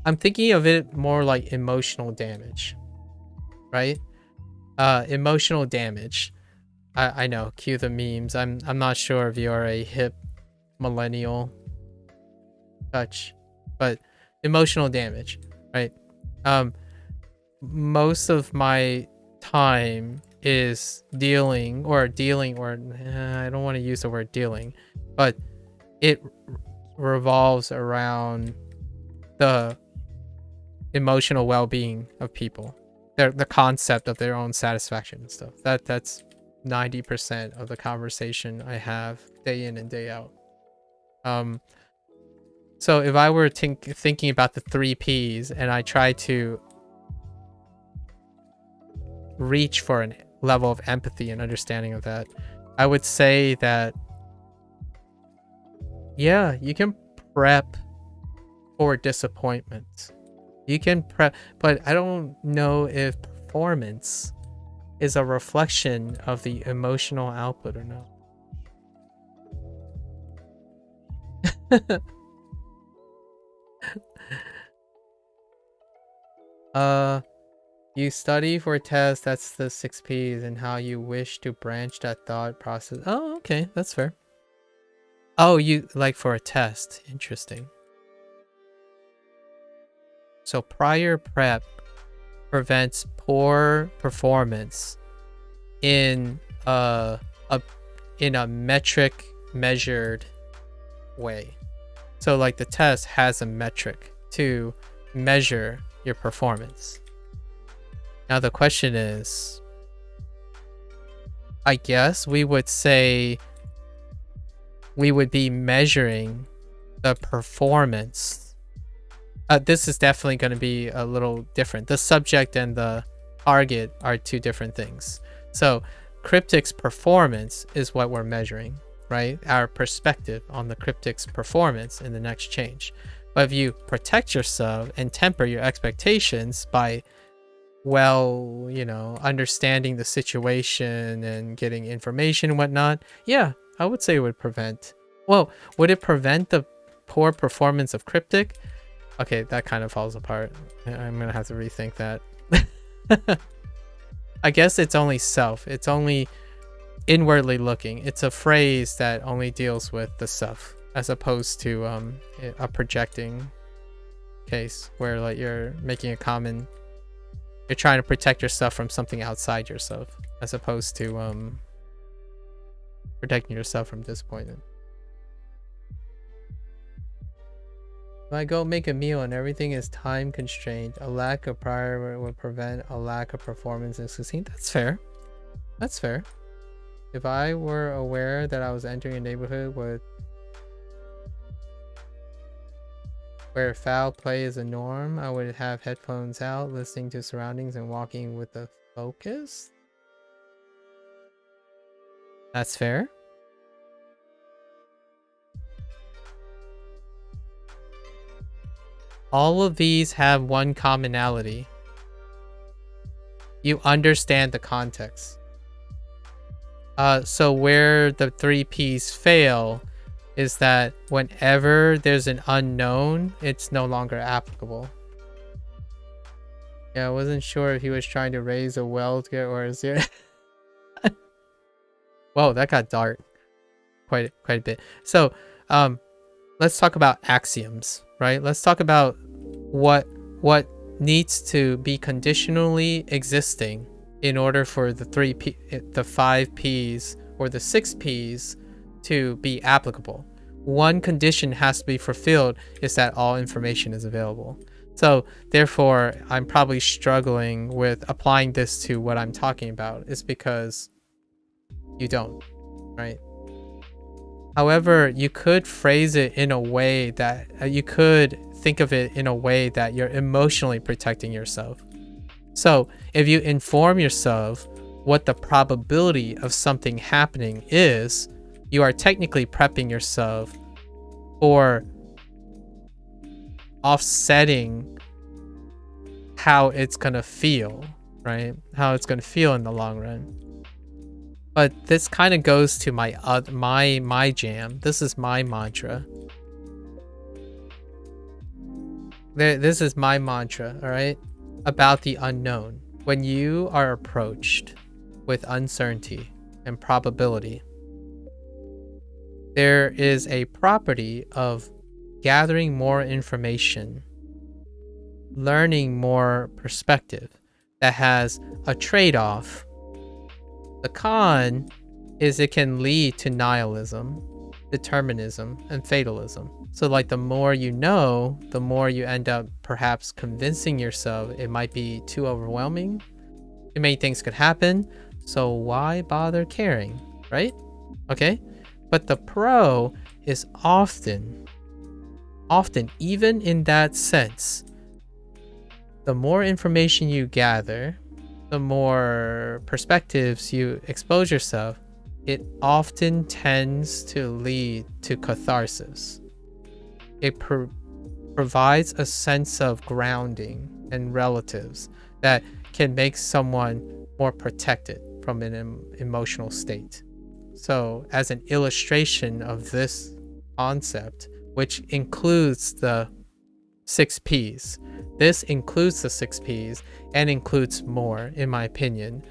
I'm thinking of it more like emotional damage, right? Emotional damage. I know, cue the memes. I'm not sure if you're a hip millennial touch, but emotional damage, right? Most of my time is dealing, or I don't want to use the word dealing, but it revolves around the emotional well-being of people, the concept of their own satisfaction and stuff. That's 90% of the conversation I have day in and day out. So if I were thinking about the 3 Ps and I try to reach for a level of empathy and understanding of that, I would say that, yeah, you can prep for disappointment. You can prep, but I don't know if performance is a reflection of the emotional output or not. You study for a test, that's the 6 Ps, and how you wish to branch that thought process. Oh, okay, that's fair. Oh, you like for a test. Interesting. So prior prep prevents poor performance in a metric measured way. So like the test has a metric to measure your performance. Now the question is, I guess we would say we would be measuring the performance. This is definitely going to be a little different. The subject and the target are 2 different things. So Cryptic's performance is what we're measuring, right? Our perspective on the Cryptic's performance in the next change. But if you protect yourself and temper your expectations by, well, you know, understanding the situation and getting information and whatnot, yeah, I would say it would prevent. Well, would it prevent the poor performance of Cryptic? Okay, that kind of falls apart. I'm gonna have to rethink that. I guess it's only self. It's only inwardly looking. It's a phrase that only deals with the self, as opposed to a projecting case where like you're making a common. You're trying to protect yourself from something outside yourself, as opposed to protecting yourself from disappointment. If I go make a meal and everything is time constrained, a lack of prior would prevent a lack of performance in succeeding. That's fair. That's fair. If I were aware that I was entering a neighborhood where foul play is a norm, I would have headphones out, listening to surroundings and walking with a focus. That's fair. All of these have one commonality. You understand the context. So where the 3 Ps fail is that whenever there's an unknown, it's no longer applicable. Yeah, I wasn't sure if he was trying to raise a well or is there... Whoa, that got dark quite a bit. So let's talk about axioms, right? Let's talk about what needs to be conditionally existing in order for the 5 Ps or the 6 Ps to be applicable. One condition has to be fulfilled, is that all information is available. So therefore, I'm probably struggling with applying this to what I'm talking about, is because you don't, right? However, you could phrase it in a way that you could think of it in a way that you're emotionally protecting yourself. So if you inform yourself what the probability of something happening is, you are technically prepping yourself for offsetting how it's gonna feel, right? How it's gonna feel in the long run. But this kind of goes to my jam. This is my mantra. This is my mantra, all right? About the unknown. When you are approached with uncertainty and probability, there is a property of gathering more information learning more perspective that has a trade-off. The con is it can lead to nihilism, determinism, and fatalism. So like the more you know, the more you end up perhaps convincing yourself it might be too overwhelming. Too many things could happen, so why bother caring, right? Okay? But the pro is often, even in that sense, the more information you gather, the more perspectives you expose yourself, it often tends to lead to catharsis. It provides a sense of grounding and relatives that can make someone more protected from an emotional state. So, as an illustration of this concept, which includes the 6 P's, this includes the 6 P's and includes more, in my opinion.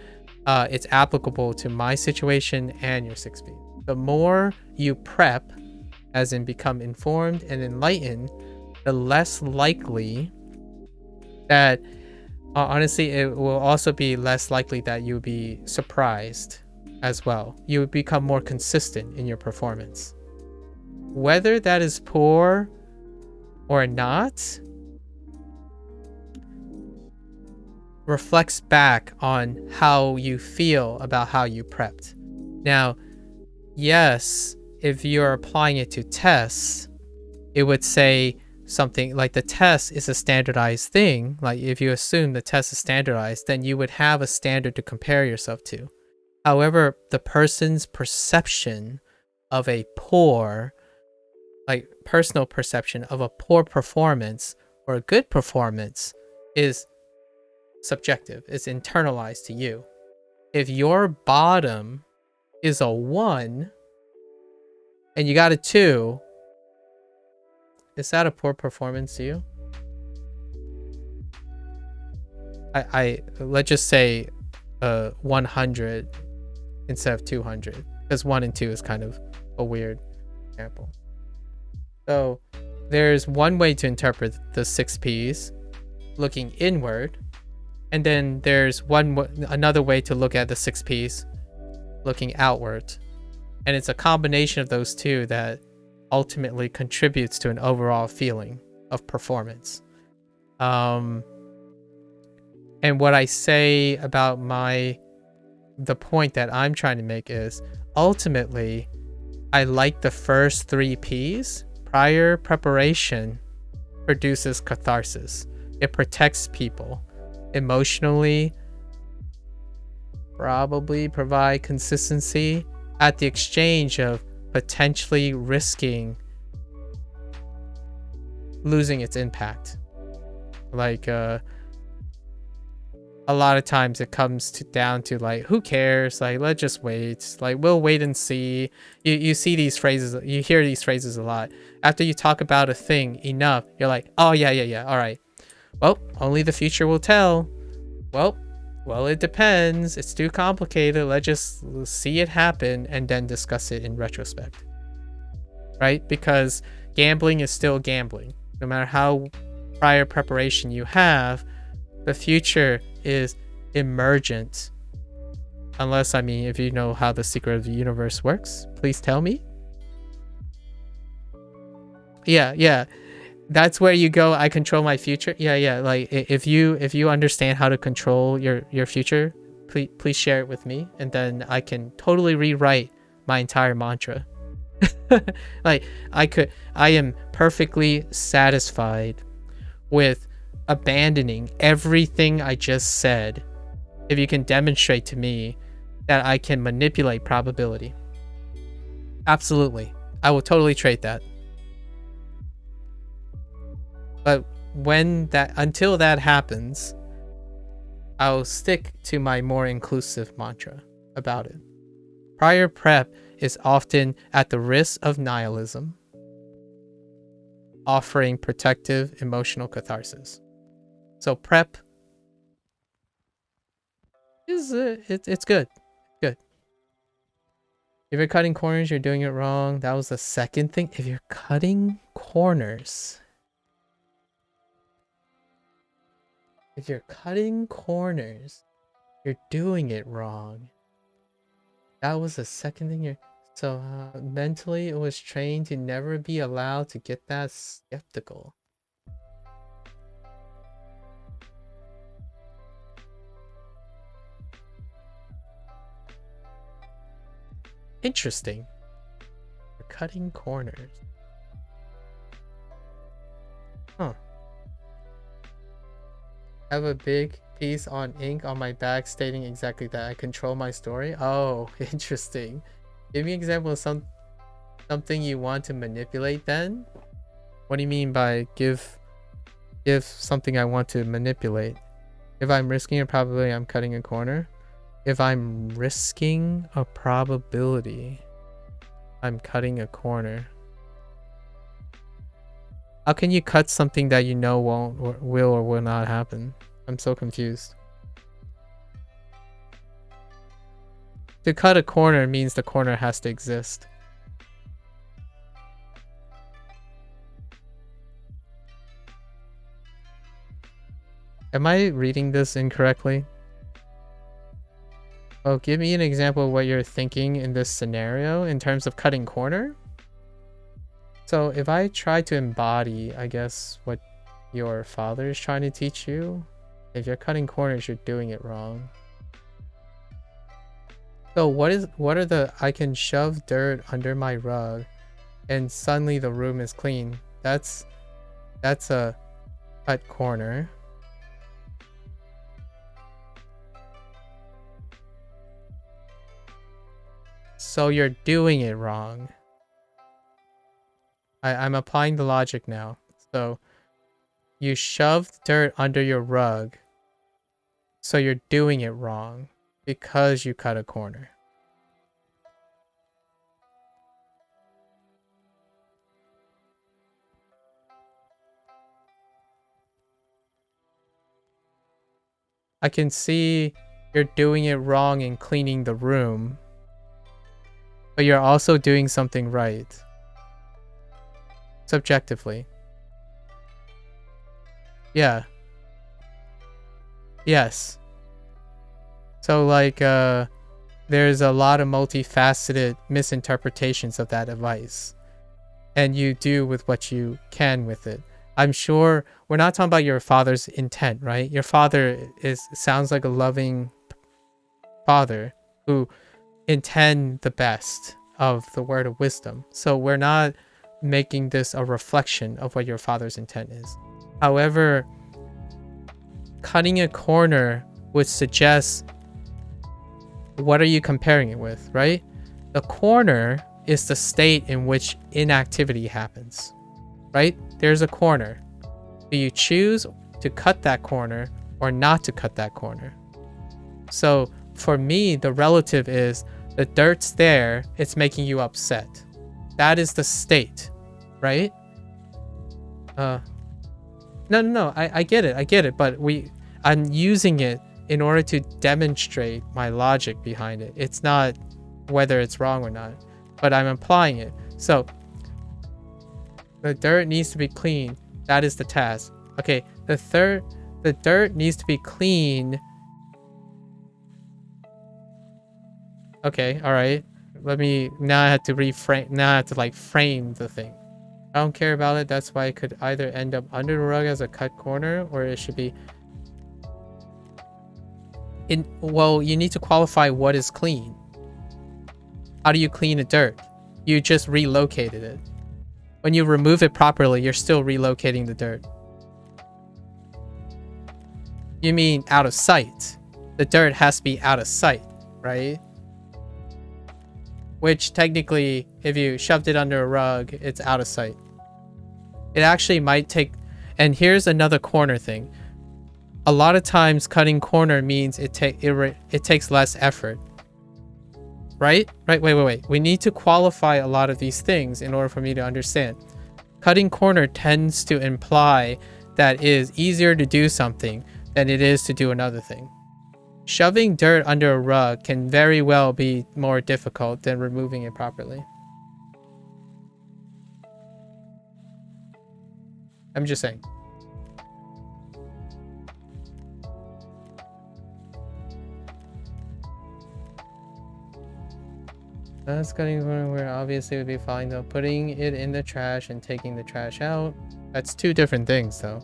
It's applicable to my situation and your 6 P's. The more you prep, as in become informed and enlightened, the less likely that, honestly, it will also be less likely that you'll be surprised as well. You would become more consistent in your performance. Whether that is poor or not reflects back on how you feel about how you prepped. Now, yes, if you're applying it to tests, it would say something like the test is a standardized thing. Like if you assume the test is standardized, then you would have a standard to compare yourself to. However, the person's perception of a poor, like personal perception of a poor performance or a good performance is subjective. It's internalized to you. If your bottom is a 1 and you got a 2, is that a poor performance to you? I let's just say 100 instead of 200, because 1 and 2 is kind of a weird example. So there's one way to interpret the 6 P's, looking inward, and then there's another way to look at the 6 P's, looking outward. And it's a combination of those two that ultimately contributes to an overall feeling of performance. And what I say about the point that I'm trying to make is ultimately I like the first 3 P's. Prior preparation produces catharsis. It protects people emotionally, probably provide consistency at the exchange of potentially risking losing its impact. Like a lot of times it comes down to like, who cares? Like, let's just wait. Like, we'll wait and see. You see these phrases, you hear these phrases a lot. After you talk about a thing enough, you're like, oh yeah, all right. Well, only the future will tell. Well, it depends. It's too complicated. Let's just see it happen and then discuss it in retrospect. Right? Because gambling is still gambling. No matter how prior preparation you have, the future is emergent. Unless, I mean, if you know how the secret of the universe works, please tell me. Yeah. That's where you go, I control my future. Yeah. Like if you understand how to control your future, please share it with me, and then I can totally rewrite my entire mantra. Like I am perfectly satisfied with abandoning everything I just said if you can demonstrate to me that I can manipulate probability. Absolutely. I will totally trade that. But until that happens, I'll stick to my more inclusive mantra about it. Prior prep is often at the risk of nihilism, offering protective emotional catharsis. So prep is it's good. Good. If you're cutting corners, you're doing it wrong. That was the second thing. If you're cutting corners, If you're cutting corners, you're doing it wrong. That was the second thing you're... So mentally it was trained to never be allowed to get that skeptical. Interesting. We're cutting corners. Huh. I have a big piece on ink on my back stating exactly that. I control my story. Oh, interesting. Give me an example of something you want to manipulate then? What do you mean by give something I want to manipulate? If I'm risking a probability, I'm cutting a corner. If I'm risking a probability, I'm cutting a corner. How can you cut something that you know won't or will not happen? I'm so confused. To cut a corner means the corner has to exist. Am I reading this incorrectly? Oh, give me an example of what you're thinking in this scenario in terms of cutting corner. So if I try to embody, I guess, what your father is trying to teach you, if you're cutting corners, you're doing it wrong. So what are the... I can shove dirt under my rug and suddenly the room is clean. That's a cut corner. So you're doing it wrong. I'm applying the logic now. So you shoved dirt under your rug. So you're doing it wrong because you cut a corner. I can see you're doing it wrong in cleaning the room, but you're also doing something right. Subjectively. Yeah. Yes. So like there's a lot of multifaceted misinterpretations of that advice. And you do with what you can with it. I'm sure we're not talking about your father's intent, right? Your father sounds like a loving father who intend the best of the word of wisdom. So we're not making this a reflection of what your father's intent is. However, cutting a corner would suggest, what are you comparing it with, right? The corner is the state in which inactivity happens, right? There's a corner. Do you choose to cut that corner or not to cut that corner? So for me, the relative is the dirt's there, it's making you upset. That is the state, right? No, I get it, but I'm using it in order to demonstrate my logic behind it. It's not whether it's wrong or not, but I'm applying it. So the dirt needs to be clean. That is the task. Okay, the dirt needs to be clean. Okay, all right. Now I have to reframe. Now I have to like frame the thing. I don't care about it. That's why it could either end up under the rug as a cut corner, or it should be in... Well, you need to qualify what is clean. How do you clean the dirt? You just relocated it. When you remove it properly, you're still relocating the dirt. You mean out of sight. The dirt has to be out of sight, right? Which technically, if you shoved it under a rug, it's out of sight. It actually might take... And here's another corner thing. A lot of times cutting corner means it takes less effort. Right? Wait. We need to qualify a lot of these things in order for me to understand. Cutting corner tends to imply that it is easier to do something than it is to do another thing. Shoving dirt under a rug can very well be more difficult than removing it properly. I'm just saying. That's cutting corner where obviously would be fine though. Putting it in the trash and taking the trash out. That's two different things though.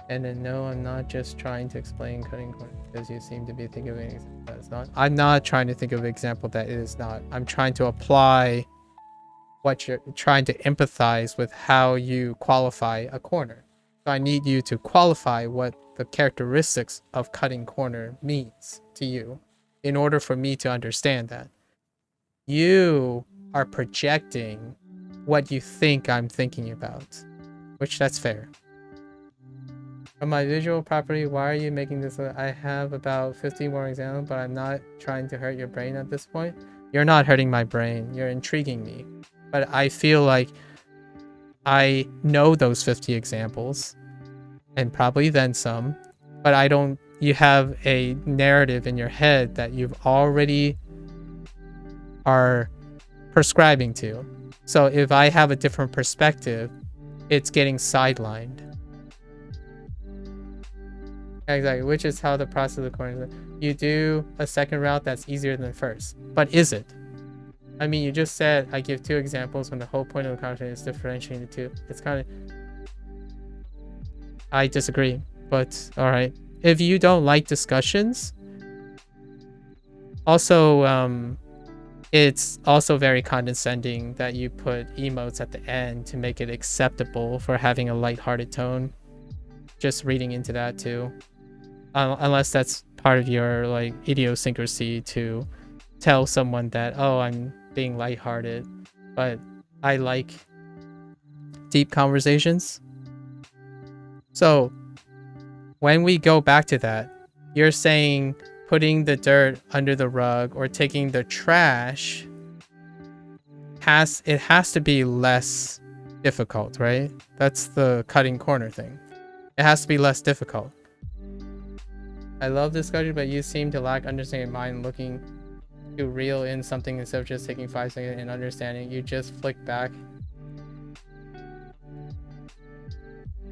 And then no, I'm not just trying to explain cutting corners because you seem to be thinking of an example that is not. I'm not trying to think of an example that it is not. I'm trying to apply what you're trying to empathize with how you qualify a corner. So I need you to qualify what the characteristics of cutting corner means to you in order for me to understand that. You are projecting what you think I'm thinking about, which that's fair. From my visual property, why are you making this? I have about 50 more examples, but I'm not trying to hurt your brain at this point. You're not hurting my brain. You're intriguing me. But I feel like I know those 50 examples and probably then some, but I don't. You have a narrative in your head that you've already are prescribing to. So if I have a different perspective, it's getting sidelined. Exactly, which is how the process of the corner. You do a second route that's easier than the first, but is it? I mean, you just said I give two examples when the whole point of the conversation is differentiating the two. It's kind of. I disagree, but all right. If you don't like discussions, also, it's also very condescending that you put emotes at the end to make it acceptable for having a lighthearted tone. Just reading into that too. Unless that's part of your like idiosyncrasy to tell someone that, oh, I'm being lighthearted, but I like deep conversations. So when we go back to that, you're saying putting the dirt under the rug or taking the trash has to be less difficult, right? That's the cutting corner thing. It has to be less difficult. I love discussion, but you seem to lack understanding of mind, looking to reel in something instead of just taking 5 seconds and understanding. You just flick back.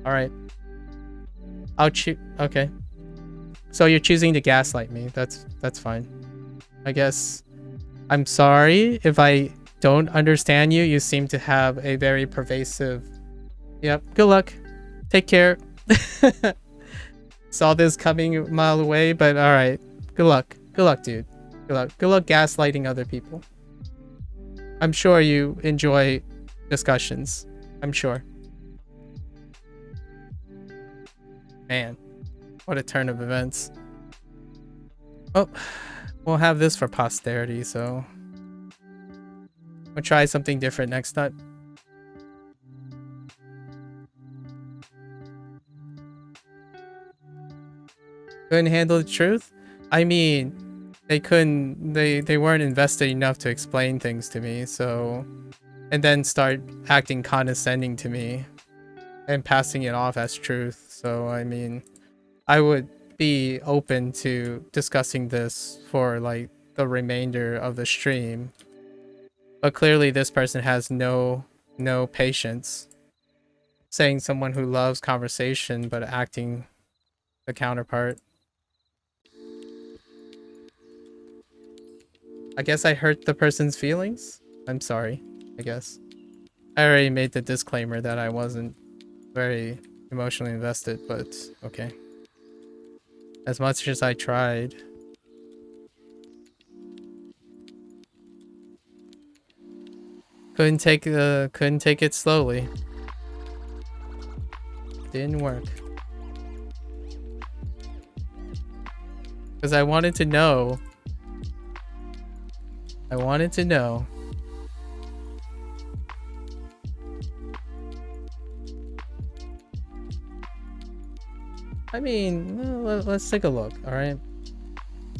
All right. I'll choose. Okay. So you're choosing to gaslight me. That's fine. I guess. I'm sorry if I don't understand you. You seem to have a very pervasive. Yep. Good luck. Take care. Saw this coming a mile away, but all right. Good luck. Good luck, dude. Good luck. Good luck gaslighting other people. I'm sure you enjoy discussions. I'm sure. Man, what a turn of events. Oh, we'll have this for posterity, so we'll try something different next time. Couldn't handle the truth? I mean, they couldn't, they weren't invested enough to explain things to me, so, and then start acting condescending to me and passing it off as truth. So, I mean, I would be open to discussing this for like the remainder of the stream. But clearly this person has no patience. Saying someone who loves conversation but acting the counterpart. I guess I hurt the person's feelings. I'm sorry, I guess. I already made the disclaimer that I wasn't very emotionally invested, but okay. As much as I tried. Couldn't take it slowly. Didn't work. Because I wanted to know. I wanted to know. I mean, let's take a look, alright?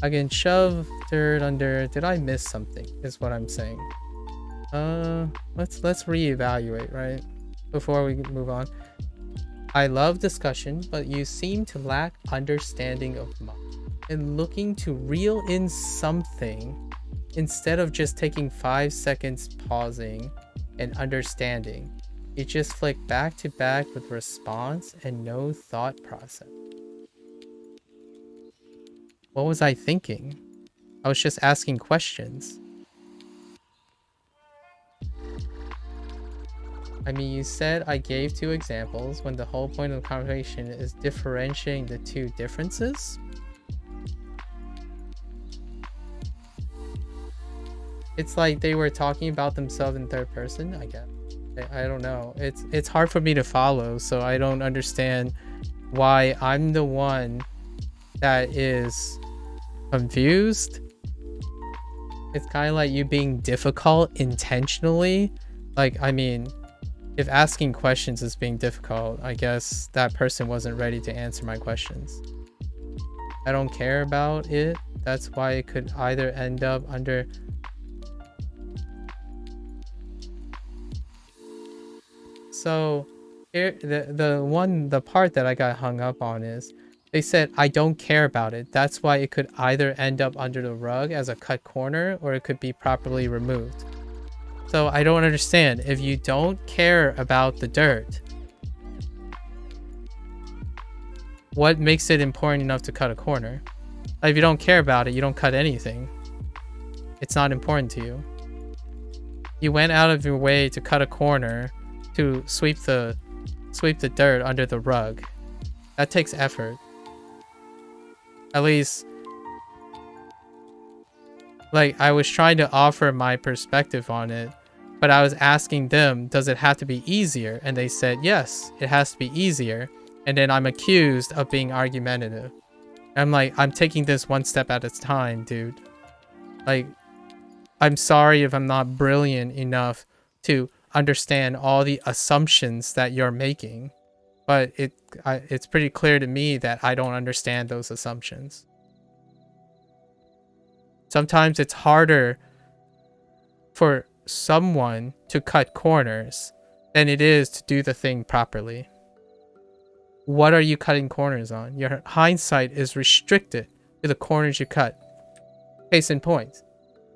I can shove dirt under. Did I miss something? Is what I'm saying. Let's reevaluate, right? Before we move on. I love discussion, but you seem to lack understanding of mind and looking to reel in something instead of just taking 5 seconds pausing and understanding. You just flick back to back with response and no thought process. What was I thinking? I was just asking questions. I mean, you said I gave 2 examples when the whole point of the conversation is differentiating the 2 differences. It's like they were talking about themselves in third person, I guess. I don't know. It's hard for me to follow, so I don't understand why I'm the one that is confused. It's kind of like you being difficult intentionally. Like, I mean, if asking questions is being difficult, I guess that person wasn't ready to answer my questions. I don't care about it. That's why it could either end up under... So here, the part that I got hung up on is they said I don't care about it. That's why it could either end up under the rug as a cut corner or it could be properly removed. So I don't understand. If you don't care about the dirt, what makes it important enough to cut a corner? Like, if you don't care about it, you don't cut anything. It's not important to you. You went out of your way to cut a corner to sweep the dirt under the rug. That takes effort. At least, like, I was trying to offer my perspective on it, but I was asking them, does it have to be easier? And they said, yes, it has to be easier. And then I'm accused of being argumentative. I'm like, I'm taking this one step at a time, dude. Like, I'm sorry if I'm not brilliant enough to understand all the assumptions that you're making, but it's pretty clear to me that I don't understand those assumptions. Sometimes it's harder for someone to cut corners than it is to do the thing properly. What are you cutting corners on? Your hindsight is restricted to the corners you cut. Case in point,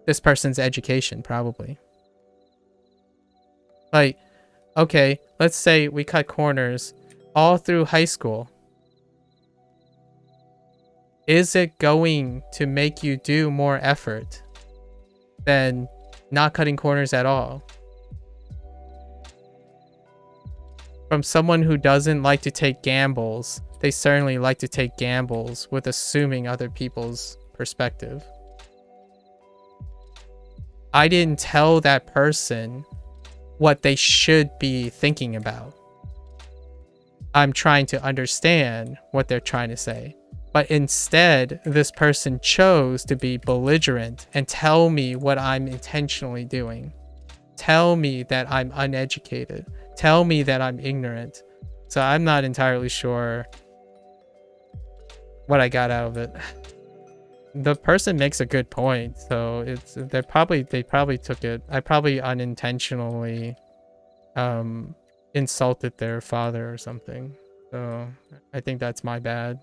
this person's education, probably. Like, okay, let's say we cut corners all through high school. Is it going to make you do more effort than not cutting corners at all? From someone who doesn't like to take gambles, they certainly like to take gambles with assuming other people's perspective. I didn't tell that person what they should be thinking about. I'm trying to understand what they're trying to say. But instead, this person chose to be belligerent and tell me what I'm intentionally doing. Tell me that I'm uneducated. Tell me that I'm ignorant. So I'm not entirely sure what I got out of it. The person makes a good point, so they probably took it. I probably unintentionally insulted their father or something. So I think that's my bad.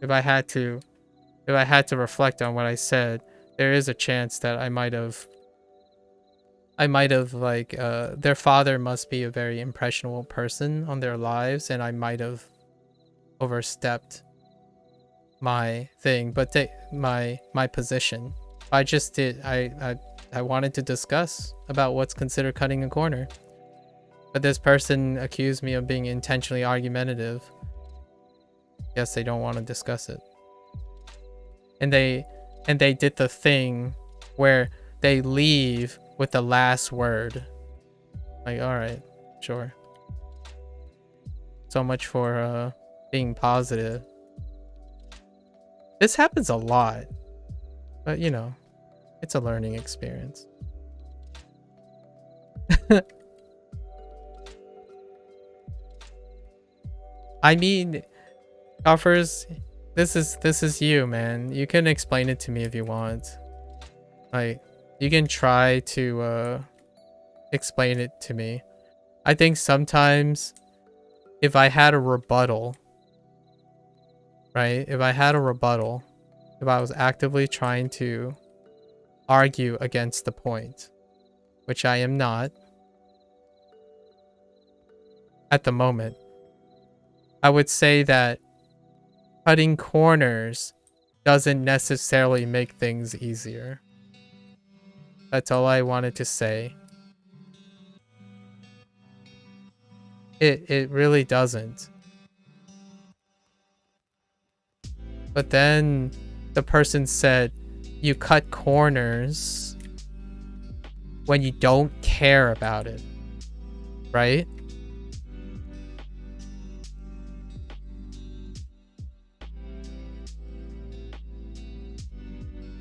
If I had to reflect on what I said, there is a chance that I might have like their father must be a very impressionable person on their lives, and I might have overstepped my thing, but my position. I wanted to discuss about what's considered cutting a corner. But this person accused me of being intentionally argumentative. Guess they don't want to discuss it. And they did the thing where they leave with the last word. Like, all right, sure. So much for being positive. This happens a lot. But, you know, it's a learning experience. I mean, offers, this is you, man. You can explain it to me if you want. Like, you can try to explain it to me. I think sometimes if I had a rebuttal, right? If I had a rebuttal, if I was actively trying to argue against the point, which I am not at the moment, I would say that cutting corners doesn't necessarily make things easier. That's all I wanted to say. It really doesn't. But then the person said you cut corners when you don't care about it, right?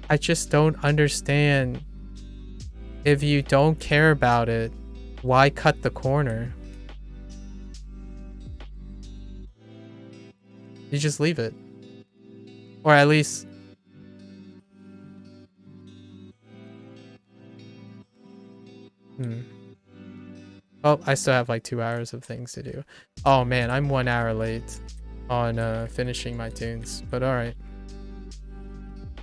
I just don't understand. If you don't care about it, why cut the corner? You just leave it. Or at least... Oh, I still have like 2 hours of things to do. Oh man, I'm 1 hour late on finishing my tunes, but alright.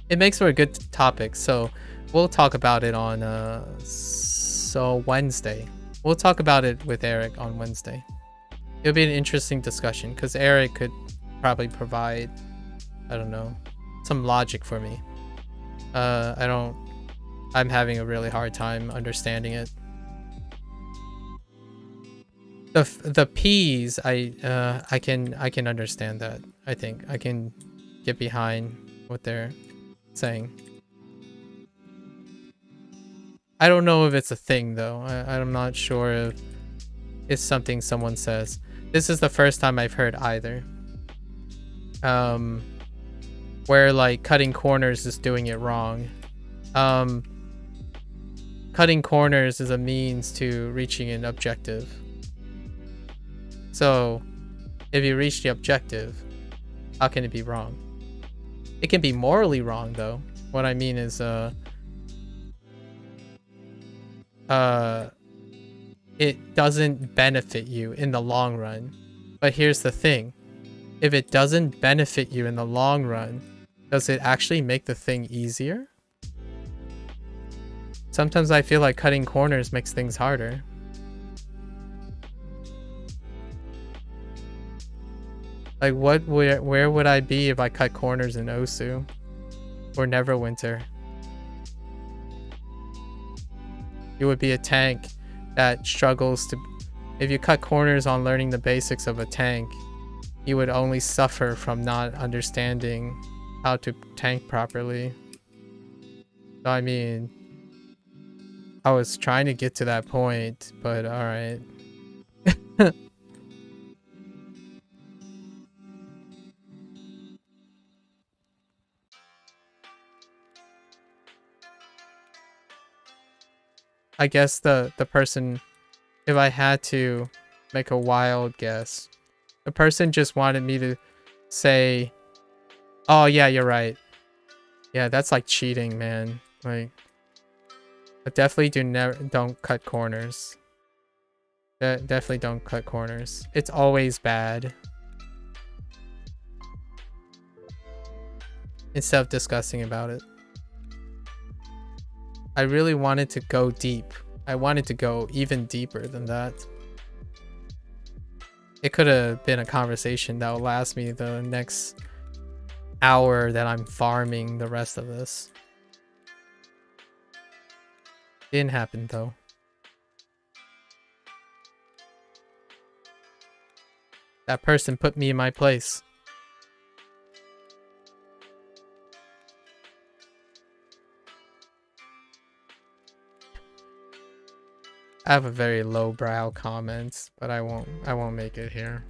It makes for a good topic, so we'll talk about it on Wednesday. We'll talk about it with Eric on Wednesday. It'll be an interesting discussion because Eric could probably provide, I don't know, some logic for me. I'm having a really hard time understanding it. The P's, I can understand that. I think I can get behind what they're saying. I don't know if it's a thing though. I'm not sure if it's something someone says. This is the first time I've heard either. Where like cutting corners is doing it wrong. Cutting corners is a means to reaching an objective. So, if you reach the objective, how can it be wrong? It can be morally wrong, though. What I mean is, it doesn't benefit you in the long run. But here's the thing. If it doesn't benefit you in the long run, does it actually make the thing easier? Sometimes I feel like cutting corners makes things harder. Like, where would I be if I cut corners in Osu? Or Neverwinter? You would be a tank that struggles to... If you cut corners on learning the basics of a tank, you would only suffer from not understanding how to tank properly. So, I mean... I was trying to get to that point, but alright. I guess the person, if I had to make a wild guess, the person just wanted me to say, oh yeah, you're right. Yeah, that's like cheating, man. Like, but definitely don't cut corners. Definitely don't cut corners. It's always bad. Instead of discussing about it. I really wanted to go deep. I wanted to go even deeper than that. It could have been a conversation that will last me the next hour that I'm farming the rest of this. Didn't happen though. That person put me in my place. I have a very lowbrow comment, but I won't make it here.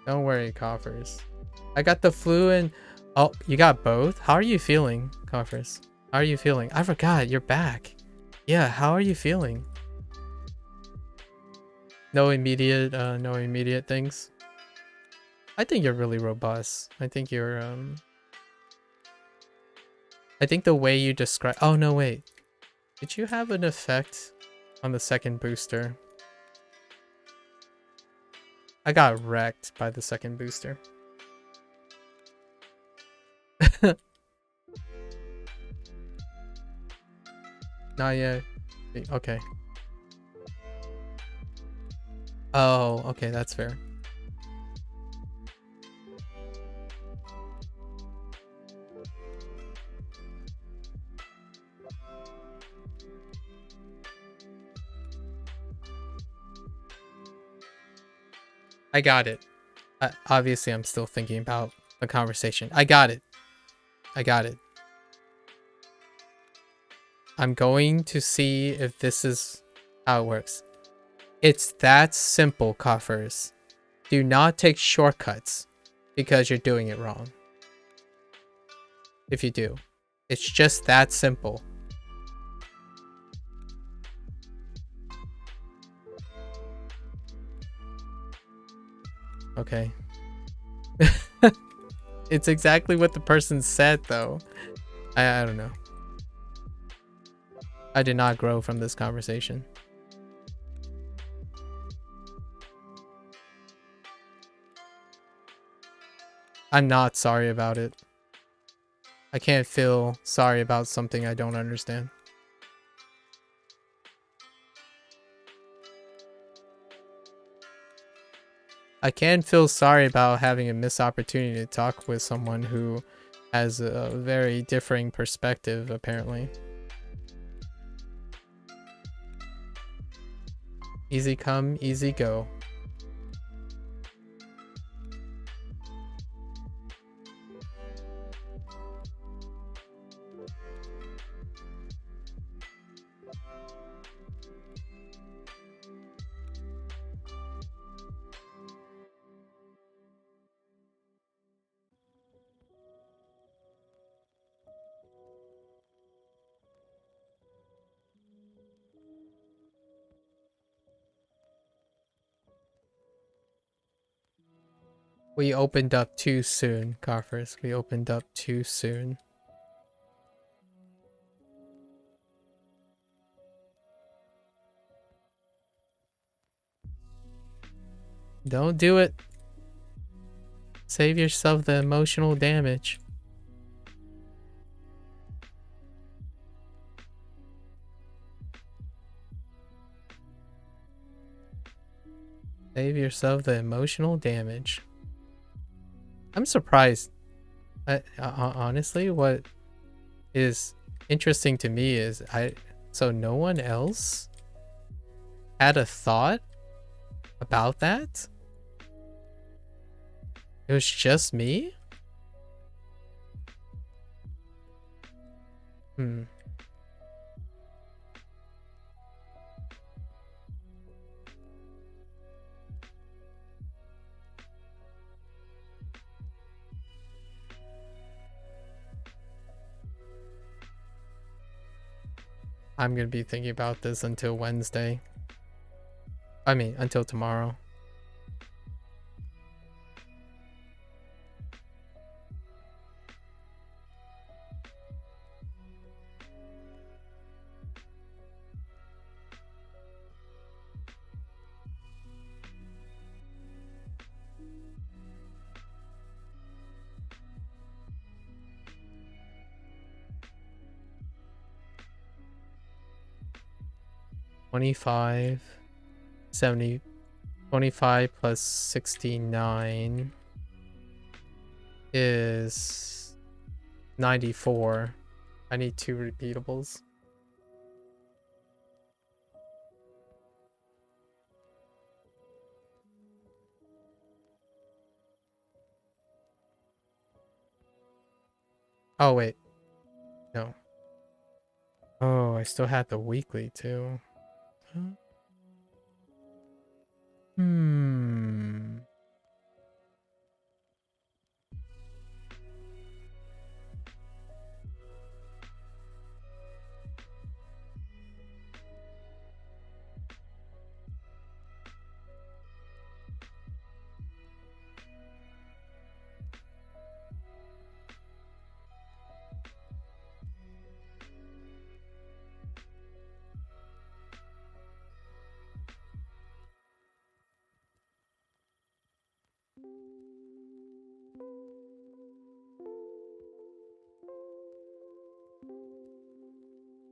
Don't worry, Coffers. I got the flu and... Oh, you got both? How are you feeling, Coffers? How are you feeling? I forgot, you're back. Yeah, how are you feeling? No immediate things? I think you're really robust. I think you're, I think the way you describe... Oh, no, wait. Did you have an effect on the second booster? I got wrecked by the second booster. Not yet. Okay. Oh, okay, that's fair. I got it. Obviously, I'm still thinking about the conversation. I got it. I got it. I'm going to see if this is how it works. It's that simple, Coffers. Do not take shortcuts because you're doing it wrong. If you do. It's just that simple. Okay. It's exactly what the person said, though. I don't know. I did not grow from this conversation. I'm not sorry about it. I can't feel sorry about something I don't understand. I can feel sorry about having a missed opportunity to talk with someone who has a very differing perspective, apparently. Easy come, easy go. We opened up too soon, Coffers. We opened up too soon. Don't do it. Save yourself the emotional damage. Save yourself the emotional damage. I'm surprised. Honestly, what is interesting to me is so no one else had a thought about that? It was just me? Hmm. I'm gonna be thinking about this until Wednesday. I mean, until tomorrow. $25, 70, 25 plus 69 is 94. I need 2 repeatables. Oh, wait. No. Oh, I still had the weekly, too. Huh? Hmm.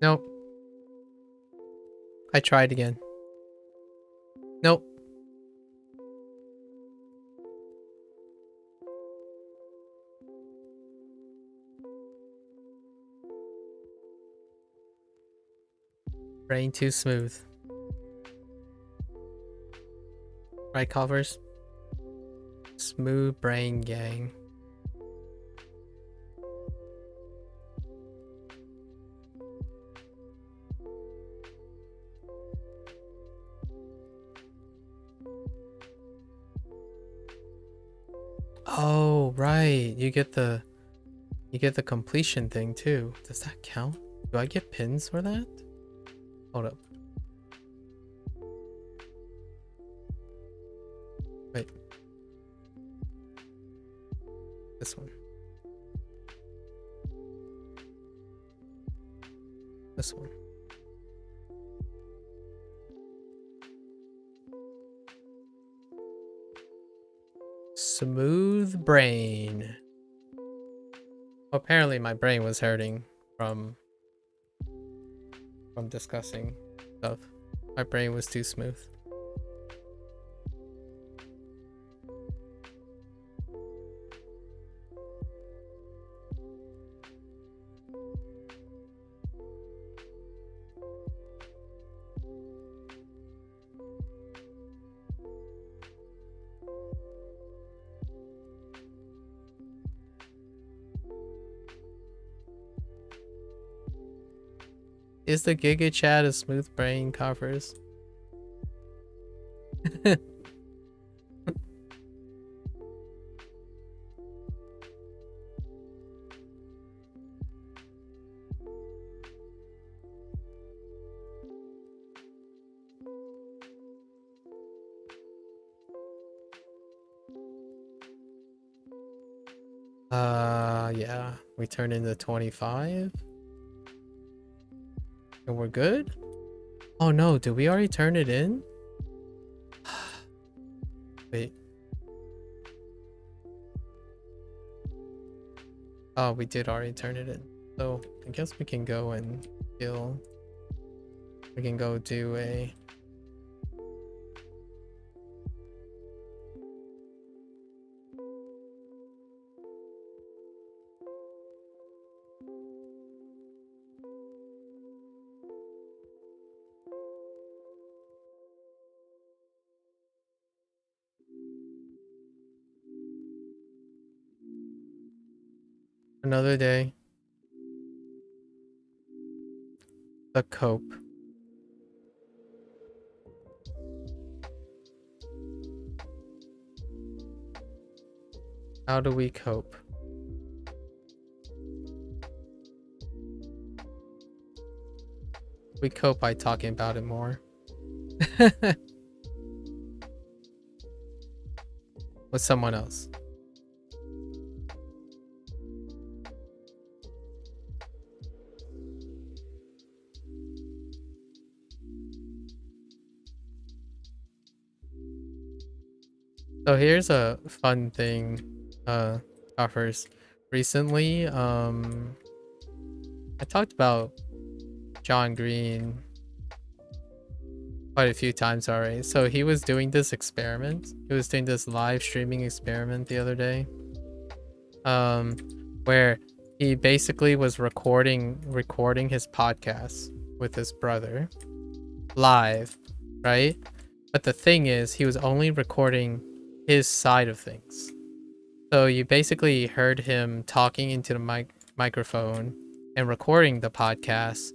Nope. I tried again. Nope. Brain too smooth. Right, Covers? Smooth Brain Gang. Oh, right. You get the completion thing too. Does that count? Do I get pins for that? Hold up. Wait. This one. This one. Smooth Brain. Apparently my brain was hurting from discussing stuff. My brain was too smooth. Is the Giga Chat a smooth brain covers? Yeah, we turned into 25 and we're good. Oh no, did we already turn it in? Wait. Oh, we did already turn it in. So I guess we can go and kill. We can go do a. Another day. The cope. How do we cope? We cope by talking about it more. With someone else. So here's a fun thing, offers. Recently, I talked about John Green quite a few times already. So he was doing this experiment. He was doing this live streaming experiment the other day. Where he basically was recording his podcast with his brother live, right? But the thing is, he was only recording his side of things. So you basically heard him talking into the microphone and recording the podcast,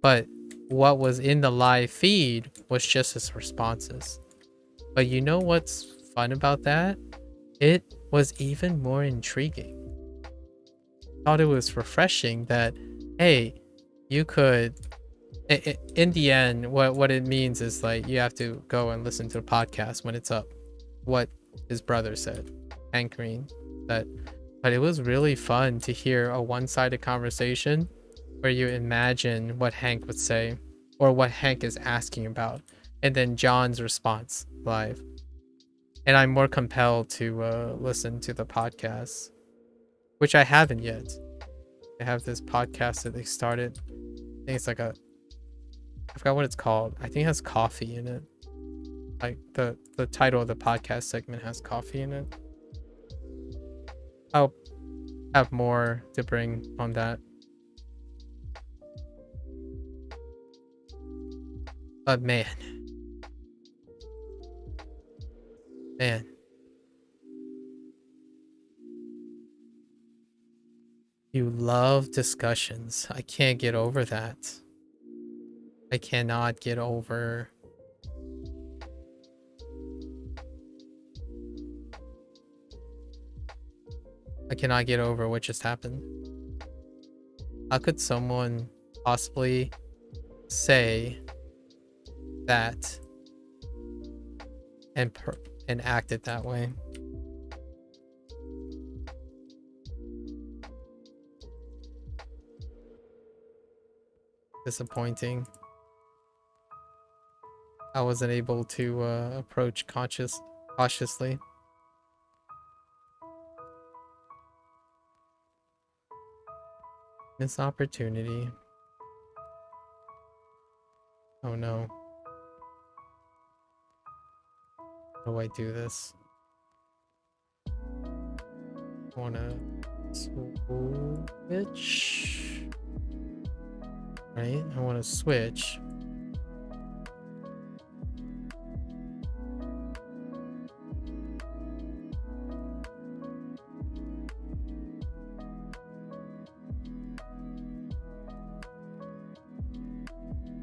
but what was in the live feed was just his responses. But you know what's fun about that? It was even more intriguing. Thought it was refreshing that, hey, you could, in the end, what it means is like you have to go and listen to the podcast when it's up. What his brother said, Hank Green, that. But it was really fun to hear a one-sided conversation where you imagine what Hank would say or what Hank is asking about, and then John's response live. And I'm more compelled to listen to the podcast, which I haven't yet. They have this podcast that they started. I think it's like I forgot what it's called. I think it has coffee in it. Like the title of the podcast segment has coffee in it. I'll have more to bring on that. But man. You love discussions. I can't get over that. I cannot get over. I cannot get over what just happened. How could someone possibly say that and act it that way? Disappointing. I wasn't able to approach cautiously. Missed opportunity. Oh no. How do I do this? I wanna switch. Right? I wanna switch.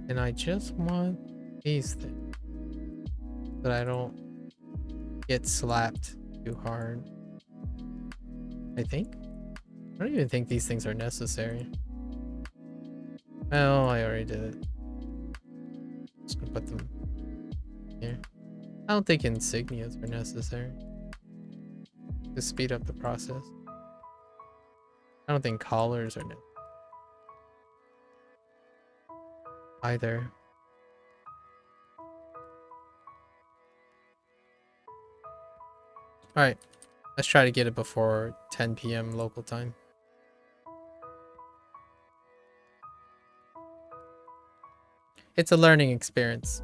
And I just want these things. But I don't get slapped too hard. I think. I don't even think these things are necessary. Well, I already did it. Just gonna put them here. I don't think insignias are necessary to speed up the process. I don't think collars are necessary either. Alright, let's try to get it before 10 p.m. local time. It's a learning experience.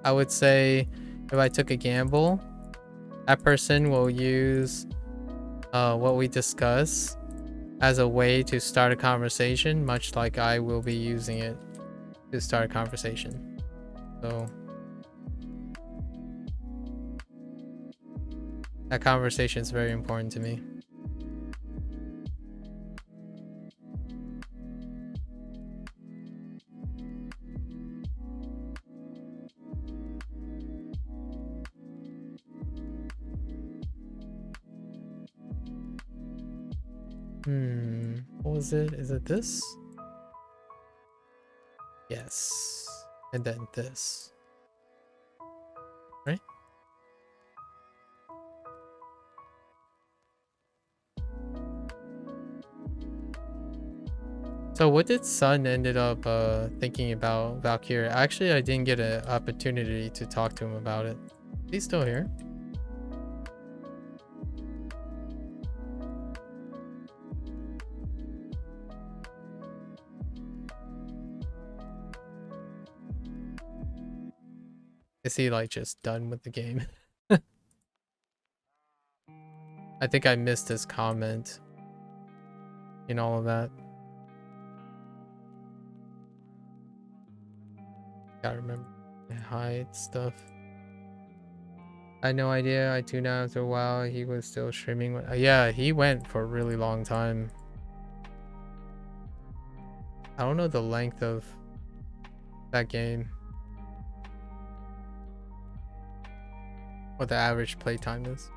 I would say if I took a gamble, that person will use what we discuss as a way to start a conversation, much like I will be using it to start a conversation. So that conversation is very important to me. What was it? Is it this? Yes. And then this. Right? So what did Sun ended up thinking about Valkyria? Actually, I didn't get an opportunity to talk to him about it. He's still here. Is he like just done with the game? I think I missed his comment in all of that. Gotta remember to hide stuff. I had no idea. I tuned out after a while. He was still streaming. Yeah, he went for a really long time. I don't know the length of that game. What the average playtime is.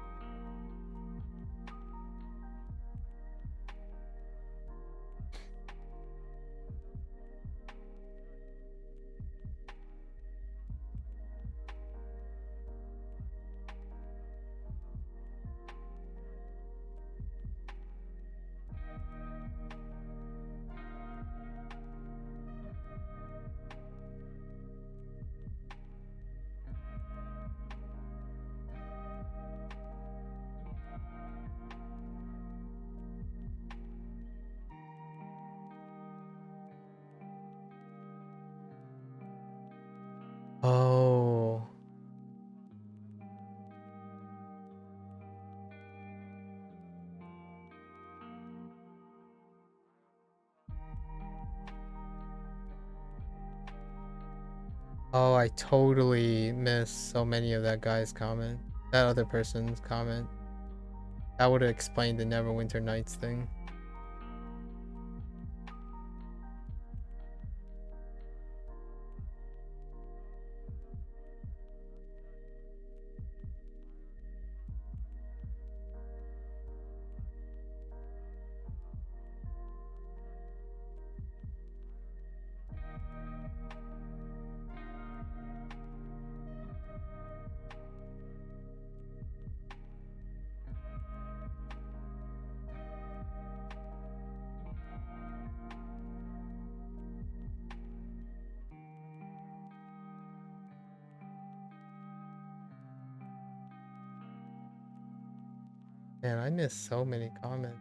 Oh. Oh, I totally missed so many of that guy's comment. That other person's comment. That would have explained the Neverwinter Nights thing. Man, I missed so many comments.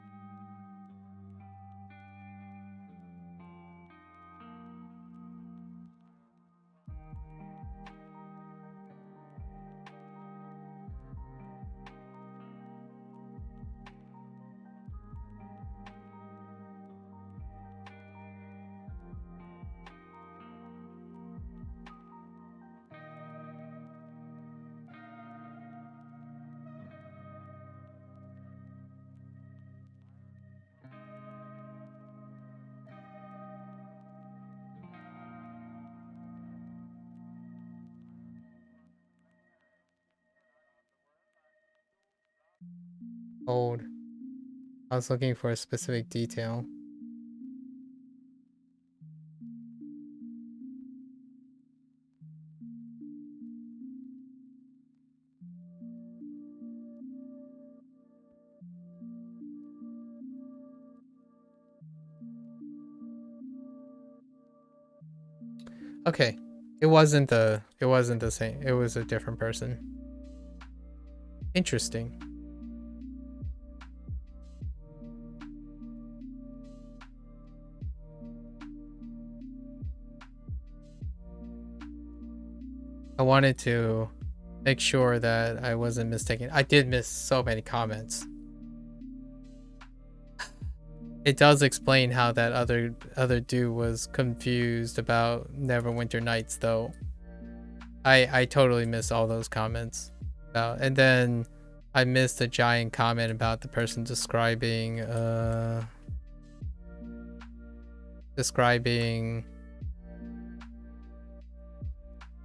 Old. I was looking for a specific detail. Okay. It wasn't the same. It was a different person. Interesting. I wanted to make sure that I wasn't mistaken. I did miss so many comments. It does explain how that other dude was confused about Neverwinter Nights, though. I totally missed all those comments. And then I missed a giant comment about the person describing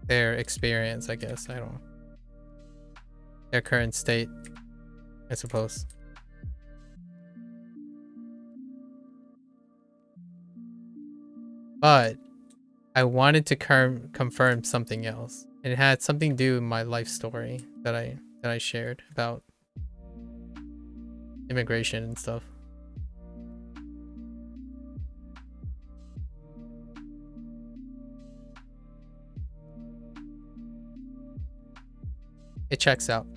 their experience, I guess. I don't know. Their current state, I suppose. But I wanted to confirm something else. It had something to do with my life story that I shared about immigration and stuff. It checks out.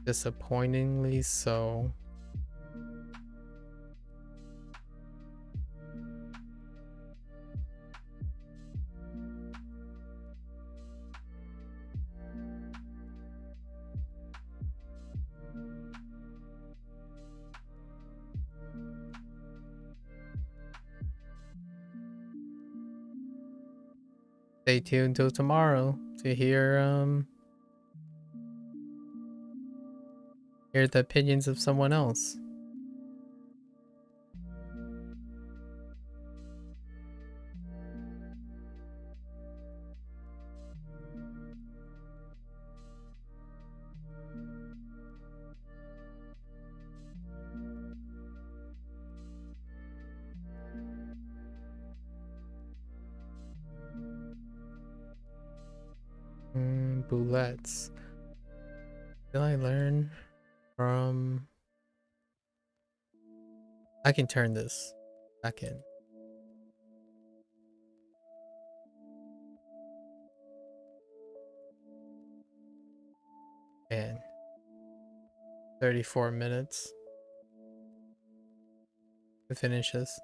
Disappointingly so. Stay tuned till tomorrow to hear the opinions of someone else. Boulettes. Did I learn from... I can turn this back in. And 34 minutes to finish this.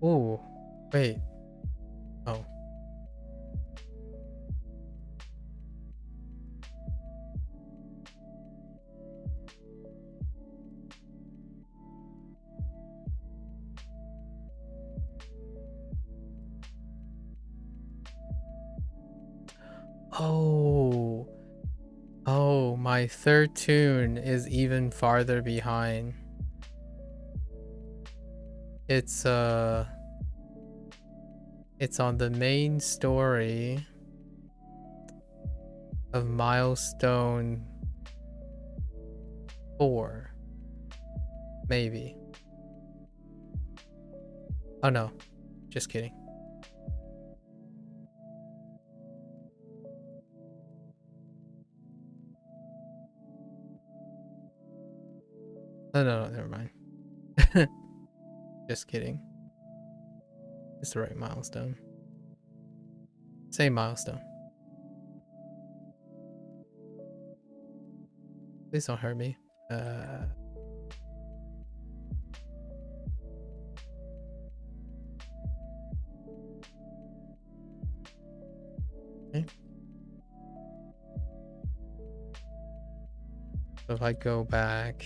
Ooh, wait. Oh. Oh. Oh, my third tune is even farther behind. It's on the main story of milestone 4. Maybe. Oh no. Just kidding. No, never mind. Just kidding. It's the right milestone. Same milestone. Please don't hurt me. Okay. So if I go back,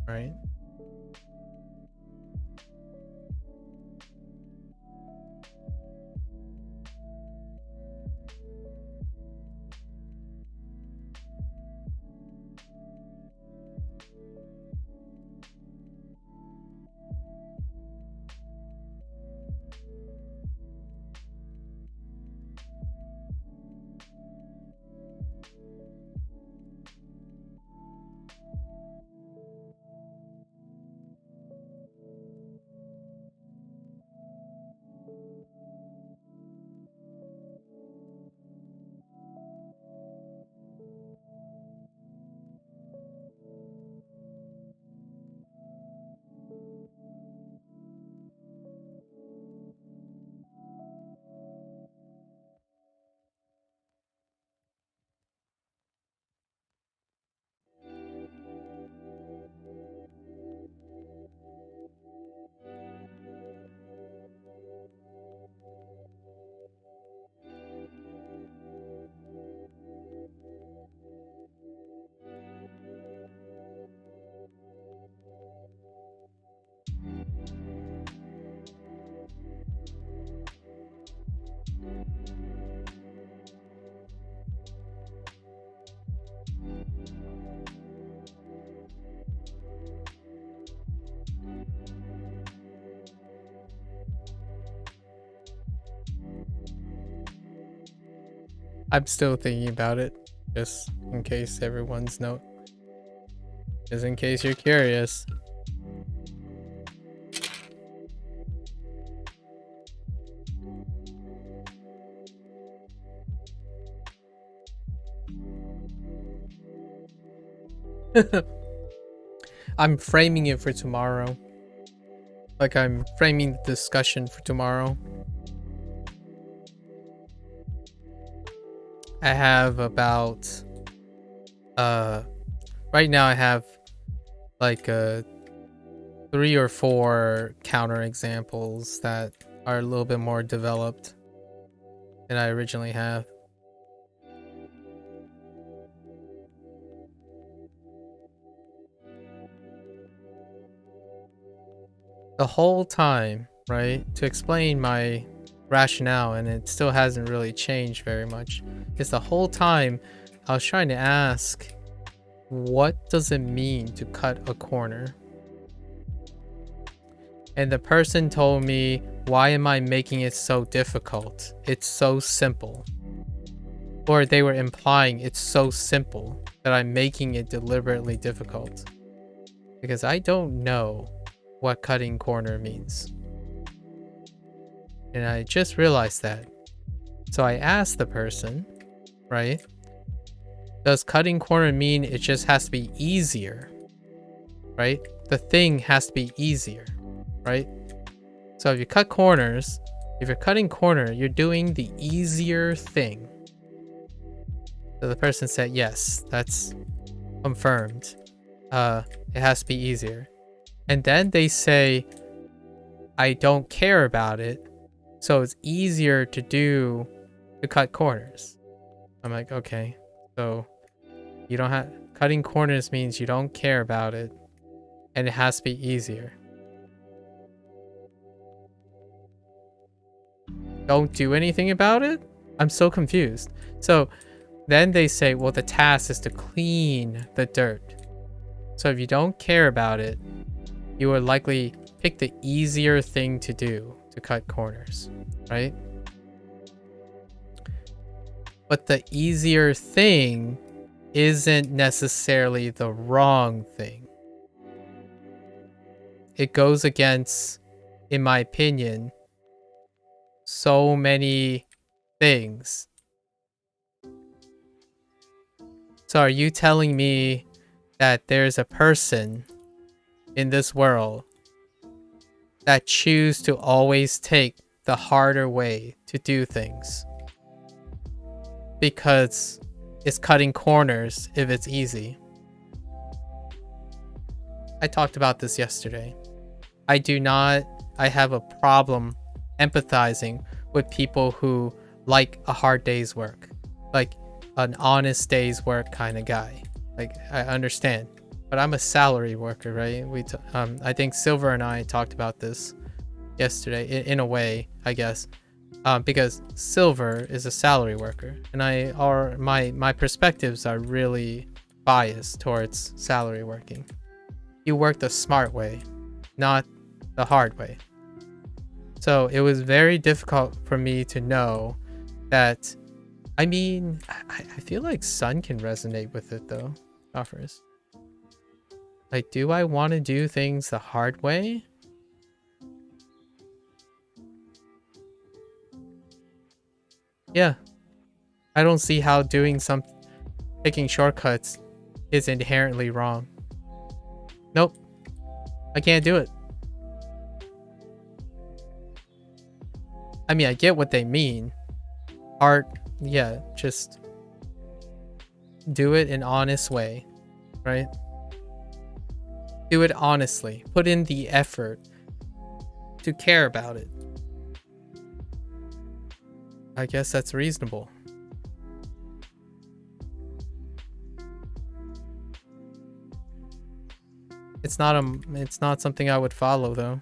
right? I'm still thinking about it, just in case everyone's just in case you're curious. I'm framing it for tomorrow. Like I'm framing the discussion for tomorrow. I have about right now I have like 3 or 4 counter examples that are a little bit more developed than I originally have. The whole time, right, to explain my rationale, and it still hasn't really changed very much, is the whole time I was trying to ask, what does it mean to cut a corner? And the person told me, why am I making it so difficult? It's so simple. Or they were implying it's so simple that I'm making it deliberately difficult. Because I don't know what cutting corner means. And I just realized that. So I asked the person, right? Does cutting corner mean it just has to be easier? Right? The thing has to be easier, right? So if you cut corners, if you're cutting corner, you're doing the easier thing. So the person said, yes, that's confirmed. it has to be easier. And then they say, I don't care about it, so it's easier to do to cut corners. I'm like, okay, so you don't have cutting corners means you don't care about it, and it has to be easier. Don't do anything about it? I'm so confused. So then they say, well, the task is to clean the dirt. So if you don't care about it, you would likely pick the easier thing to do to cut corners, right? But the easier thing isn't necessarily the wrong thing. It goes against, in my opinion, so many things. So are you telling me that there's a person in this world that choose to always take the harder way to do things because it's cutting corners if it's easy? I talked about this yesterday. I have a problem empathizing with people who like a hard day's work, like an honest day's work kind of guy. Like, I understand, but I'm a salary worker, right? I think Silver and I talked about this yesterday in a way, I guess, because Silver is a salary worker, and my perspectives are really biased towards salary working. You work the smart way, not the hard way. So it was very difficult for me to know that. I mean, I feel like Sun can resonate with it though. Offers. Like, do I want to do things the hard way? Yeah. I don't see how picking shortcuts is inherently wrong. Nope. I can't do it. I mean, I get what they mean. Yeah, just do it in an honest way, right? Do it honestly. Put in the effort to care about it. I guess that's reasonable. It's not something I would follow though.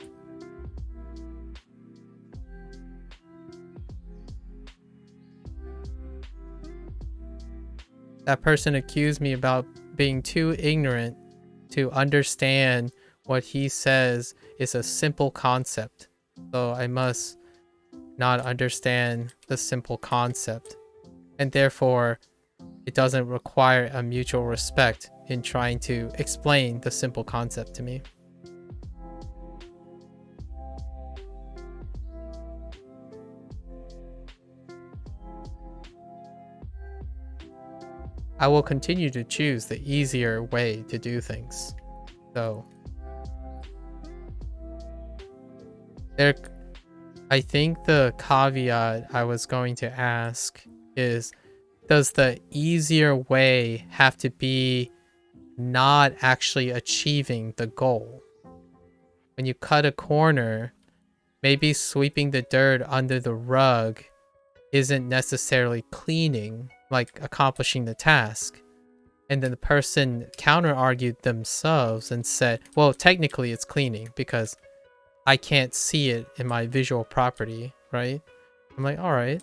That person accused me about being too ignorant to understand what he says is a simple concept. So I must not understand the simple concept. And therefore, it doesn't require a mutual respect in trying to explain the simple concept to me. I will continue to choose the easier way to do things. So I think the caveat I was going to ask is, does the easier way have to be not actually achieving the goal? When you cut a corner, maybe sweeping the dirt under the rug isn't necessarily cleaning, like accomplishing the task. And then the person counter-argued themselves and said, well, technically it's cleaning because I can't see it in my visual property, right? I'm like, all right,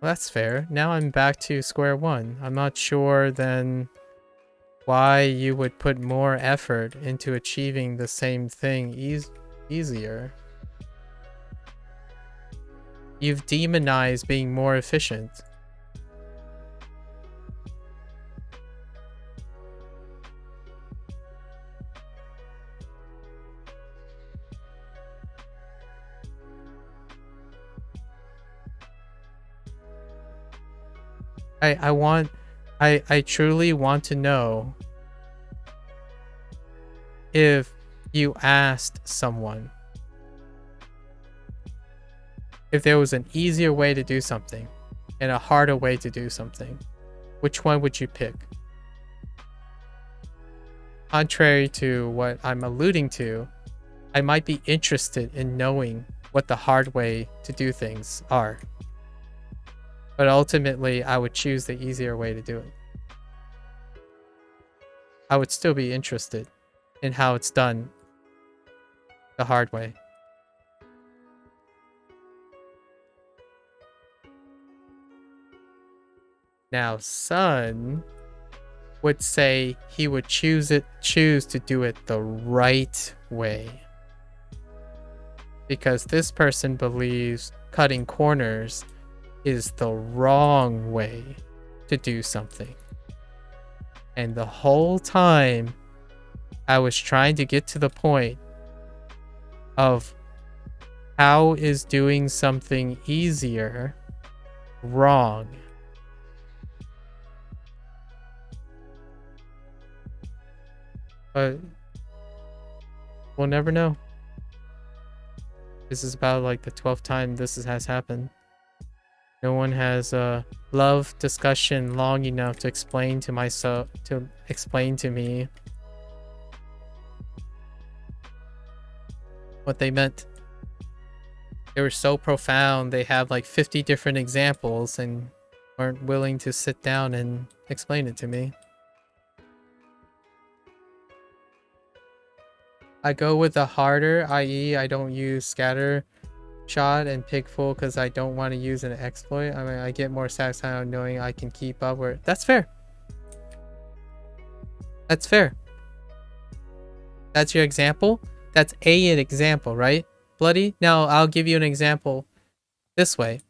well, that's fair. Now I'm back to square one. I'm not sure then why you would put more effort into achieving the same thing easier. You've demonized being more efficient. I truly want to know if you asked someone if there was an easier way to do something and a harder way to do something, which one would you pick? contrary to what I'm alluding to, I might be interested in knowing what the hard way to do things are. But ultimately, I would choose the easier way to do it. I would still be interested in how it's done the hard way. Now, Sun would say he would choose to do it the right way. Because this person believes cutting corners is the wrong way to do something. And the whole time, I was trying to get to the point of how is doing something easier wrong? But we'll never know. This is about like the 12th time this has happened. No one has a love discussion long enough to explain to myself, to explain to me what they meant. They were so profound, they have like 50 different examples and weren't willing to sit down and explain it to me. I go with the harder, i.e. I don't use scatter shot and pick full because I don't want to use an exploit. I mean, I get more satisfaction knowing I can keep up where... That's fair. That's fair. That's your example? That's an example, right? Bloody? Now, I'll give you an example this way.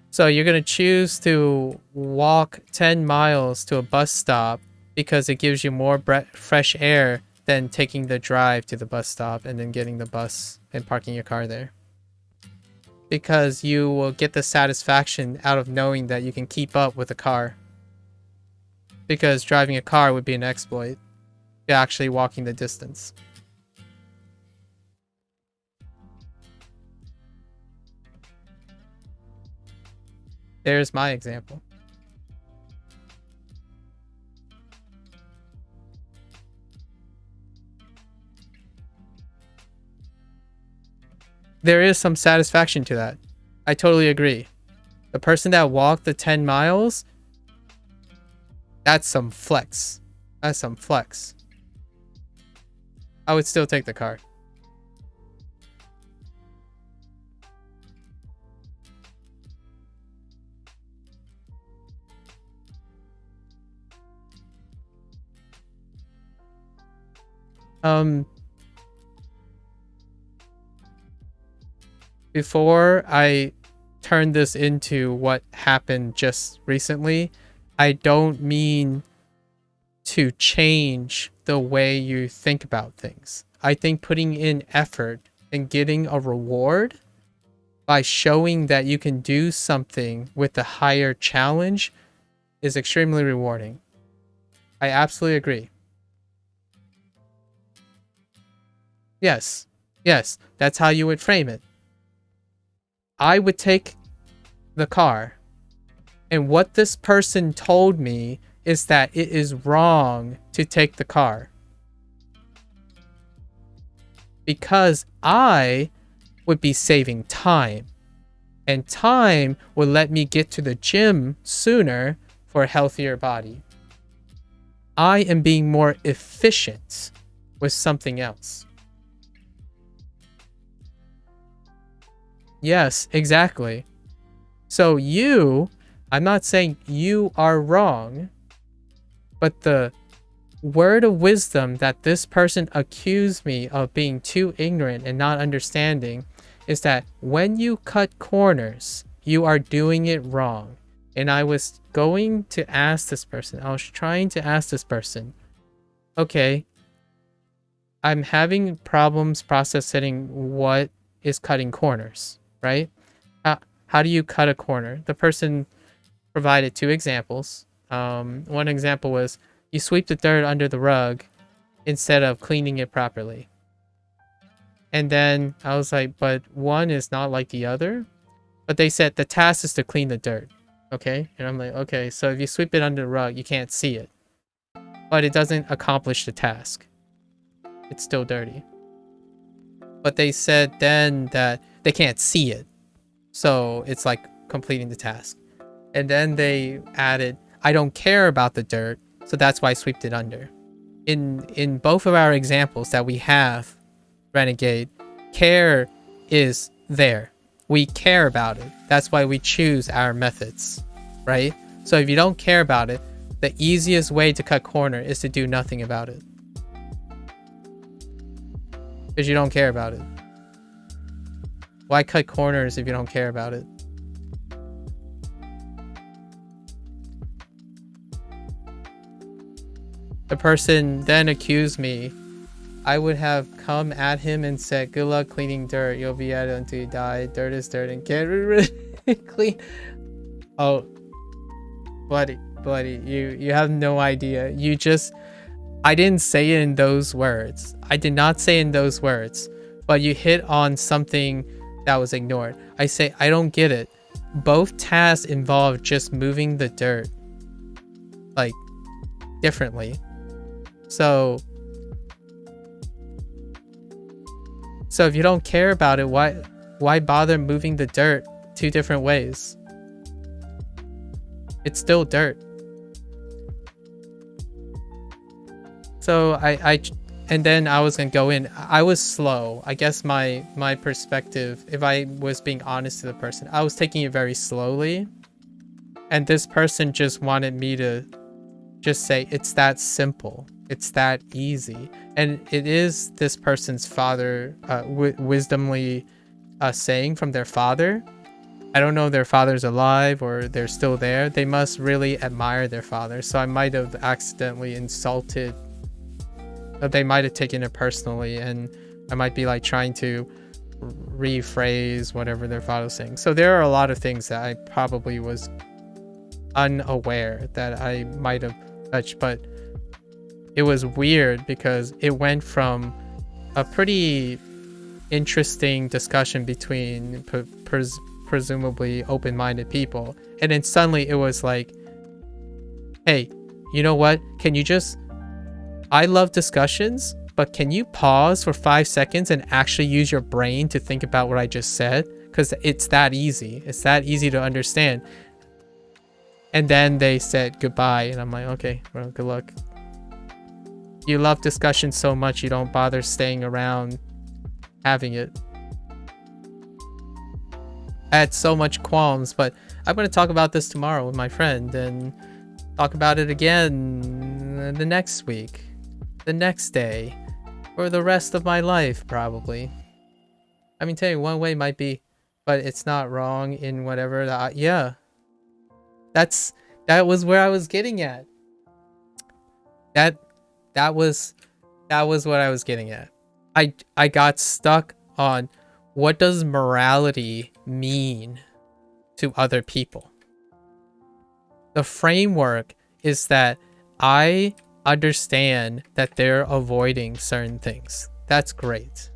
So you're going to choose to walk 10 miles to a bus stop because it gives you more fresh air than taking the drive to the bus stop and then getting the bus and parking your car there. Because you will get the satisfaction out of knowing that you can keep up with a car. Because driving a car would be an exploit. You're actually walking the distance. There's my example. There is some satisfaction to that. I totally agree. The person that walked the 10 miles, that's some flex. That's some flex. I would still take the car. Before I turn this into what happened just recently, I don't mean to change the way you think about things. I think putting in effort and getting a reward by showing that you can do something with a higher challenge is extremely rewarding. I absolutely agree. Yes, yes, that's how you would frame it. I would take the car, and what this person told me is that it is wrong to take the car. Because I would be saving time, and time would let me get to the gym sooner for a healthier body. I am being more efficient with something else. Yes, exactly. So I'm not saying you are wrong, but the word of wisdom that this person accused me of being too ignorant and not understanding is that when you cut corners, you are doing it wrong. And I was going to ask this person, I was trying to ask this person, okay, I'm having problems processing what is cutting corners, right? How do you cut a corner? The person provided 2 examples. One example was you sweep the dirt under the rug instead of cleaning it properly. And then I was like, but one is not like the other. But they said the task is to clean the dirt. Okay? And I'm like, okay, so if you sweep it under the rug, you can't see it. but it doesn't accomplish the task. It's still dirty. But they said then that they can't see it, so it's like completing the task. And then they added, I don't care about the dirt, so that's why I swept it under. In both of our examples that we have, Renegade, care is there. We care about it. That's why we choose our methods, right? So if you don't care about it, the easiest way to cut corner is to do nothing about it. Because you don't care about it. Why cut corners if you don't care about it? The person then accused me. I would have come at him and said, good luck cleaning dirt. You'll be at it until you die. Dirt is dirt and get rid of clean. Oh, buddy, you have no idea. You just, I didn't say it in those words. I did not say in those words, but you hit on something that was ignored. I say, I don't get it. Both tasks involve just moving the dirt, like, differently. So if you don't care about it, why bother moving the dirt 2 different ways? It's still dirt. So and then I was gonna go in. I was slow. I guess my perspective, if I was being honest to the person, I was taking it very slowly. And this person just wanted me to just say, it's that simple. It's that easy. And it is this person's father, wisdomly saying from their father. I don't know if their father's alive or they're still there. They must really admire their father. So I might have accidentally insulted. They might have taken it personally, and I might be like trying to rephrase whatever their father was saying. So there are a lot of things that I probably was unaware that I might have touched, but it was weird because it went from a pretty interesting discussion between presumably open-minded people, and then suddenly it was like, hey, you know what, can you just, I love discussions, but can you pause for 5 seconds and actually use your brain to think about what I just said? Because it's that easy. It's that easy to understand. And then they said goodbye, and I'm like, okay, well, good luck. You love discussion so much you don't bother staying around having it. I had so much qualms, but I'm going to talk about this tomorrow with my friend and talk about it again the next week, the next day, for the rest of my life, probably. I mean, tell you one way might be, but it's not wrong in whatever. Yeah, that was where I was getting at. That was what I was getting at. I got stuck on, what does morality mean to other people? The framework is that I understand that they're avoiding certain things. That's great.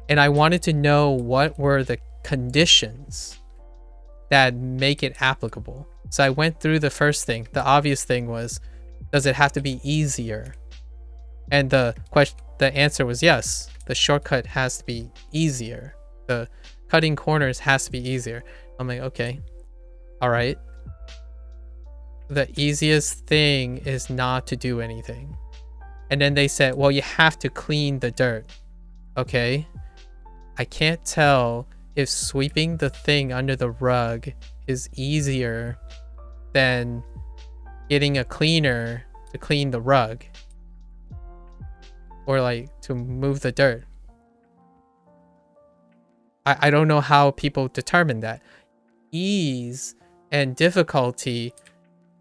And I wanted to know what were the conditions that make it applicable. So I went through the first thing. The obvious thing was, does it have to be easier? And the answer was yes. The shortcut has to be easier. The cutting corners has to be easier. I'm like, okay, all right. The easiest thing is not to do anything. And then they said, well, you have to clean the dirt. Okay. I can't tell if sweeping the thing under the rug is easier than getting a cleaner to clean the rug, or like to move the dirt. I don't know how people determine that. Ease and difficulty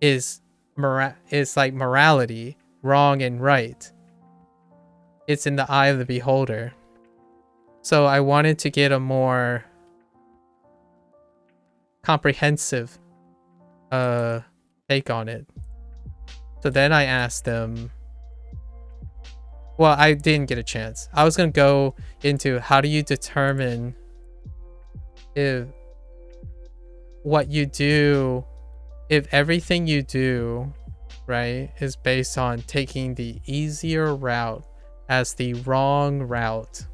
is like morality, wrong and right. It's in the eye of the beholder. So I wanted to get a more comprehensive take on it. So then I asked them, well, I didn't get a chance. I was going to go into, how do you determine if what you do, if everything you do right, is based on taking the easier route as the wrong route.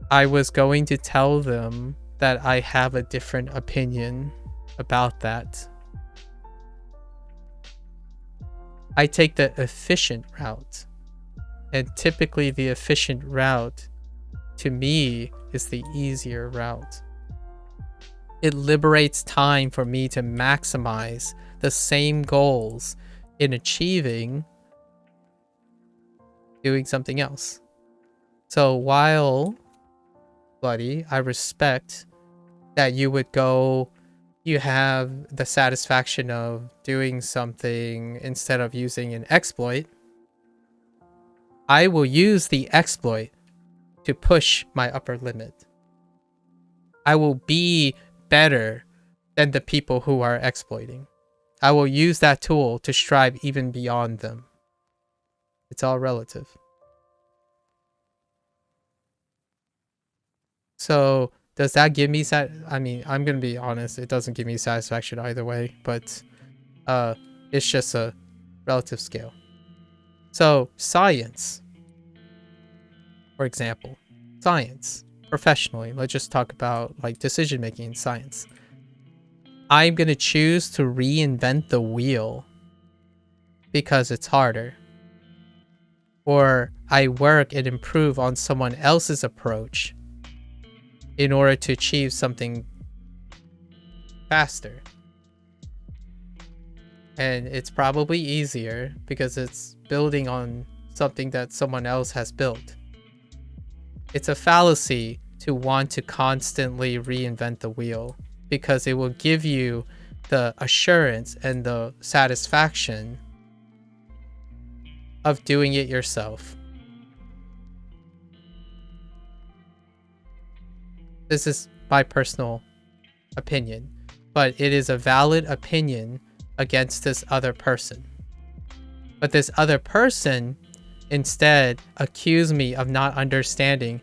I was going to tell them that I have a different opinion about that. I take the efficient route, and typically the efficient route to me is the easier route. It liberates time for me to maximize the same goals in achieving doing something else. So while, buddy, I respect that you would go, you have the satisfaction of doing something instead of using an exploit, I will use the exploit to push my upper limit. I will be better than the people who are exploiting. I will use that tool to strive even beyond them. It's all relative. So does that give me I mean, I'm gonna be honest, it doesn't give me satisfaction either way, but it's just a relative scale. So science, for example, science professionally, let's just talk about like decision making in science. I'm gonna choose to reinvent the wheel because it's harder, or I work and improve on someone else's approach in order to achieve something faster. And it's probably easier because it's building on something that someone else has built. It's a fallacy to want to constantly reinvent the wheel because it will give you the assurance and the satisfaction of doing it yourself. This is my personal opinion, but it is a valid opinion against this other person. But this other person instead accused me of not understanding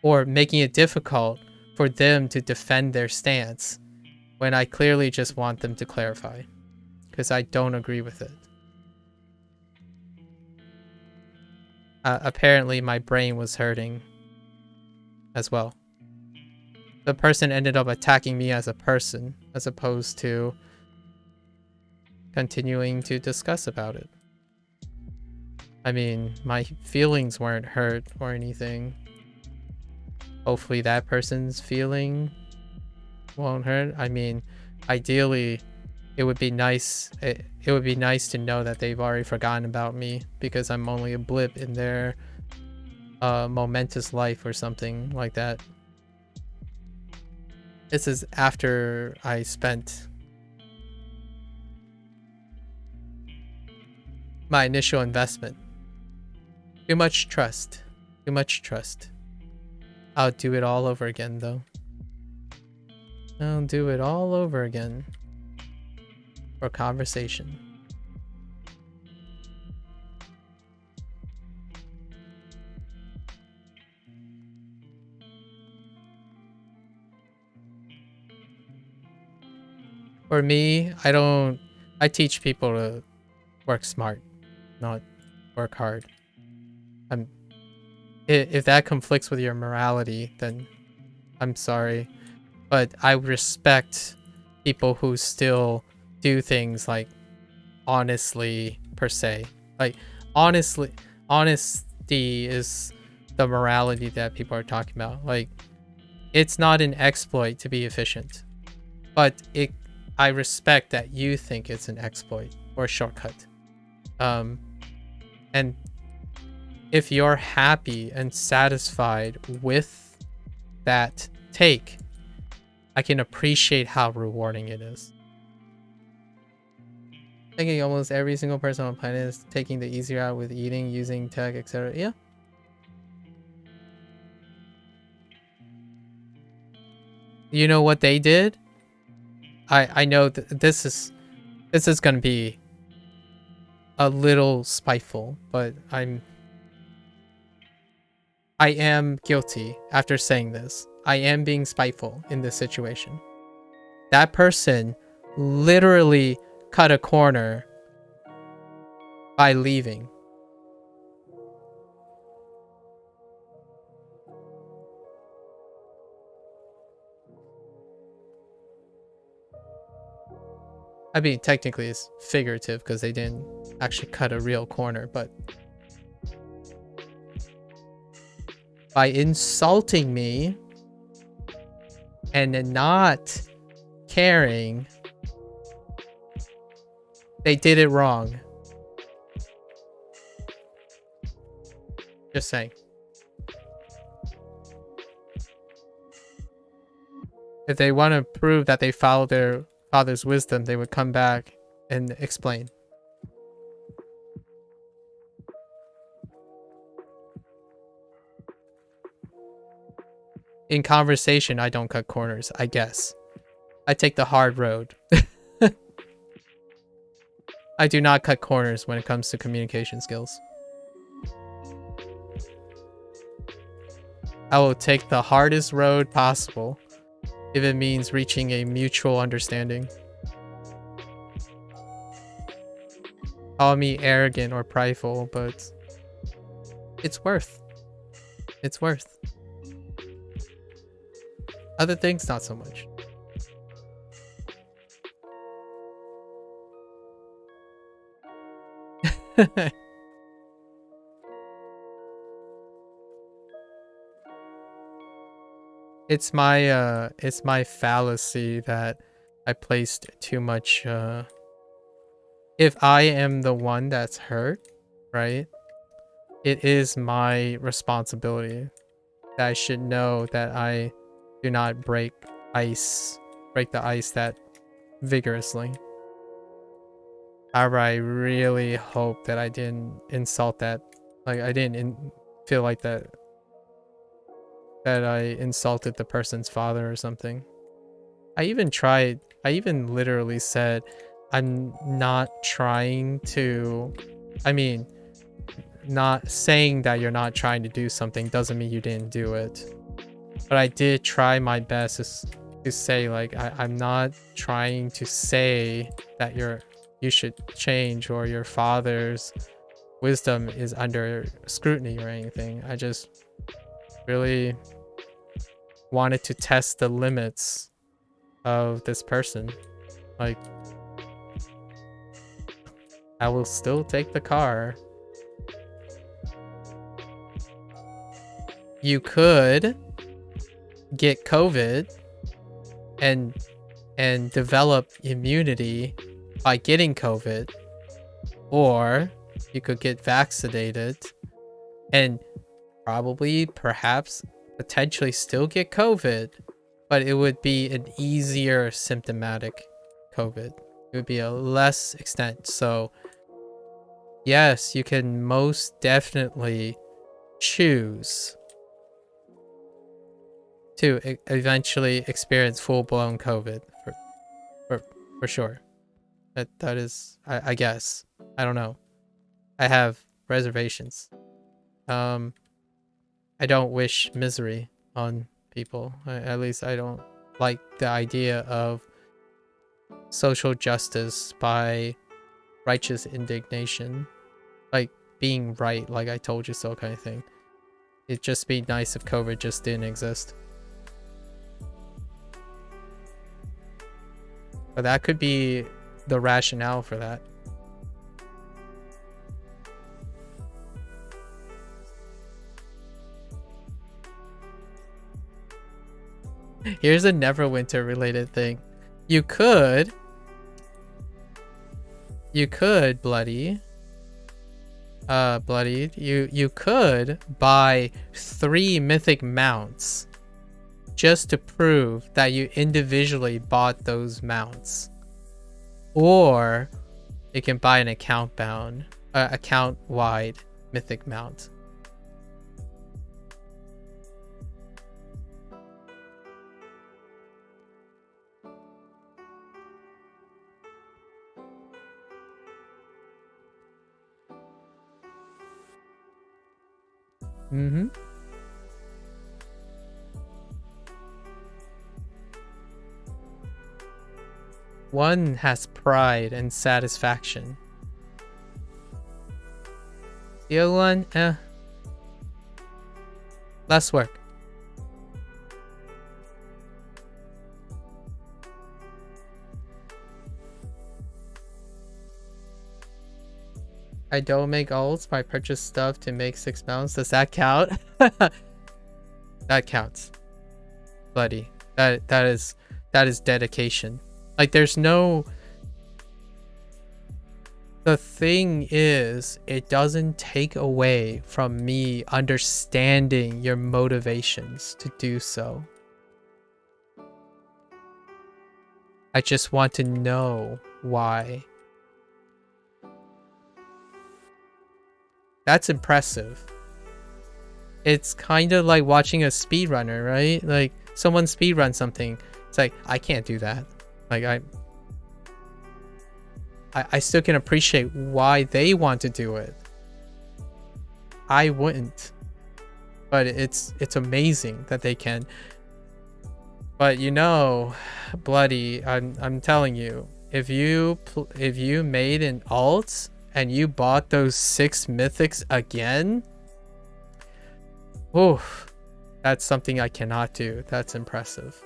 or making it difficult for them to defend their stance when I clearly just want them to clarify because I don't agree with it. Apparently my brain was hurting as well. The person ended up attacking me as a person as opposed to continuing to discuss about it. I mean, my feelings weren't hurt or anything. Hopefully that person's feeling won't hurt. I mean, ideally, it would be nice. It would be nice to know that they've already forgotten about me because I'm only a blip in their momentous life or something like that. This is after I spent my initial investment. Too much trust. Too much trust. I'll do it all over again, though. I'll do it all over again. For conversation. For me, I teach people to work smart, not work hard. If that conflicts with your morality, then I'm sorry. But I respect people who still do things like honestly per se. Like honesty is the morality that people are talking about. Like it's not an exploit to be efficient. But I respect that you think it's an exploit or a shortcut. And if you're happy and satisfied with that take, I can appreciate how rewarding it is. I think almost every single person on the planet is taking the easy route with eating, using tech, etc. Yeah. You know what they did? I know this is gonna be a little spiteful, but I am guilty after saying this. I am being spiteful in this situation. That person literally cut a corner by leaving. I mean, technically it's figurative because they didn't actually cut a real corner, but by insulting me and then not caring, they did it wrong. Just saying. If they want to prove that they followed their father's wisdom, they would come back and explain. In conversation, I don't cut corners, I guess. I take the hard road. I do not cut corners when it comes to communication skills. I will take the hardest road possible if it means reaching a mutual understanding. Call me arrogant or prideful, but it's worth. It's worth. Other things, not so much. It's my fallacy that I placed too much if I am the one that's hurt, right? It is my responsibility that I should know that I do not break the ice that vigorously. However, I really hope that I didn't insult that. Like, I didn't feel like that I insulted the person's father or something. I even literally said, I'm not trying to, I mean, not saying that you're not trying to do something doesn't mean you didn't do it. But I did try my best to say, like, I'm not trying to say that you should change or your father's wisdom is under scrutiny or anything. I just really wanted to test the limits of this person. Like, I will still take the car. You could get COVID and develop immunity by getting COVID, or you could get vaccinated and probably, perhaps, potentially still get COVID, but it would be an easier symptomatic COVID. It would be a less extent. So yes, you can most definitely choose to eventually experience full-blown COVID for sure. That is, I guess. I don't know. I have reservations. I don't wish misery on people. At least I don't like the idea of social justice by righteous indignation. Like being right, like I told you so kind of thing. It'd just be nice if COVID just didn't exist. But that could be the rationale for that. Here's a Neverwinter related thing. You could, Bloody, you could buy 3 mythic mounts just to prove that you individually bought those mounts. Or you can buy an account-wide mythic mount. Mm-hmm. One has pride and satisfaction. The other one, less work. I don't make ults, but I purchase stuff to make 6 mounts. Does that count? That counts. Buddy. That is dedication. Like, there's no... The thing is, it doesn't take away from me understanding your motivations to do so. I just want to know why. That's impressive. It's kind of like watching a speedrunner, right? Like, someone speedrun something. It's like, I can't do that. Like, I still can appreciate why they want to do it. I wouldn't. But it's amazing that they can. But you know, Bloody, I'm telling you, if you made an alt and you bought those 6 mythics again, oof, that's something I cannot do. That's impressive.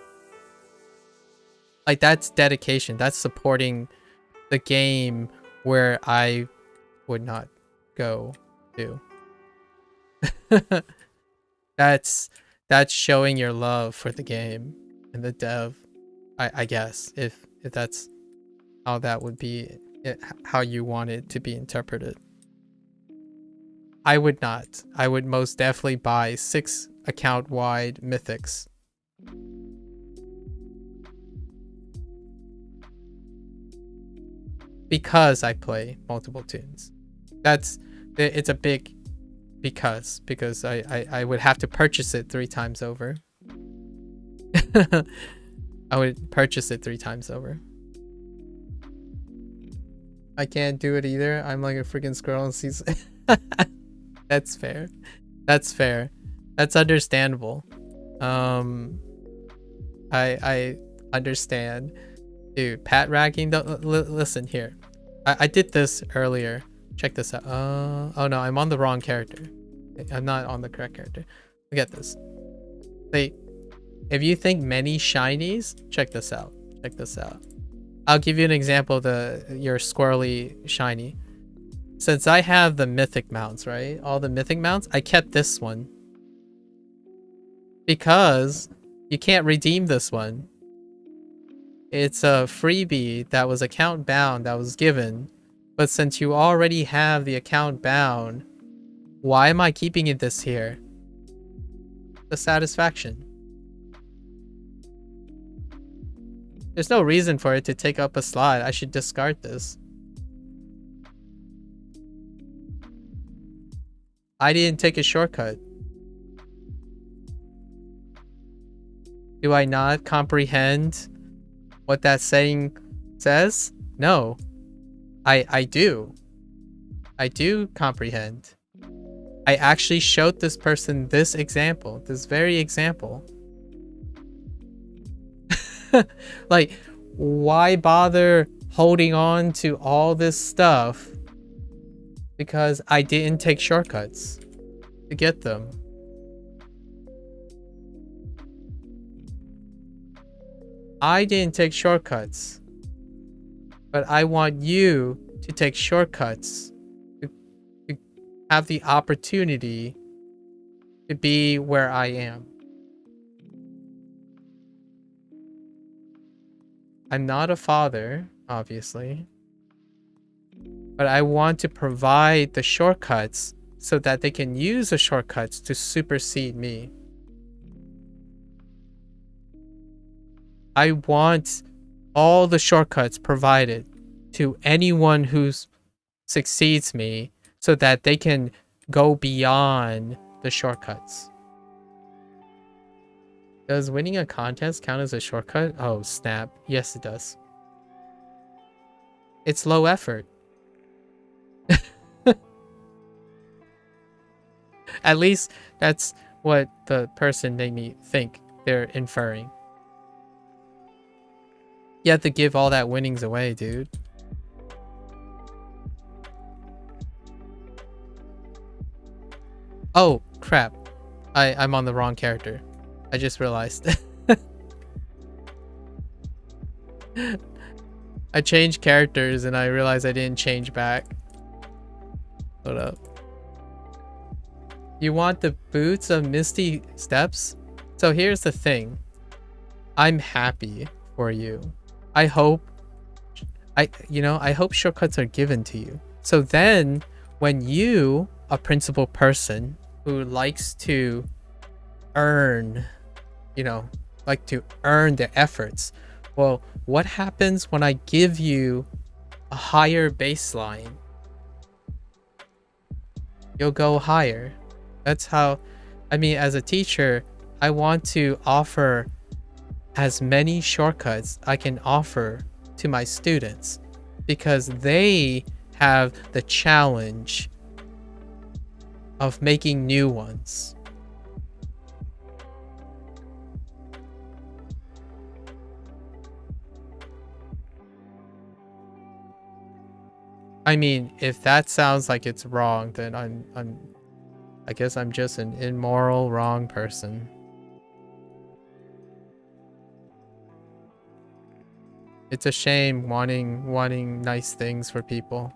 Like, that's dedication. That's supporting the game where I would not go to. That's showing your love for the game and the dev, I guess, if that's how that would be, how you want it to be interpreted. I would not. I would most definitely buy 6 account-wide mythics. Because I play multiple tunes. It's a big because I would have to purchase it 3 times over. I would purchase it 3 times over. I can't do it either. I'm like a freaking squirrel in season. That's fair. That's fair. That's understandable. I understand. Dude, pat racking. Listen here. I did this earlier. Check this out. Oh no, I'm on the wrong character. I'm not on the correct character. Look at this. Wait, if you think many shinies, check this out. Check this out. I'll give you an example of your squirrely shiny. Since I have the mythic mounts, right? All the mythic mounts, I kept this one. Because you can't redeem this one. It's a freebie that was account bound that was given. But since you already have the account bound, why am I keeping this here? The satisfaction. There's no reason for it to take up a slot. I should discard this. I didn't take a shortcut. Do I not comprehend what that saying says? No. I do. I do comprehend. I actually showed this person this example. This very example. Like, why bother holding on to all this stuff? Because I didn't take shortcuts to get them. I didn't take shortcuts. But I want you to take shortcuts to have the opportunity to be where I am. I'm not a father, obviously. But I want to provide the shortcuts so that they can use the shortcuts to supersede me. I want all the shortcuts provided to anyone who succeeds me so that they can go beyond the shortcuts. Does winning a contest count as a shortcut? Oh, snap. Yes, it does. It's low effort. At least that's what the person made me think they're inferring. You have to give all that winnings away, dude. Oh, crap. I'm on the wrong character. I just realized. I changed characters and I realized I didn't change back. Hold up. You want the boots of Misty Steps? So here's the thing. I'm happy for you. I hope shortcuts are given to you. So then when you, a principal person who likes to earn, like to earn their efforts, well, what happens when I give you a higher baseline? You'll go higher. That's how, as a teacher, I want to offer as many shortcuts I can offer to my students because they have the challenge of making new ones. If that sounds like it's wrong, then I guess I'm just an immoral, wrong person. It's a shame wanting nice things for people.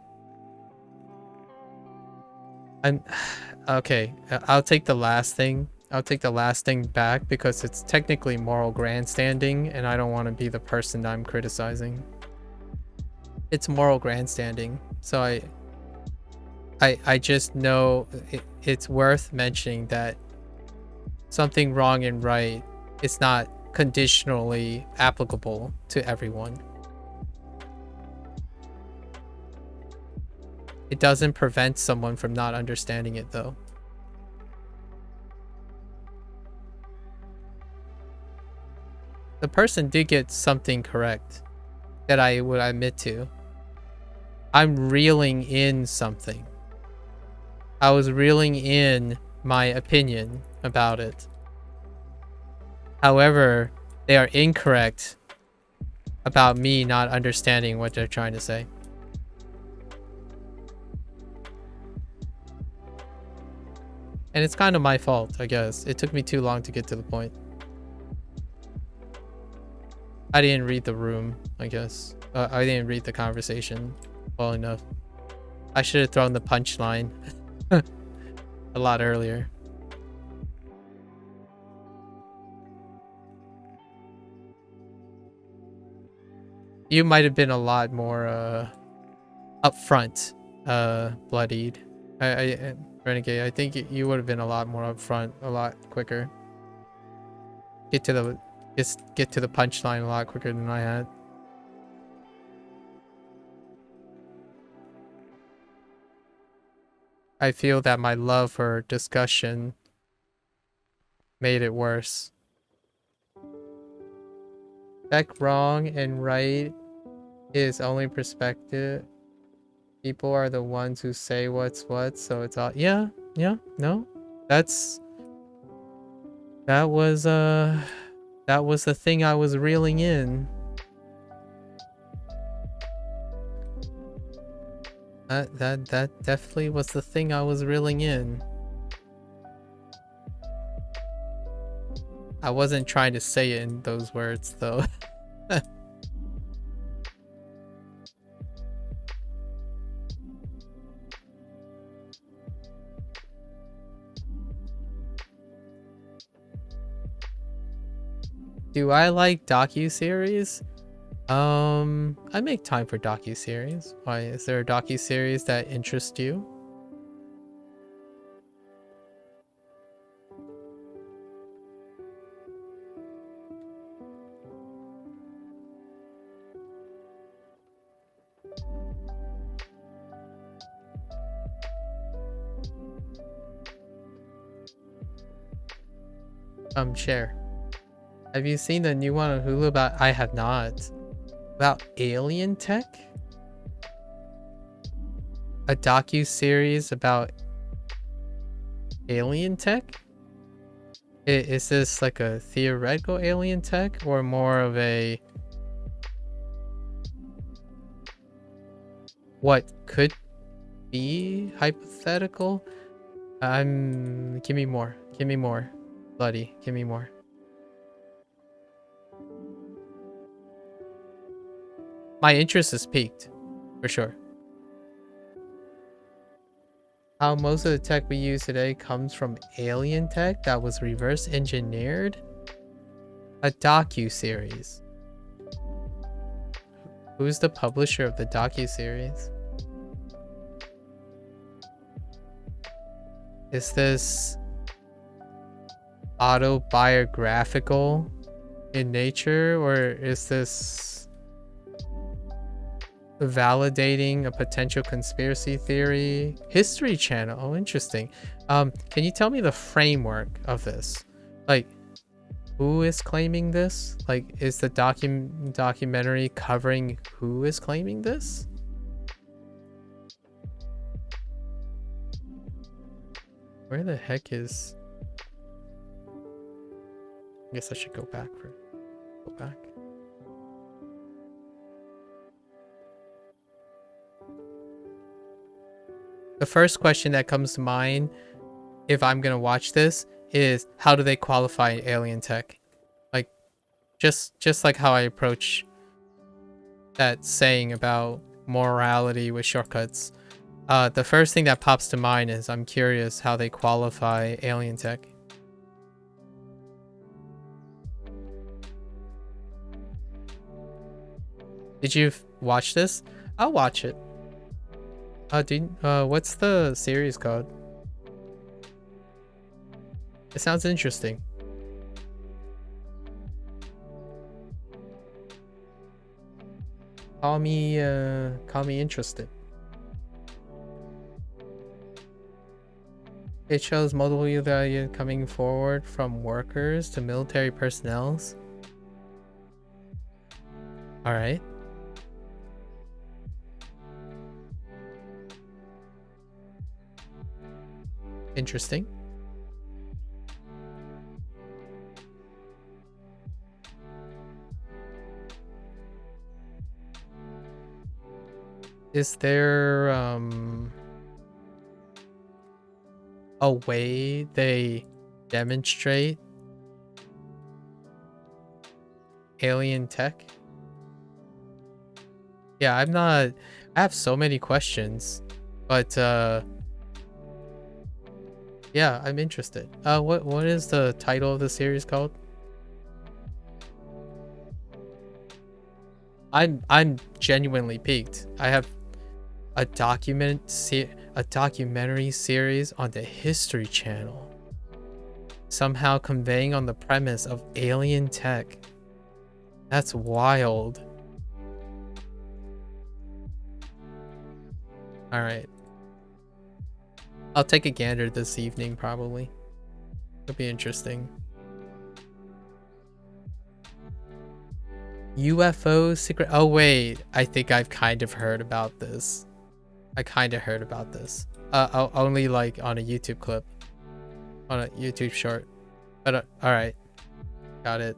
Okay, I'll take the last thing. I'll take the last thing back because it's technically moral grandstanding and I don't want to be the person I'm criticizing. It's moral grandstanding. So I just know it's worth mentioning that something wrong and right is not conditionally applicable to everyone. It doesn't prevent someone from not understanding it though. The person did get something correct that I would admit to. I'm reeling in something. I was reeling in my opinion about it. However, they are incorrect about me not understanding what they're trying to say. And it's kind of my fault, I guess. It took me too long to get to the point. I didn't read the room, I guess. I didn't read the conversation well enough. I should have thrown the punchline a lot earlier. You might have been a lot more upfront, bloodied. Renegade, I think you would have been a lot more upfront, a lot quicker. Get to the punchline a lot quicker than I had. I feel that my love for discussion made it worse. Beck wrong and right is only perspective. People are the ones who say what's what, so it's all no. That was the thing I was reeling in. That definitely was the thing I was reeling in. I wasn't trying to say it in those words though. Do I like docuseries? I make time for docuseries. Why, is there a docuseries that interests you? Share. Have you seen the new one on Hulu about? I have not. About alien tech? A docu-series about alien tech? Is this like a theoretical alien tech or more of a what could be hypothetical. Give me more. Give me more. Bloody, give me more. My interest is peaked, for sure. How most of the tech we use today comes from alien tech that was reverse engineered? A docu-series. Who's the publisher of the docu-series? Is this autobiographical in nature, or is this validating a potential conspiracy theory? History Channel. Oh, interesting. Can you tell me the framework of this? Like, who is claiming this? Like, is the documentary covering who is claiming this? Where the heck is... I guess I should go back for... Go back. The first question that comes to mind, if I'm gonna watch this, is how do they qualify alien tech? Like, just like how I approach that saying about morality with shortcuts. The first thing that pops to mind is I'm curious how they qualify alien tech. Did you watch this? I'll watch it. What's the series called? It sounds interesting. Call me interested. It shows multiple value coming forward from workers to military personnel. All right. Interesting. Is there a way they demonstrate alien tech? Yeah, I have so many questions, but yeah, I'm interested. What is the title of the series called? I'm genuinely piqued. I have a documentary series on the History Channel, somehow conveying on the premise of alien tech. That's wild. All right. I'll take a gander this evening, probably. It'll be interesting. UFO secret. Oh, wait. I think I've kind of heard about this. Only like on a YouTube clip. On a YouTube short. But alright. Got it.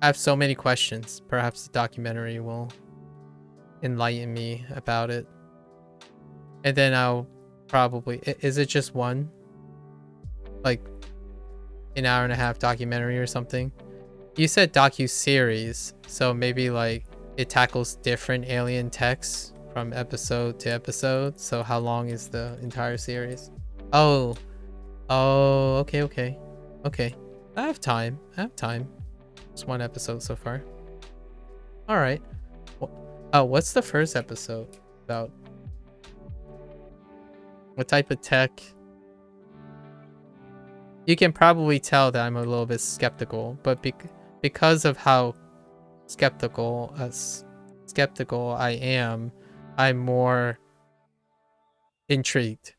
I have so many questions. Perhaps the documentary will enlighten me about it. And then I'll probably... Is it just one? Like, an hour and a half documentary or something? You said docu-series, so maybe like it tackles different alien techs from episode to episode. So how long is the entire series? Oh, okay. I have time. Just one episode so far. All right. Oh, what's the first episode about? What type of tech? You can probably tell that I'm a little bit skeptical, but because of how skeptical I am, I'm more intrigued.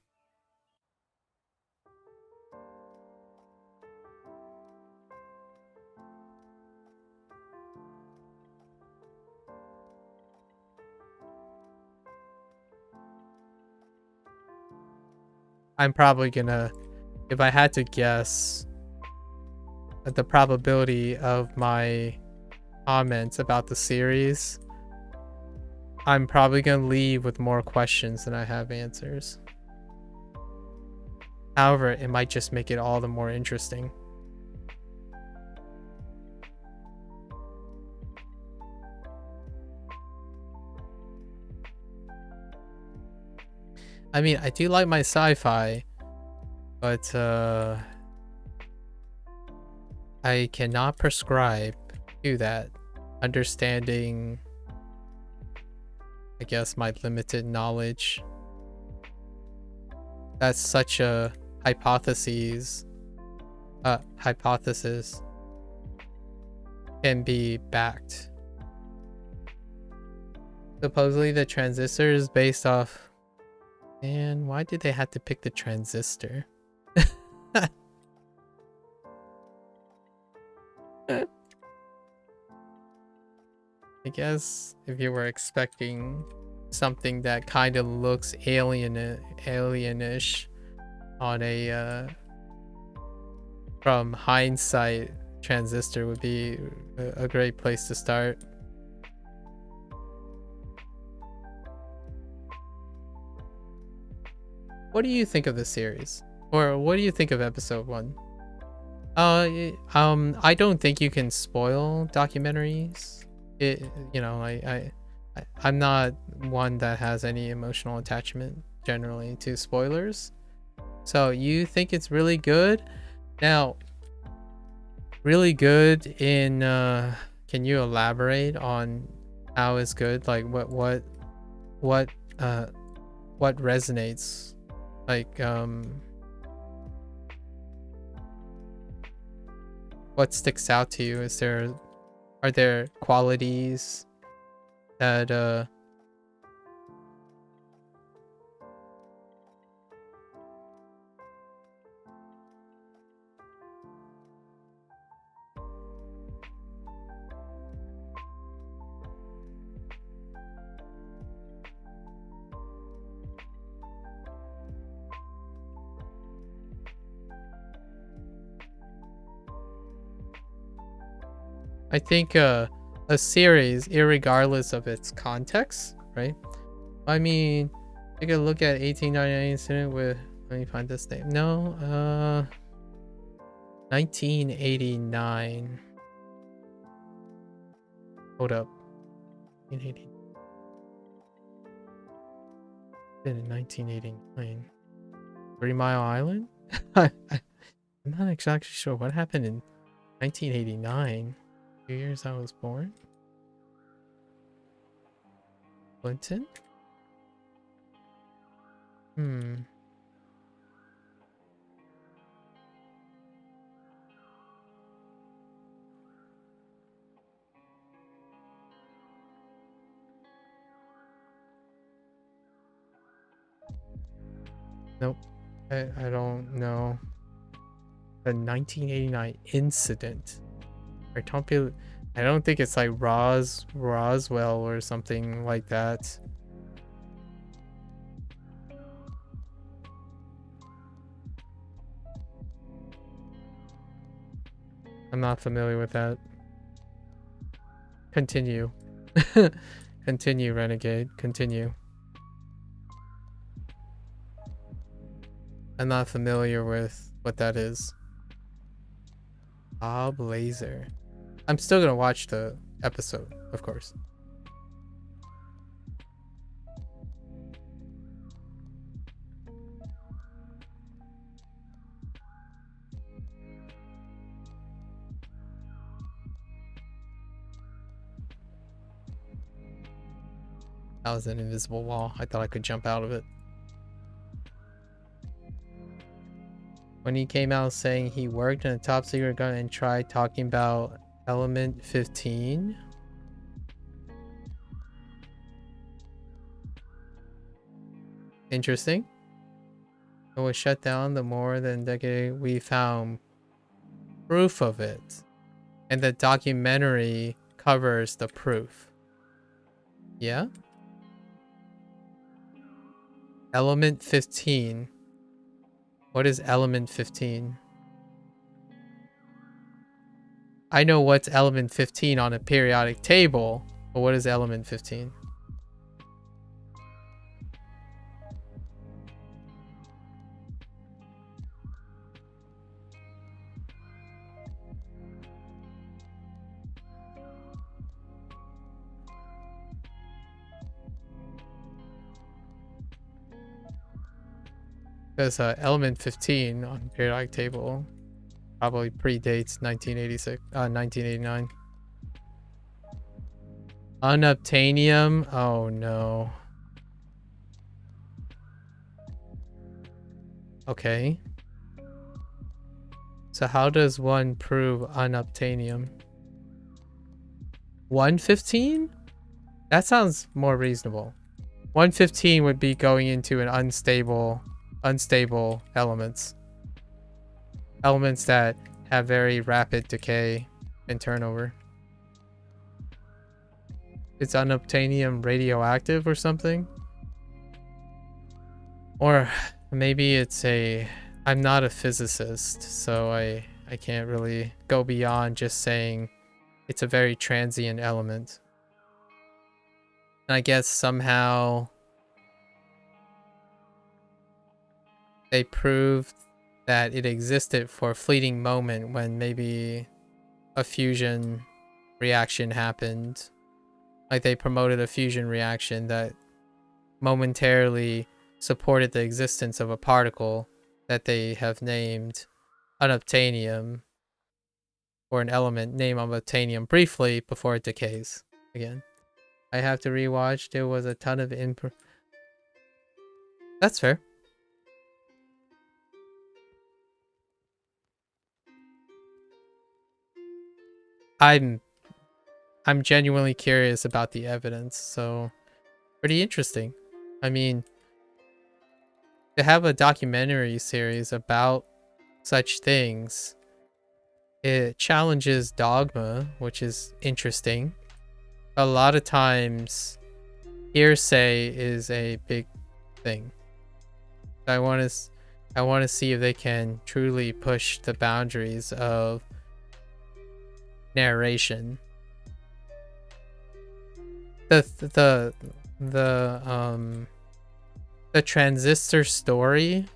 I'm probably gonna, if I had to guess, the probability of my comments about the series I'm probably gonna leave with more questions than I have answers. However, it might just make it all the more interesting. I mean, I do like my sci-fi, but I cannot prescribe to that. Understanding, I guess, my limited knowledge. That's such a hypothesis can be backed. Supposedly the transistor is based off... Man, why did they have to pick the transistor? I guess if you were expecting something that kind of looks alienish on a from hindsight, transistor would be a great place to start. What do you think of the series? Or what do you think of episode 1? I don't think you can spoil documentaries. I'm not one that has any emotional attachment generally to spoilers. So you think it's really good? Now, really good in can you elaborate on how it's good? Like what resonates? Like what sticks out to you? Are there qualities that I think a series, irregardless of its context, right? I mean, take a look at 1899 incident with, let me find this name. No, 1989. Hold up. 1980. In 1989. 3 Mile Island? I'm not exactly sure what happened in 1989. 2 years I was born. Clinton? Nope. I don't know. The 1989 incident. I don't think it's like Roswell or something like that. I'm not familiar with that. Continue. Continue, Renegade. Continue. I'm not familiar with what that is. Bob Laser. I'm still gonna watch the episode, of course. That was an invisible wall. I thought I could jump out of it. When he came out saying he worked in a top secret gun and tried talking about element 15. Interesting. It was shut down the more than a decade we found proof of it. And the documentary covers the proof. Yeah? Element 15. What is element 15? I know what's element 15 on a periodic table, but what is element 15? Because element 15 on periodic table probably predates 1989. Unobtainium? Oh no. Okay. So how does one prove unobtainium? 115? That sounds more reasonable. 115 would be going into an unstable elements. Elements that have very rapid decay and turnover. Is unobtainium radioactive or something? Or maybe it's a... I'm not a physicist, so I can't really go beyond just saying it's a very transient element. And I guess somehow they proved that it existed for a fleeting moment when maybe a fusion reaction happened. Like they promoted a fusion reaction that momentarily supported the existence of a particle that they have named unobtainium, or an element named unobtainium briefly before it decays again. I have to rewatch. There was a ton of input. That's fair. I'm genuinely curious about the evidence, so pretty interesting. I mean, to have a documentary series about such things, it challenges dogma, which is interesting. A lot of times, hearsay is a big thing. I want to see if they can truly push the boundaries of narration. The transistor story,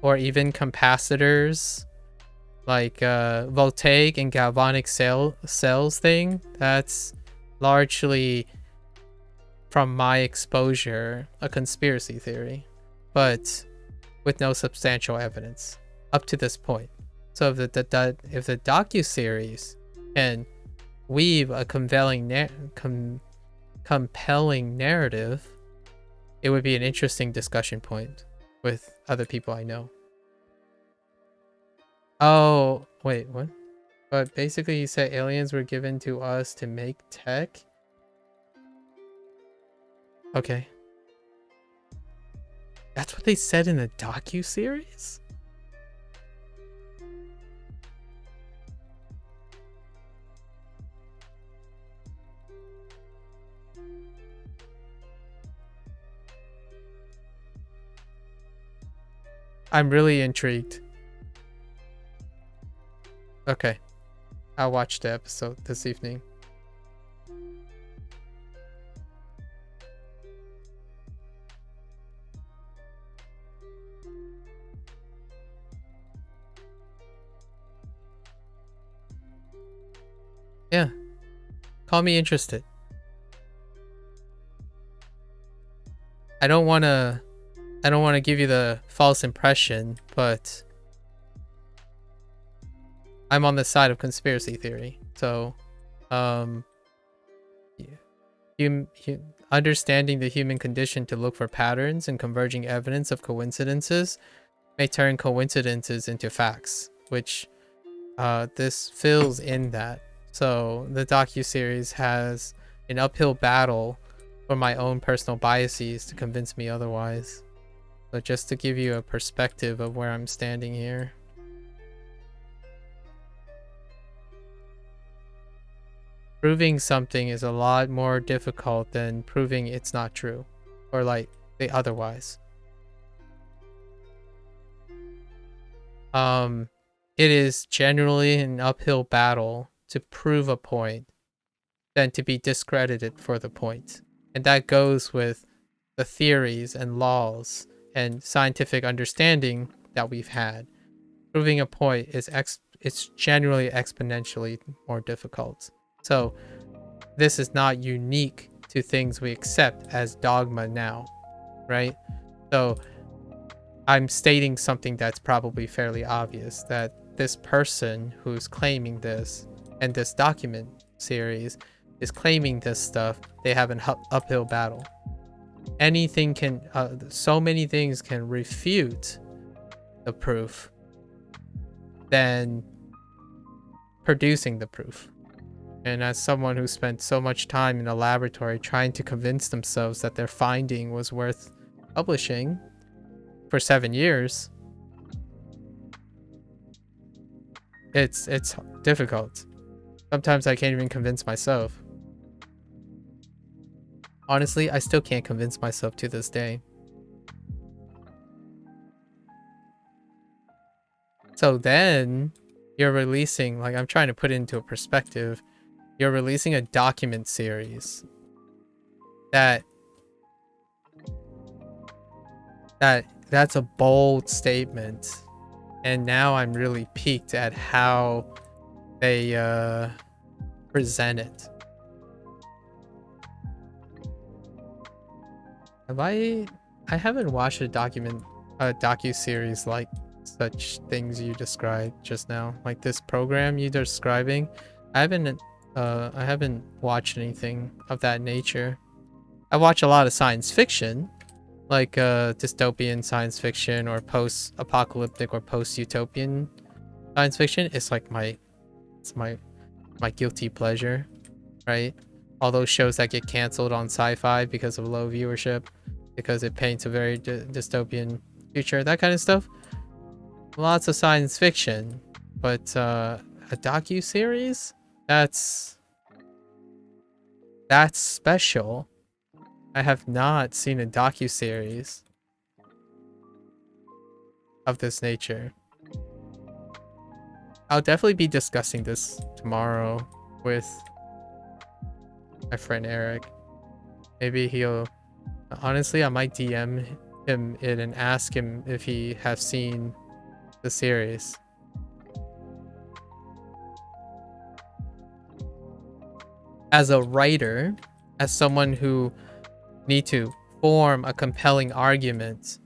or even capacitors, like voltaic and galvanic cells thing, that's largely, from my exposure, a conspiracy theory, but with no substantial evidence up to this point. So if the docuseries can weave a compelling narrative, it would be an interesting discussion point with other people I know. Oh, wait, what? But basically you said aliens were given to us to make tech? Okay. That's what they said in the docuseries? I'm really intrigued. Okay. I'll watch the episode this evening. Yeah. Call me interested. I don't want to give you the false impression, but I'm on the side of conspiracy theory. So, understanding the human condition to look for patterns and converging evidence of coincidences may turn coincidences into facts, which this fills in that. So the docuseries has an uphill battle for my own personal biases to convince me otherwise. But just to give you a perspective of where I'm standing here. Proving something is a lot more difficult than proving it's not true, or like the otherwise. It is generally an uphill battle to prove a point than to be discredited for the point. And that goes with the theories and laws and scientific understanding that we've had. Proving a point is it's generally exponentially more difficult. So this is not unique to things we accept as dogma now, right? So I'm stating something that's probably fairly obvious, that this person who's claiming this and this document series is claiming this stuff, they have an uphill battle. Anything can, so many things can refute the proof than producing the proof. And as someone who spent so much time in a laboratory trying to convince themselves that their finding was worth publishing for 7 years, it's difficult. Sometimes I can't even convince myself. Honestly, I still can't convince myself to this day. So then you're releasing, like, I'm trying to put it into a perspective. You're releasing a document series that's a bold statement. And now I'm really piqued at how they present it. I haven't watched a docu-series like such things you described just now. Like this program you're describing. I haven't watched anything of that nature. I watch a lot of science fiction, like dystopian science fiction or post-apocalyptic or post-utopian science fiction. It's like my guilty pleasure, right? All those shows that get canceled on sci-fi because of low viewership, because it paints a very dystopian future, that kind of stuff. Lots of science fiction, but a docu-series? That's special. I have not seen a docu-series of this nature. I'll definitely be discussing this tomorrow with my friend Eric. Maybe he'll... Honestly, I might DM him it and ask him if he has seen the series. As a writer, as someone who need to form a compelling argument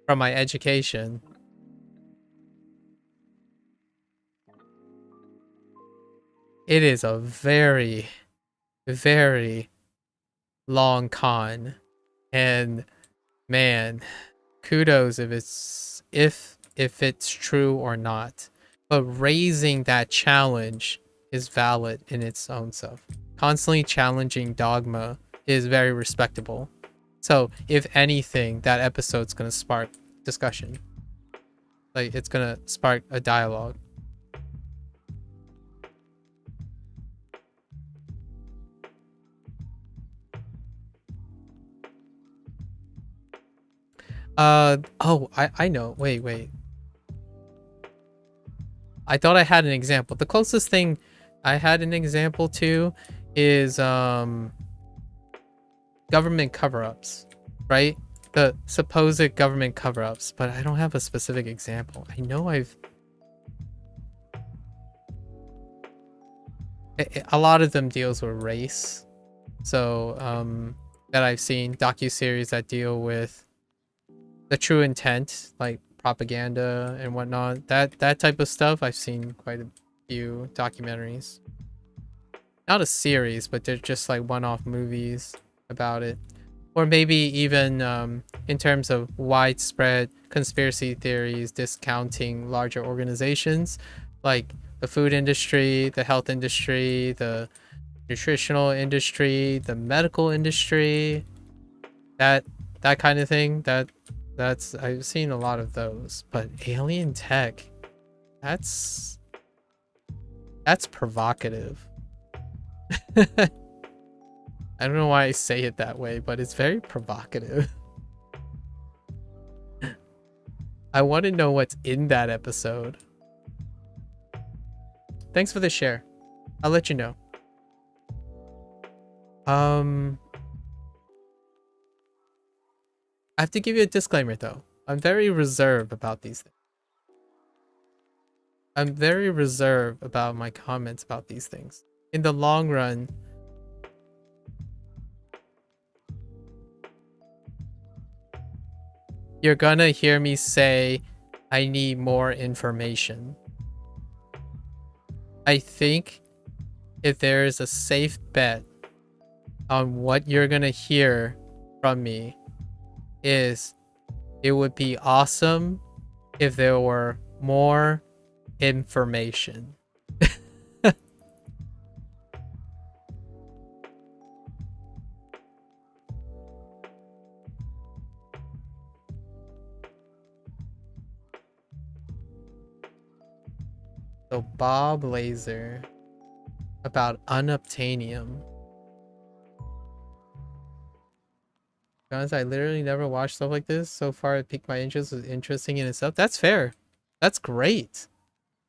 from my education, it is a very, very long con. And man, kudos if it's true or not. But raising that challenge is valid in its own self. Constantly challenging dogma is very respectable. So if anything, that episode's gonna spark discussion. Like, it's gonna spark a dialogue. Oh, I know. Wait. I thought I had an example. The closest thing I had an example to is government cover-ups, right? The supposed government cover-ups, but I don't have a specific example. I know a lot of them deals with race. So that I've seen docu-series that deal with the true intent, like propaganda and whatnot. That type of stuff, I've seen quite a few documentaries. Not a series, but they're just like one-off movies about it. Or maybe even in terms of widespread conspiracy theories discounting larger organizations like the food industry, the health industry, the nutritional industry, the medical industry, that kind of thing. That's I've seen a lot of those. But alien tech, that's provocative. I don't know why I say it that way, but it's very provocative. I want to know what's in that episode. Thanks for the share. I'll let you know. I have to give you a disclaimer though. I'm very reserved about these things. I'm very reserved about my comments about these things. In the long run, you're gonna hear me say, I need more information. I think if there is a safe bet on what you're gonna hear from me is it would be awesome if there were more information. So Bob Laser about unobtainium. Guys, I literally never watched stuff like this. So far, it piqued my interest. Was interesting in itself. That's fair. That's great.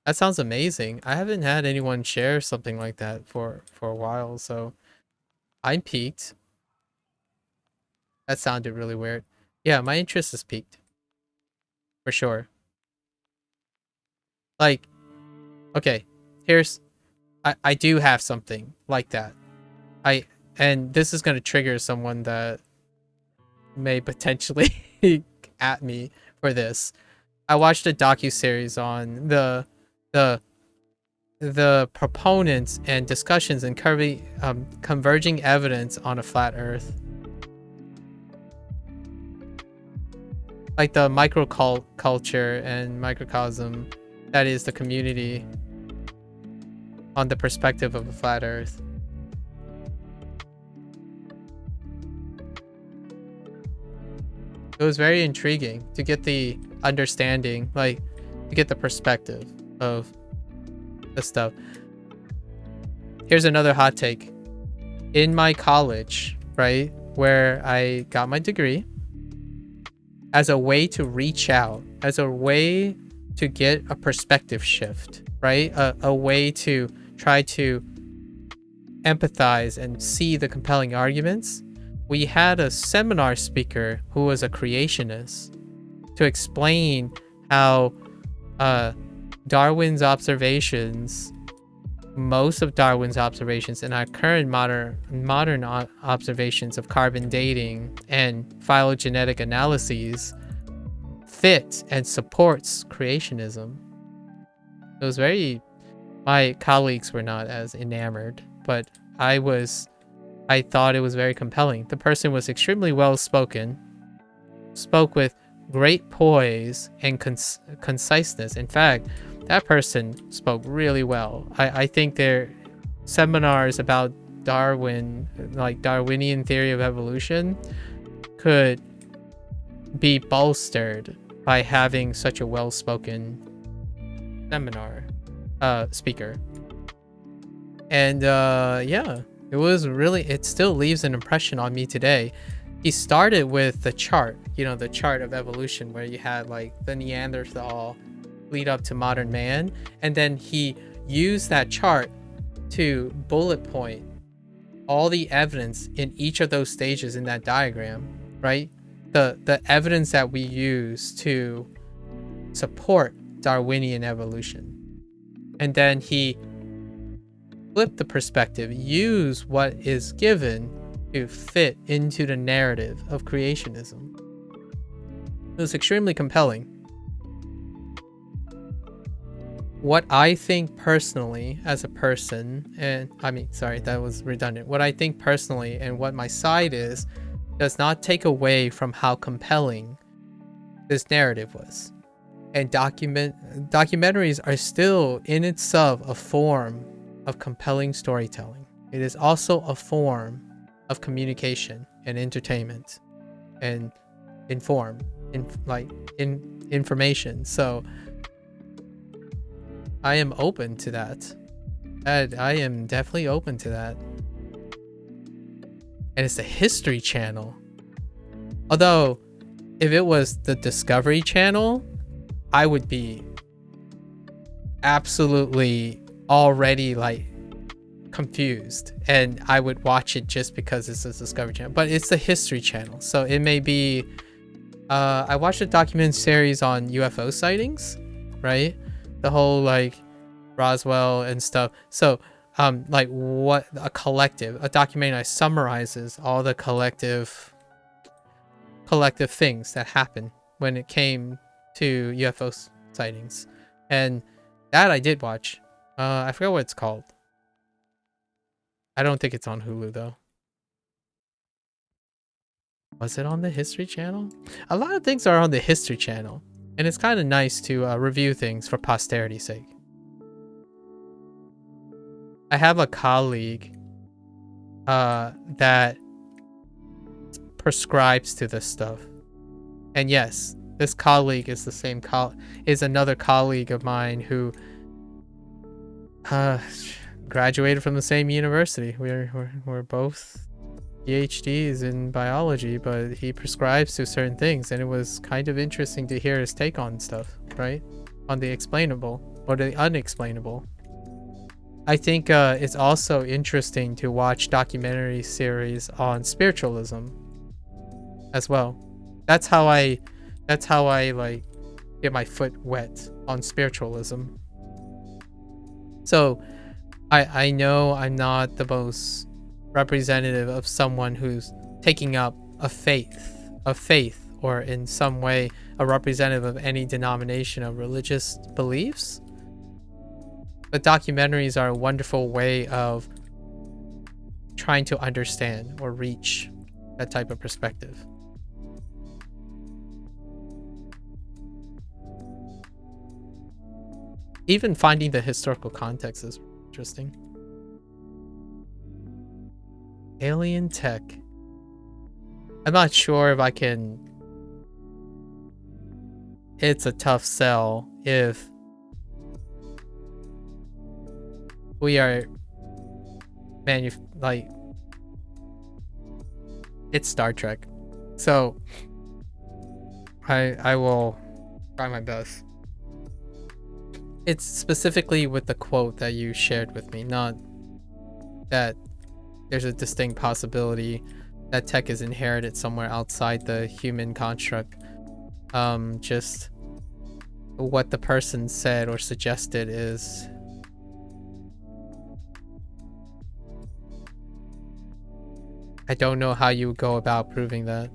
That sounds amazing. I haven't had anyone share something like that for a while, so I'm piqued. That sounded really weird. Yeah, my interest is piqued. For sure. Like, okay, here's I do have something like that. And this is gonna trigger someone that may potentially at me for this. I watched a docu-series on the proponents and discussions and converging evidence on a flat earth. Like the microculture and microcosm that is the community on the perspective of a flat earth. It was very intriguing to get the understanding, like to get the perspective of the stuff. Here's another hot take. In my college, right, where I got my degree, as a way to reach out, as a way to get a perspective shift, right? A way to try to empathize and see the compelling arguments. We had a seminar speaker who was a creationist to explain how Darwin's observations, most of Darwin's observations and our current modern observations of carbon dating and phylogenetic analyses fit and supports creationism. It was very, my colleagues were not as enamored, but I thought it was very compelling. The person was extremely well spoken, spoke with great poise and conciseness. In fact, that person spoke really well. I think their seminars about Darwin, like Darwinian theory of evolution, could be bolstered by having such a well-spoken seminar speaker. And yeah, it still leaves an impression on me today. He started with the chart, the chart of evolution where you had like the Neanderthal lead up to modern man, and then he used that chart to bullet point all the evidence in each of those stages in that diagram, right? The evidence that we use to support Darwinian evolution. And then he flipped the perspective, use what is given to fit into the narrative of creationism. It was extremely compelling. What I think personally as a person, and that was redundant. What I think personally and what my side is does not take away from how compelling this narrative was. And documentaries are still in itself a form of compelling storytelling. It is also a form of communication and entertainment and information. So I am open to that. I am definitely open to that. And it's the History Channel. Although, if it was the Discovery Channel, I would be absolutely already like confused, and I would watch it just because it's a Discovery Channel. But it's the History Channel, so it may be. I watched a documentary series on UFO sightings, right? The whole like Roswell and stuff. So like what a documentary that summarizes all the collective things that happen when it came to UFO sightings. And that I did watch. I forgot what it's called. I don't think it's on Hulu though. Was it on the History Channel? A lot of things are on the History Channel, and it's kind of nice to review things for posterity's sake. I have a colleague that prescribes to this stuff, and yes, this colleague is the same is another colleague of mine who graduated from the same university. We're both PhDs in biology, but he prescribes to certain things, and it was kind of interesting to hear his take on stuff, right? On the explainable or the unexplainable. I think it's also interesting to watch documentary series on spiritualism as well. That's how I like get my foot wet on spiritualism. So I know I'm not the most representative of someone who's taking up a faith, or in some way a representative of any denomination of religious beliefs. But documentaries are a wonderful way of trying to understand or reach that type of perspective. Even finding the historical context is interesting. Alien tech. I'm not sure if I can... It's a tough sell if we are like, it's Star Trek. So I will try my best. It's specifically with the quote that you shared with me, not that there's a distinct possibility that tech is inherited somewhere outside the human construct. Just what the person said or suggested is I don't know how you would go about proving that.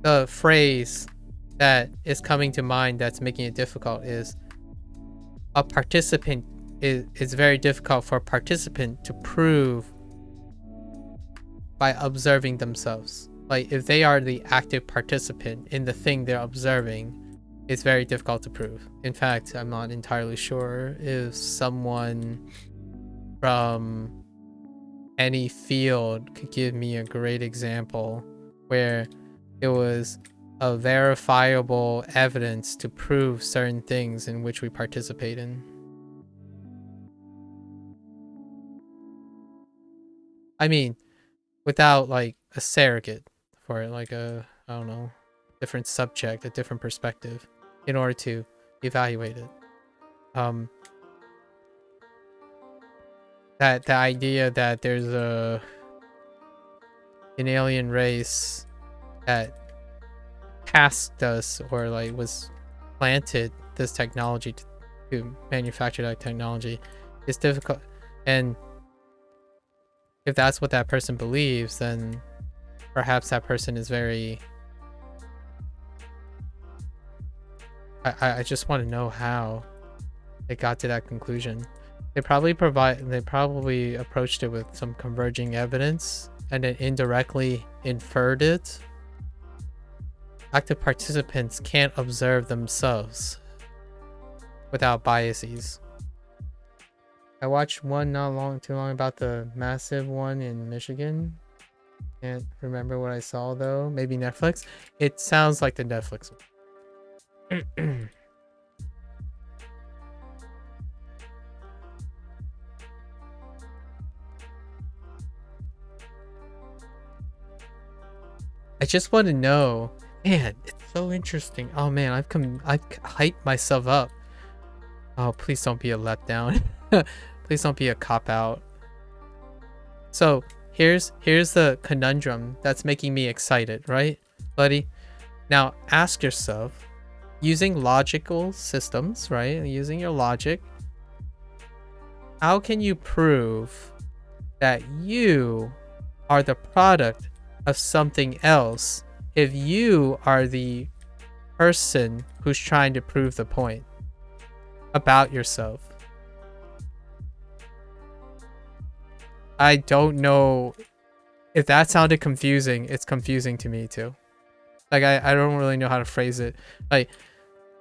The phrase that is coming to mind that's making it difficult is a participant. It's very difficult for a participant to prove by observing themselves. Like, if they are the active participant in the thing they're observing, it's very difficult to prove. In fact, I'm not entirely sure if someone from any field could give me a great example where it was a verifiable evidence to prove certain things in which we participate in. I mean, without like a surrogate for it, like a, I don't know, different subject, a different perspective in order to evaluate it. That the idea that there's an alien race that tasked us or like was planted this technology to manufacture that technology is difficult. And if that's what that person believes, then perhaps that person is very... I just want to know how they got to that conclusion. They probably approached it with some converging evidence and then indirectly inferred it. Active participants can't observe themselves without biases. I watched one not too long about the massive one in Michigan. Can't remember what I saw though. Maybe Netflix. It sounds like the Netflix one. I just want to know, man, it's so interesting. Oh man, I've hyped myself up. Oh, please don't be a letdown. Please don't be a cop-out. So here's the conundrum that's making me excited, right, buddy? Now ask yourself, using logical systems, right? Using your logic, how can you prove that you are the product of something else if you are the person who's trying to prove the point about yourself? I don't know if that sounded confusing. It's confusing to me too. Like I don't really know how to phrase it. Like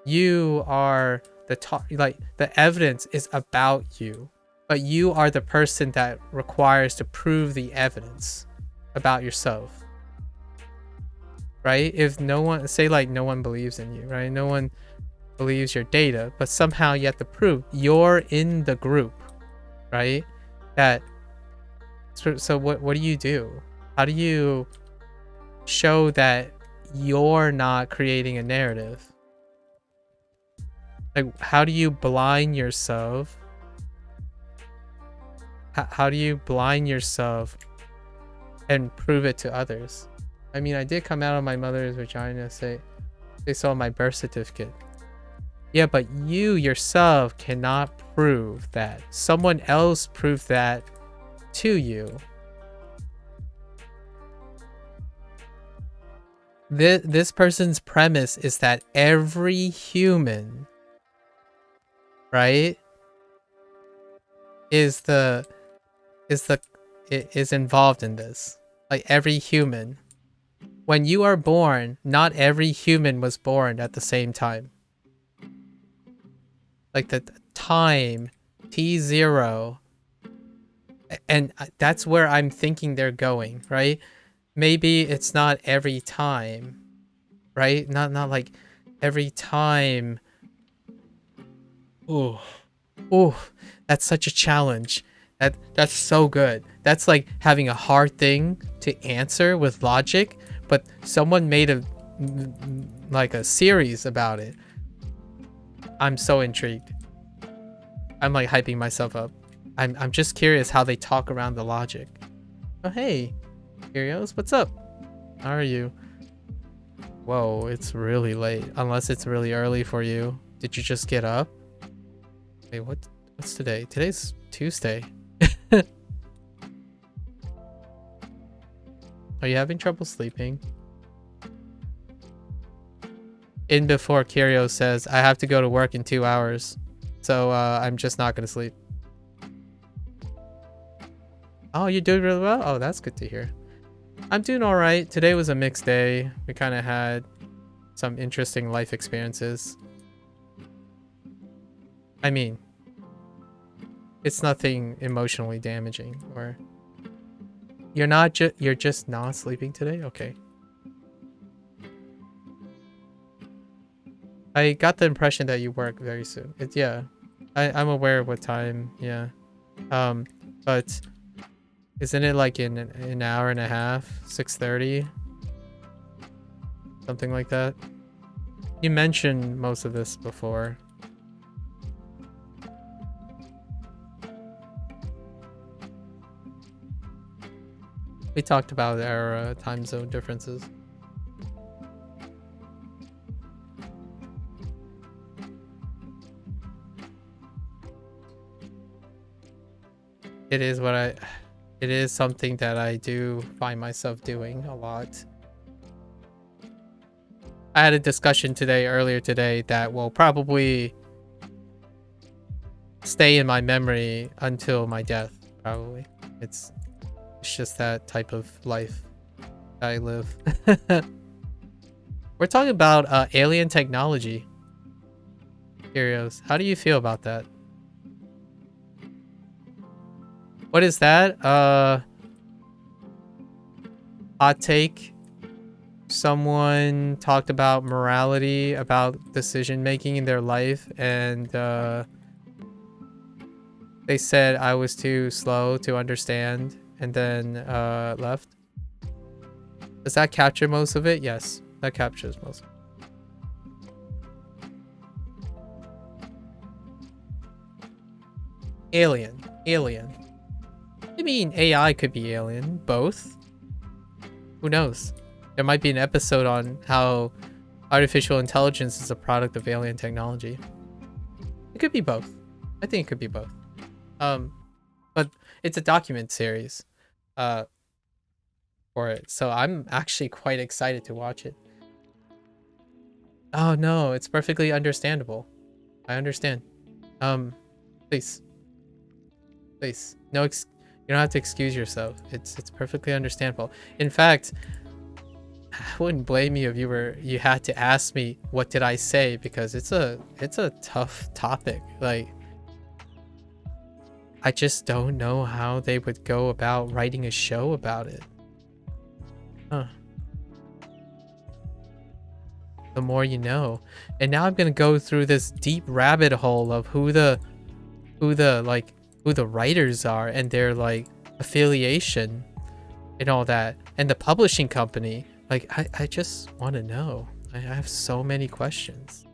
you are the like the evidence is about you, but you are the person that requires to prove the evidence about yourself. Right? If no one, say like no one believes in you, right? No one believes your data, but somehow you have to prove you're in the group, right? That so what do you do? How do you show that you're not creating a narrative? Like how do you blind yourself? How do you blind yourself and prove it to others? I mean, I did come out of my mother's vagina, say they saw my birth certificate. Yeah, but you yourself cannot prove that. Someone else proved that to you. This person's premise is that every human, right, is involved in this. Like every human. When you are born, not every human was born at the same time. Like the time T0, and that's where I'm thinking they're going, right? Maybe it's not every time, right? Not like every time. Ooh, ooh, that's such a challenge. That's so good. That's like having a hard thing to answer with logic, but someone made a series about it. I'm so intrigued. I'm like hyping myself up. I'm just curious how they talk around the logic. Oh hey, Curios, what's up? How are you? Whoa, it's really late. Unless it's really early for you. Did you just get up? Wait, what's today? Today's Tuesday. Are you having trouble sleeping? In before Curio says, I have to go to work in 2 hours. So I'm just not gonna sleep. Oh, you're doing really well? Oh, that's good to hear. I'm doing alright. Today was a mixed day. We kind of had some interesting life experiences. I mean, it's nothing emotionally damaging, or you're just not sleeping today? Okay. I got the impression that you work very soon. Yeah. I'm aware of what time, yeah. But isn't it like in an hour and a half? 6:30? Something like that? You mentioned most of this before. We talked about our time zone differences. It is something that I do find myself doing a lot. I had a discussion earlier today that will probably stay in my memory until my death, probably. It's just that type of life that I live. We're talking about alien technology. Curios, how do you feel about that? What is that? Hot take. Someone talked about morality, about decision making in their life, and they said I was too slow to understand, and then left. Does that capture most of it? Yes, that captures most of it. Alien. I mean, AI could be alien. Both. Who knows? There might be an episode on how artificial intelligence is a product of alien technology. It could be both. I think it could be both. But it's a document series. for it. So I'm actually quite excited to watch it. Oh no, it's perfectly understandable. I understand. Please, please, no, you don't have to excuse yourself. It's perfectly understandable. In fact, I wouldn't blame you if you had to ask me what did I say, because it's a tough topic. Like, I just don't know how they would go about writing a show about it. Huh. The more you know. And now I'm gonna go through this deep rabbit hole of who the writers are and their like affiliation and all that, and the publishing company. Like, I just want to know. I have so many questions.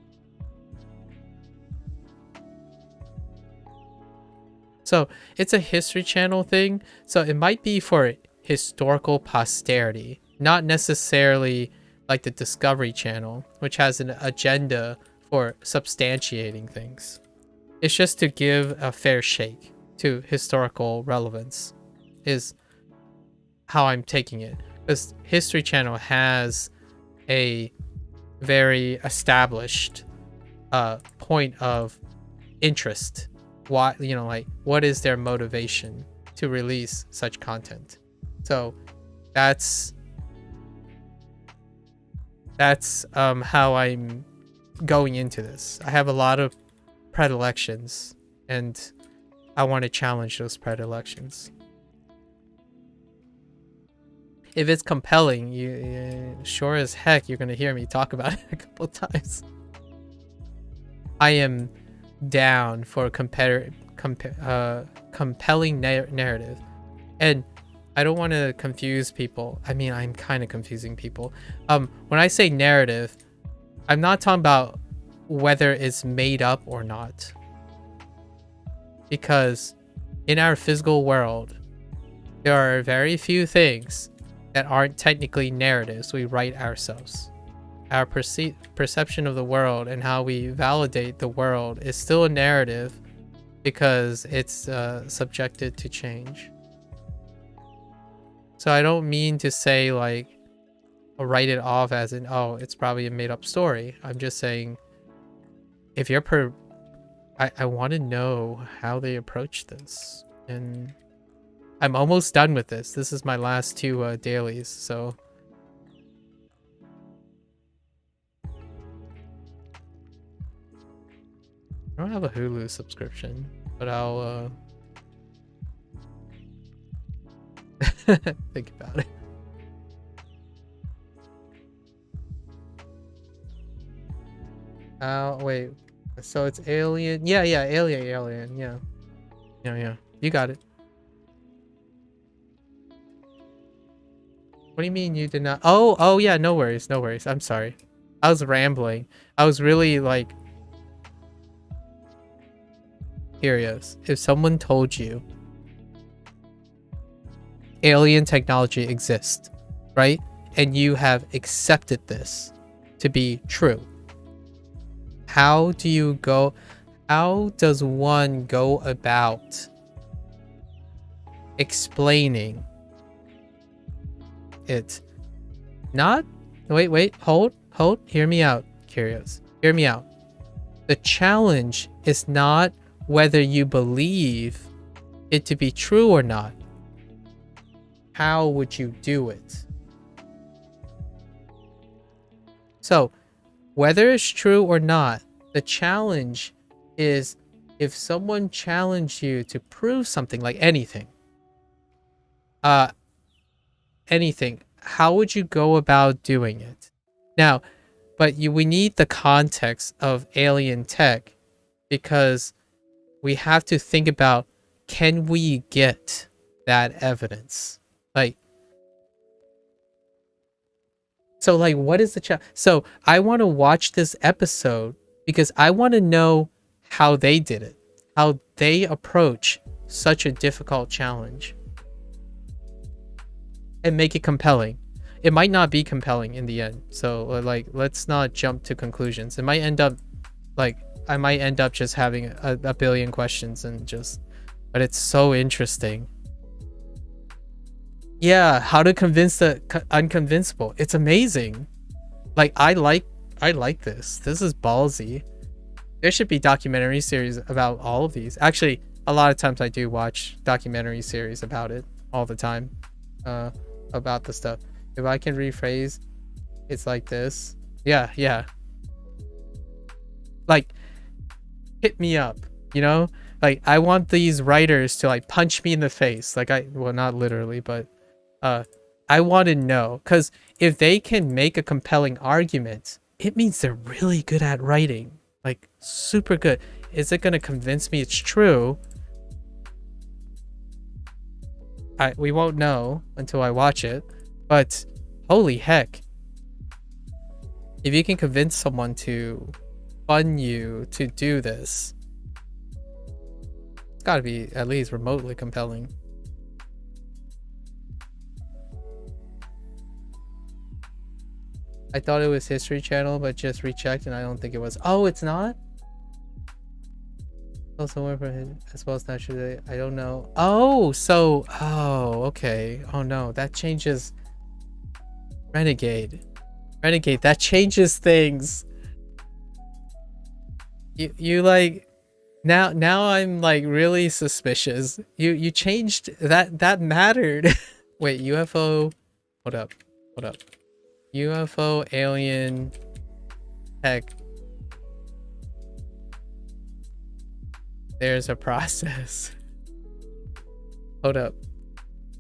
So it's a History Channel thing, so it might be for historical posterity, not necessarily like the Discovery Channel, which has an agenda for substantiating things. It's just to give a fair shake to historical relevance, is how I'm taking it. Because History Channel has a very established point of interest. Why, you know, like, what is their motivation to release such content? So that's how I'm going into this. I have a lot of predilections, and I want to challenge those predilections. If it's compelling, you sure as heck you're gonna hear me talk about it a couple times. I am down for compelling narrative, and I don't want to confuse people. I mean, I'm kind of confusing people. When I say narrative, I'm not talking about whether it's made up or not, because in our physical world, there are very few things that aren't technically narratives we write ourselves. Our perception of the world and how we validate the world is still a narrative, because it's subjected to change. So I don't mean to say like write it off as in, oh, it's probably a made-up story. I'm just saying, if you're I want to know how they approach this, and I'm almost done with this. This is my last two dailies, so I don't have a Hulu subscription, but I'll think about it. Wait. So it's Alien. Yeah, Alien. Yeah. You got it. What do you mean you did not? Oh yeah, no worries. I'm sorry. I was rambling. I was really like curious. If someone told you alien technology exists, right? And you have accepted this to be true, how does one go about explaining it? Not, wait, hold, hear me out, curious. Hear me out. The challenge is not whether you believe it to be true or not. How would you do it? So, whether it's true or not, the challenge is, if someone challenged you to prove something, like anything, how would you go about doing it? Now, but we need the context of alien tech, because we have to think about, can we get that evidence? Like, so like, what is the challenge? So I want to watch this episode because I want to know how they did it, how they approach such a difficult challenge, and make it compelling. It might not be compelling in the end, so like, let's not jump to conclusions. It might end up like, I might end up just having a billion questions and just, but it's so interesting. Yeah, how to convince the unconvincible. It's amazing. Like I like this. This is ballsy. There should be documentary series about all of these. Actually, a lot of times I do watch documentary series about it all the time. About the stuff. If I can rephrase, it's like this. Yeah, yeah. Like hit me up, you know? Like I want these writers to like punch me in the face. Like well, not literally, but I want to know, cuz if they can make a compelling argument, it means they're really good at writing. Like super good. Is it going to convince me it's true? We won't know until I watch it, but holy heck. If you can convince someone to fund you to do this, it's got to be at least remotely compelling. I thought it was History Channel, but just rechecked and I don't think it was. Oh, it's not? Also went for his, as well as Natural Day. I don't know. Oh, so okay. Oh no, that changes. Renegade, that changes things. You like now I'm like really suspicious. You changed that mattered. Wait, UFO. Hold up. UFO, alien, tech. There's a process. Hold up.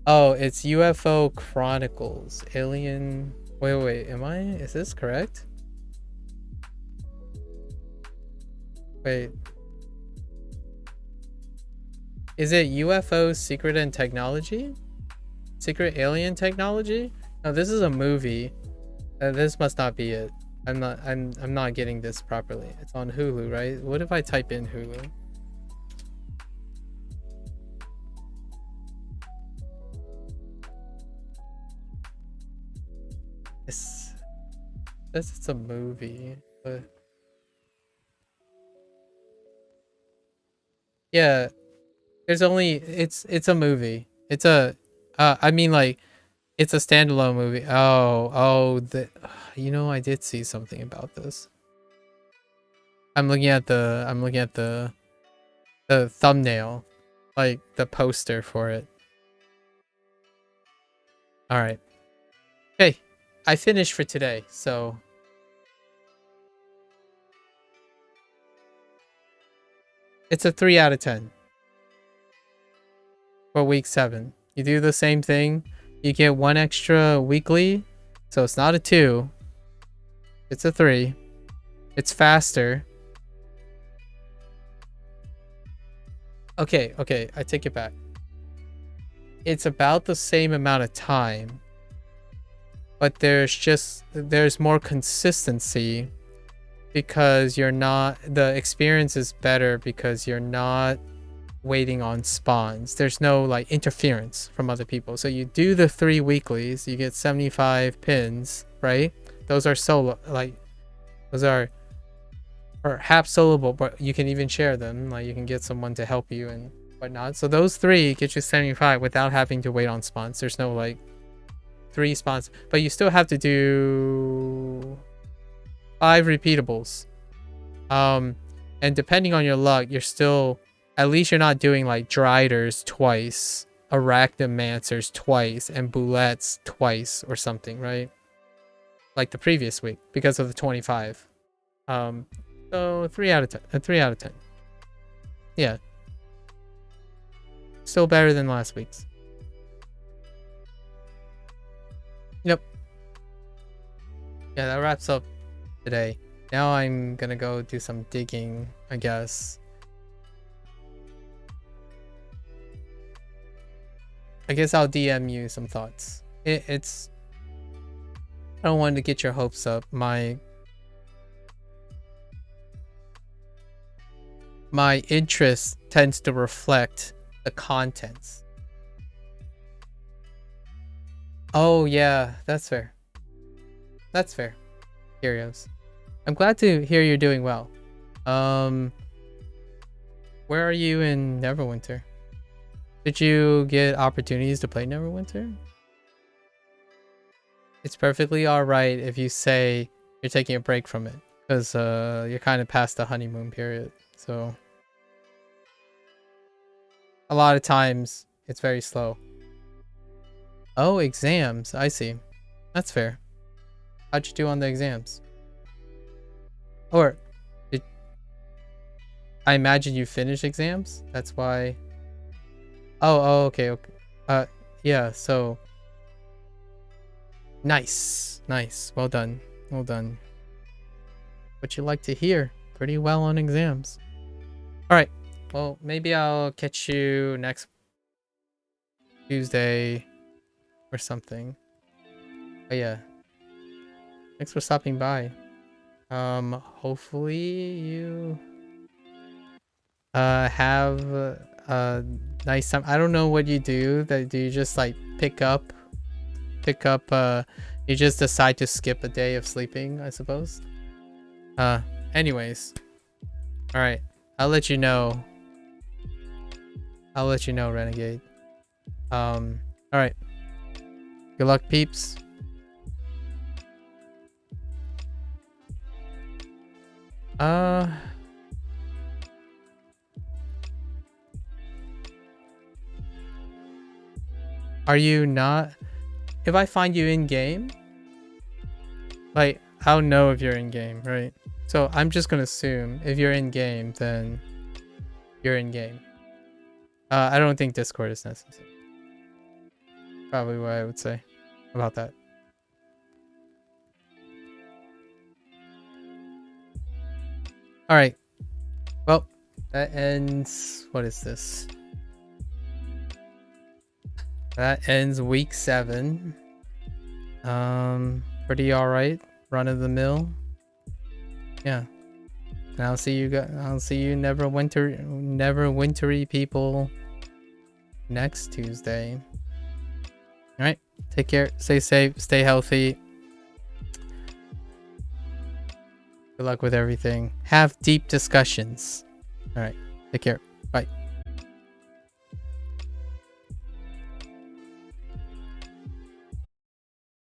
Oh, it's UFO Chronicles. Alien. Wait. Is this correct? Wait. Is it UFO Secret and Technology? Secret Alien Technology? No, this is a movie. This must not be it. I'm not getting this properly. It's on Hulu, right? What if I type in Hulu? It's a movie, but yeah, there's only it's a movie. It's a I mean like it's a standalone movie. You know, I did see something about this. I'm looking at the thumbnail, like the poster for it. All right. Okay, I finished for today, so it's a 3 out of 10 for week 7. You do the same thing, you get 1 extra weekly, so it's not a 2. It's a 3. It's faster. Okay, I take it back. It's about the same amount of time, but there's more consistency because the experience is better because you're not waiting on spawns. There's no like interference from other people. So you do the 3 weeklies, you get 75 pins, right? Those are solo, like those are perhaps soloable, but you can even share them. Like you can get someone to help you and whatnot. So those 3 get you 75 without having to wait on spawns. There's no like 3 spawns, but you still have to do 5 repeatables. And depending on your luck, you're still, at least you're not doing like Driders twice, Arachnomancers twice, and Boulettes twice or something, right? Like the previous week because of the 25. So 3 out of 10. 3 out of 10. Yeah. Still better than last week's. Yep. Yeah, that wraps up today. Now I'm gonna go do some digging, I guess. I guess I'll DM you some thoughts. It's... I don't want to get your hopes up. My interest tends to reflect the contents. Oh yeah, that's fair. That's fair. Curios. I'm glad to hear you're doing well. Where are you in Neverwinter? Did you get opportunities to play Neverwinter? it's perfectly all right if you say you're taking a break from it, because you're kind of past the honeymoon period. So a lot of times it's very slow. Oh, exams. I see. That's fair. How'd you do on the exams? Or did I imagine you finished exams? That's why. Oh, okay, okay. Yeah. So nice, nice. Well done, well done. What you like to hear? Pretty well on exams. All right. Well, maybe I'll catch you next Tuesday or something. But yeah, thanks for stopping by. Hopefully you have a nice time. I don't know what you do. That do you just like pick up you just decide to skip a day of sleeping, I suppose. Anyways. All right. I'll let you know. Renegade. All right. Good luck, peeps. Are you not? If I find you in game, like, I'll know if you're in game, right? So I'm just gonna assume if you're in game, then you're in game. I don't think Discord is necessary. Probably what I would say about that. All right. Well, that ends. What is this? That ends week 7. Pretty all right. Run of the mill. Yeah. And I'll see you guys. I'll see you Neverwintery people next Tuesday. All right. Take care. Stay safe. Stay healthy. Good luck with everything. Have deep discussions. All right. Take care. Bye.